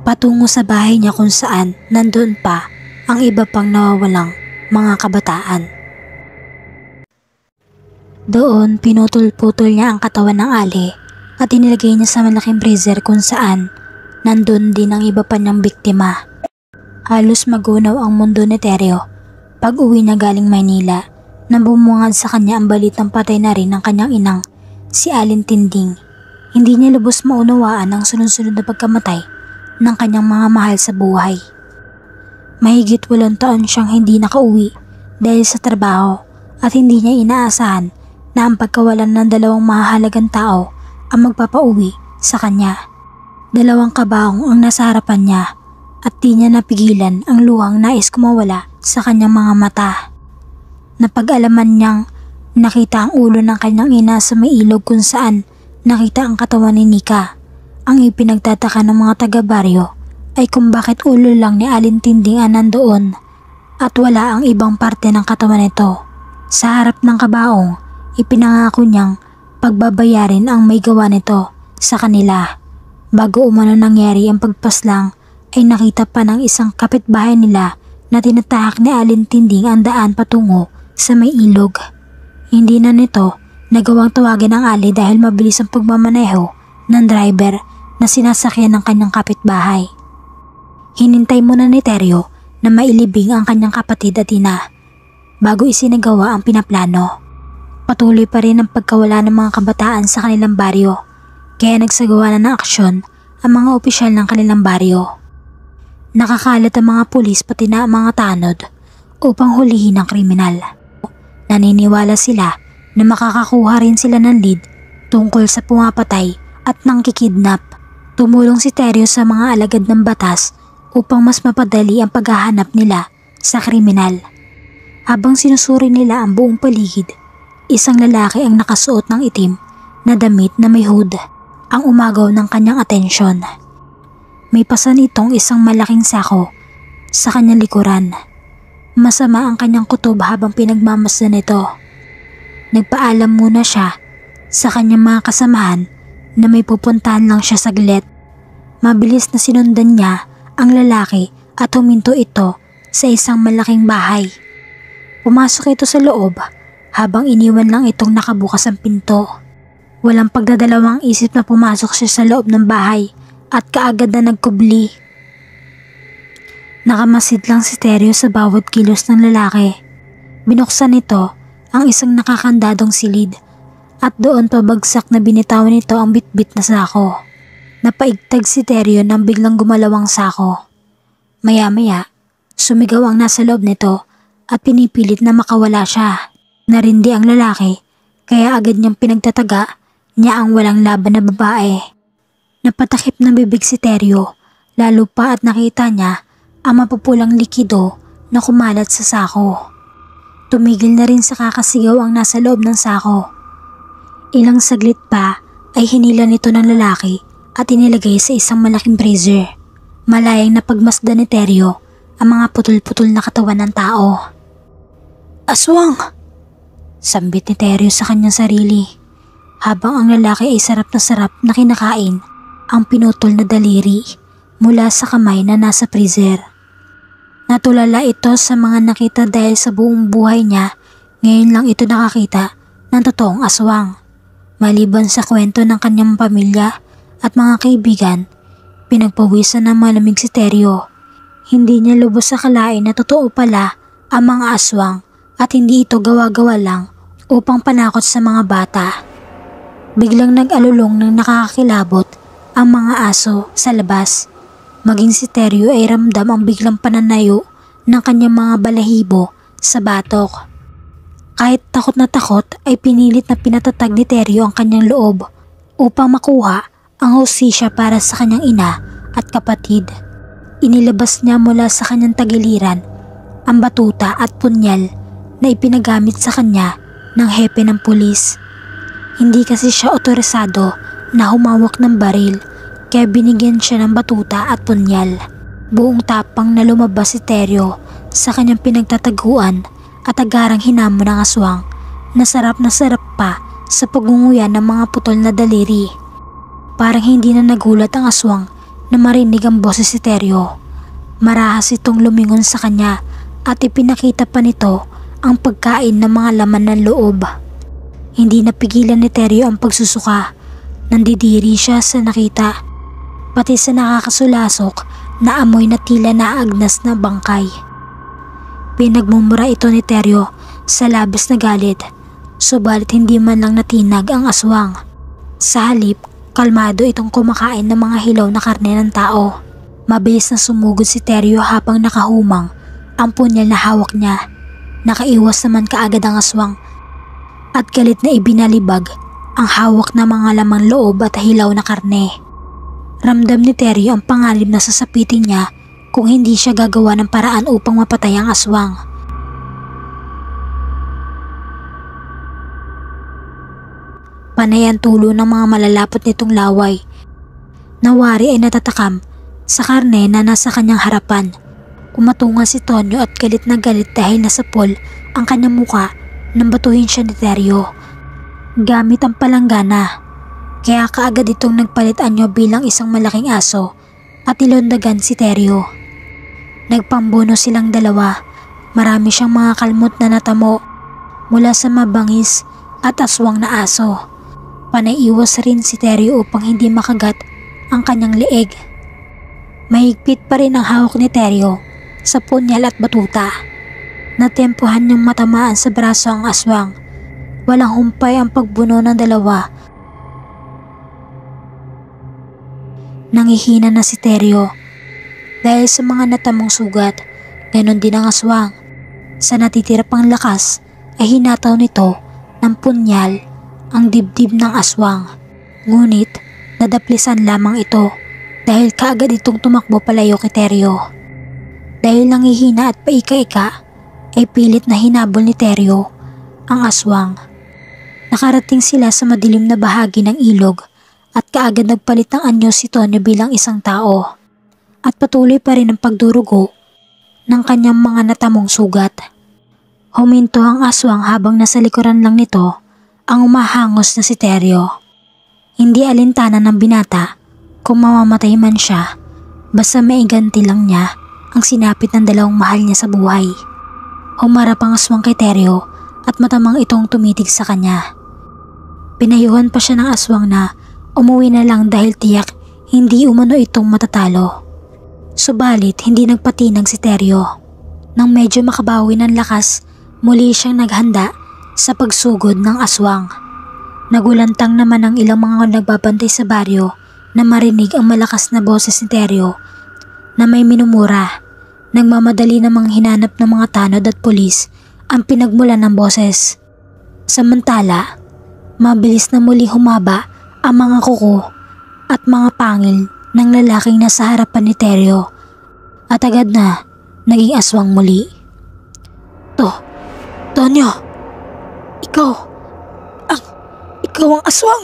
patungo sa bahay niya kung saan nandoon pa ang iba pang nawawalang mga kabataan. Doon pinutol-putol niya ang katawan ng Ali at inilagay niya sa malaking freezer kung saan nandun din ang iba pa niyang biktima. Halos magunaw ang mundo ni Teryo pag uwi niya galing Maynila nang bumungad sa kanya ang balitang patay na rin ang kanyang inang si Aling Tinding. Hindi niya lubos maunawaan ang sunod-sunod na pagkamatay ng kanyang mga mahal sa buhay. Mahigit 8 taon siyang hindi nakauwi dahil sa trabaho at hindi niya inaasahan na ang pagkawalan ng 2 mahalagang tao ang magpapauwi sa kanya. 2 kabaong ang nasa harapan niya at di niya napigilan ang luhang nais kumawala sa kanyang mga mata. Napag-alaman niyang nakita ang ulo ng kanyang ina sa may ilog kung saan nakita ang katawan ni Nika. Ang ipinagtataka ng mga taga-baryo ay kung bakit ulo lang ni Aling Tinding ang nandoon at wala ang ibang parte ng katawan nito. Sa harap ng kabaong, ipinangako niyang pagbabayarin ang may gawa nito sa kanila. Bago umano nangyari ang pagpaslang ay nakita pa ng isang kapitbahay nila na tinatahak ni Aling Tinding ang daan patungo sa may ilog. Hindi na nito nagawang tawagin ang Ali dahil mabilis ang pagmamaneho ng driver na sinasakyan ng kanyang kapitbahay. Hinintay muna ni Teryo na mailibing ang kanyang kapatid at ina bago isinagawa ang pinaplano. Patuloy pa rin ang pagkawala ng mga kabataan sa kanilang baryo kaya nagsagawa na ng aksyon ang mga opisyal ng kanilang baryo. Nakakalat ang mga pulis pati na ang mga tanod upang hulihin ang kriminal. Naniniwala sila na makakakuha rin sila ng lead tungkol sa pumapatay at nangkikidnap. Tumulong si Teryo sa mga alagad ng batas upang mas mapadali ang paghahanap nila sa kriminal. Habang sinusuri nila ang buong paligid, isang lalaki ang nakasuot ng itim na damit na may hood ang umagaw ng kanyang atensyon. May pasan itong isang malaking sako sa kanyang likuran. Masama ang kanyang kutob habang pinagmamasdan nito. Nagpaalam muna siya sa kanyang mga kasamahan na may pupuntahan lang siya saglit. Mabilis na sinundan niya ang lalaki at huminto ito sa isang malaking bahay. Pumasok ito sa loob habang iniwan lang itong nakabukas ang pinto. Walang pagdadalawang isip na pumasok siya sa loob ng bahay at kaagad na nagkubli. Nakamasid lang si Teryo sa bawat kilos ng lalaki. Binuksan nito ang isang nakakandadong silid at doon pabagsak na binitawan nito ang bitbit na sako. Napaigtag si Teryo nang biglang gumalaw ang sako. Maya-maya, sumigaw ang nasa loob nito at pinipilit na makawala siya. Narindi ang lalaki kaya agad niyang pinagtataga niya ang walang laban na babae. Napatakip ng bibig si Teryo lalo pa at nakita niya ang mapupulang likido na kumalat sa sako. Tumigil na rin sa kakasigaw ang nasa loob ng sako. Ilang saglit pa ay hinila nito ng lalaki at inilagay sa isang malaking freezer. Malayang napagmasdan ni Teryo ang mga putol-putol na katawan ng tao. "Aswang!" Sambit ni Teryo sa kanyang sarili habang ang lalaki ay sarap na kinakain ang pinutol na daliri mula sa kamay na nasa freezer. Natulala ito sa mga nakita dahil sa buong buhay niya ngayon lang ito nakakita ng totoong aswang. Maliban sa kwento ng kanyang pamilya at mga kaibigan, pinagpawisan ng malamig si Teryo. Hindi niya lubos sa kalain na totoo pala ang mga aswang at hindi ito gawa-gawa lang upang panakot sa mga bata. Biglang nag-alulong ng nakakakilabot ang mga aso sa labas. Maging si Teryo ay ramdam ang biglang pananayo ng kanyang mga balahibo sa batok. Kahit takot na takot ay pinilit na pinatatag ni Teryo ang kanyang loob upang makuha ang hustisya para sa kanyang ina at kapatid. Inilabas niya mula sa kanyang tagiliran ang batuta at punyal na ipinagamit sa kanya ng hepe ng pulis. Hindi kasi siya otorisado na humawak ng baril kaya binigyan siya ng batuta at punyal. Buong tapang na lumabas si Teryo sa kanyang pinagtataguan at agarang hinamon ng aswang na sarap pa sa pagunguyan ng mga putol na daliri. Parang hindi na nagulat ang aswang na marinig ang boses si Teryo. Marahas itong lumingon sa kanya at ipinakita pa nito ang pagkain ng mga laman ng loob. Hindi napigilan ni Teryo ang pagsusuka. Nandidiri siya sa nakita, pati sa nakakasulasok na amoy na tila naagnas na bangkay. Pinagmumura ito ni Teryo sa labis na galit, subalit hindi man lang natinag ang aswang. Sa halip, kalmado itong kumakain ng mga hilaw na karne ng tao. Mabilis na sumugod si Teryo habang nakahumang ang punyal na hawak niya. Nakaiwas naman kaagad ang aswang at galit na ibinalibag ang hawak na mga lamang loob at hilaw na karne. Ramdam ni Teryo ang panganib na sasapitin niya kung hindi siya gagawa ng paraan upang mapatay ang aswang. Panay ang tulo ng mga malalapot nitong laway. Nawari ay natatakam sa karne na nasa kanyang harapan. Umatunga si Tonyo at galit na galit dahil nasapol ang kanyang muka nang batuhin siya ni Teryo. Gamit ang palanggana, kaya kaagad itong nagpalit anyo bilang isang malaking aso at nilondagan si Teryo. Nagpambono silang dalawa. Marami siyang mga kalmot na natamo mula sa mabangis at aswang na aso. Panaiwas rin si Teryo upang hindi makagat ang kanyang leeg. Mahigpit pa rin ang hawak ni Teryo sa punyal at batuta. Natempuhan niyang matamaan sa braso ang aswang. Walang humpay ang pagbuno ng dalawa. Nangihina na si Teryo dahil sa mga natamong sugat. Ganon din ang aswang. Sa natitira pang lakas ay hinataw nito ng punyal ang dibdib ng aswang. Ngunit nadaplisan lamang ito dahil kaagad itong tumakbo palayo kay Teryo. Dahil nangihina at paika-ika ay pilit na hinabol ni Teryo ang aswang. Nakarating sila sa madilim na bahagi ng ilog at kaagad nagpalit ng anyo si Tonyo bilang isang tao. At patuloy pa rin ang pagdurugo ng kanyang mga natamong sugat. Huminto ang aswang habang nasa likuran lang nito ang umahangos na si Teryo. Hindi alintana ng binata kung mamamatay man siya, basta maiganti lang niya ang sinapit ng dalawang mahal niya sa buhay. Humarap ang aswang kay Teryo at matamang itong tumitig sa kanya. Pinayuhan pa siya ng aswang na umuwi na lang dahil tiyak hindi umano itong matatalo. Subalit hindi nagpatinag si Teryo. Nang medyo makabawi ng lakas, muli siyang naghanda sa pagsugod ng aswang. Nagulantang naman ang ilang mga nagbabantay sa baryo na marinig ang malakas na boses ni Teryo na may minumura. Nagmamadali namang hinanap ng mga tanod at pulis ang pinagmulan ng boses. Samantala, mabilis na muli humaba ang mga kuko at mga pangil ng lalaking nasa harapan ni Teryo at agad na naging aswang muli. Tonyo, ikaw ang aswang.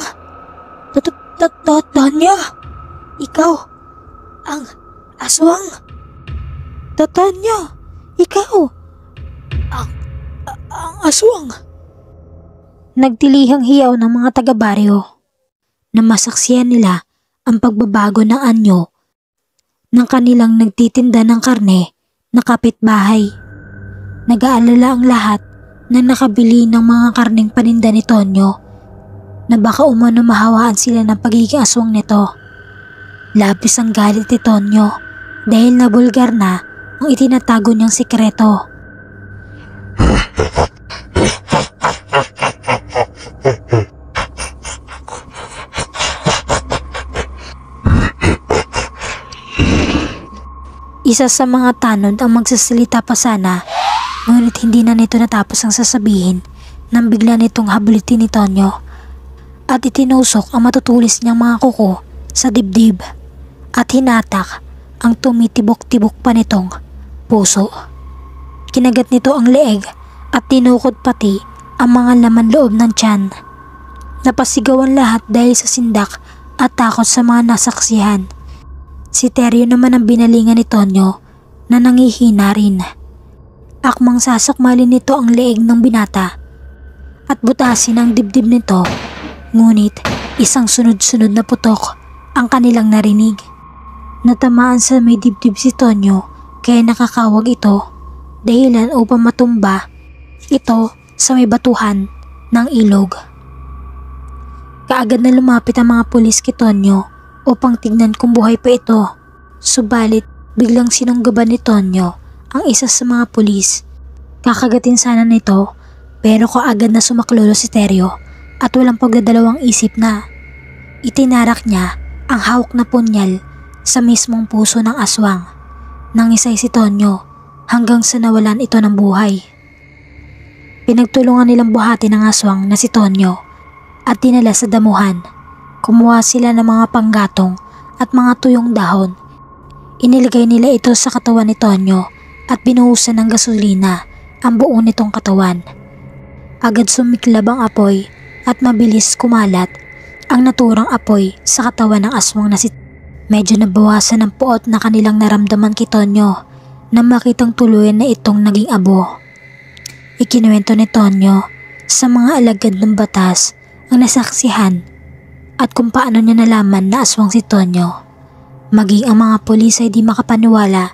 Tonyo, ikaw ang aswang. Tonyo, ikaw ang aswang. Nagtilihang hiyaw ng mga taga-baryo na masaksiyan nila ang pagbabago ng anyo ng kanilang nagtitinda ng karne na kapitbahay. Nag-aalala ang lahat na nakabili ng mga karneng paninda ni Tonyo na baka umano mahawaan sila ng pagiging aswang nito. Labis ang galit ni Tonyo dahil nabulgar na ang itinatago niyang sikreto. Isa sa mga tanod ang magsasalita pa sana, ngunit hindi na nito natapos ang sasabihin nang bigla nitong habulitin ni Tonyo at itinusok ang matutulis niyang mga kuko sa dibdib at hinatak ang tumitibok-tibok pa nitong puso. Kinagat nito ang leeg at tinukod pati ang mga laman loob ng tiyan. Napasigawan lahat dahil sa sindak at takot sa mga nasaksihan. Si Teryo naman ang binalingan ni Tonyo na nangihina rin. Akmang sasakmalin nito ang leeg ng binata at butasin ang dibdib nito, ngunit isang sunod-sunod na putok ang kanilang narinig. Natamaan sa may dibdib si Tonyo kaya nakakawag ito, dahilan upang matumba ito sa may batuhan ng ilog. Kaagad na lumapit ang mga pulis kay Tonyo upang tignan kung buhay pa ito. Subalit biglang sinunggaban ni Tonyo ang isa sa mga pulis. Kakagatin sana nito pero kaagad na sumaklolo si Teryo at walang pagdadalawang isip na itinarak niya ang hawak na punyal sa mismong puso ng aswang. Nangisay si Tonyo hanggang sa nawalan ito ng buhay. Pinagtulungan nilang buhatin ng aswang na si Tonyo at dinala sa damuhan. Kumuha sila ng mga panggatong at mga tuyong dahon. Inilagay nila ito sa katawan ni Tonyo at binuhusan ng gasolina ang buo nitong katawan. Agad sumiklab ang apoy at mabilis kumalat ang naturang apoy sa katawan ng aswang na si Medyo nabawasan ang puot na kanilang naramdaman kay Tonyo na makitang tuluyan na itong naging abo. Ikinuwento ni Tonyo sa mga alagad ng batas ang nasaksihan at kung paano niya nalaman na aswang si Tonyo. Maging ang mga pulis ay di makapaniwala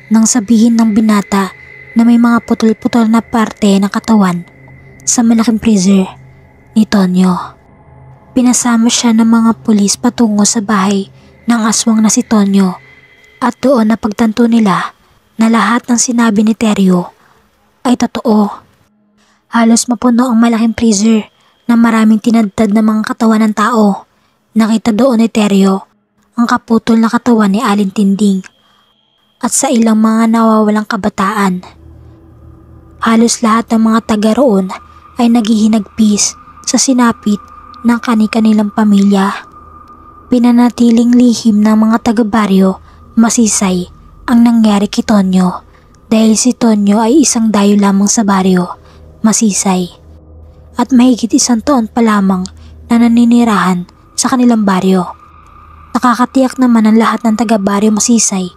nang sabihin ng binata na may mga putol-putol na parte ng katawan sa malaking freezer ni Tonyo. Pinasama siya ng mga pulis patungo sa bahay ng aswang na si Tonyo at doon napagtanto nila na lahat ng sinabi ni Teryo ay totoo. Halos mapuno ang malaking freezer na maraming tinadtad na mga katawan ng tao. Nakita doon ni Teryo ang kaputol na katawan ni Aling Tinding at sa ilang mga nawawalang kabataan. Halos lahat ng mga taga roon ay naghihinagpis sa sinapit ng kani-kanilang pamilya. Pinanatiling lihim ng mga taga-baryo masisay ang nangyari kay Tonyo dahil si Tonyo ay isang dayo lamang sa baryo, masisay, at mahigit 1 taon pa lamang na naninirahan sa kanilang baryo. Nakakatiyak naman ang lahat ng taga-baryo masisay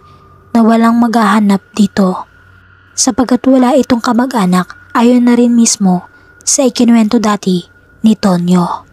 na walang maghahanap dito sapagkat wala itong kamag-anak ayon na rin mismo sa ikinuwento dati ni Tonyo.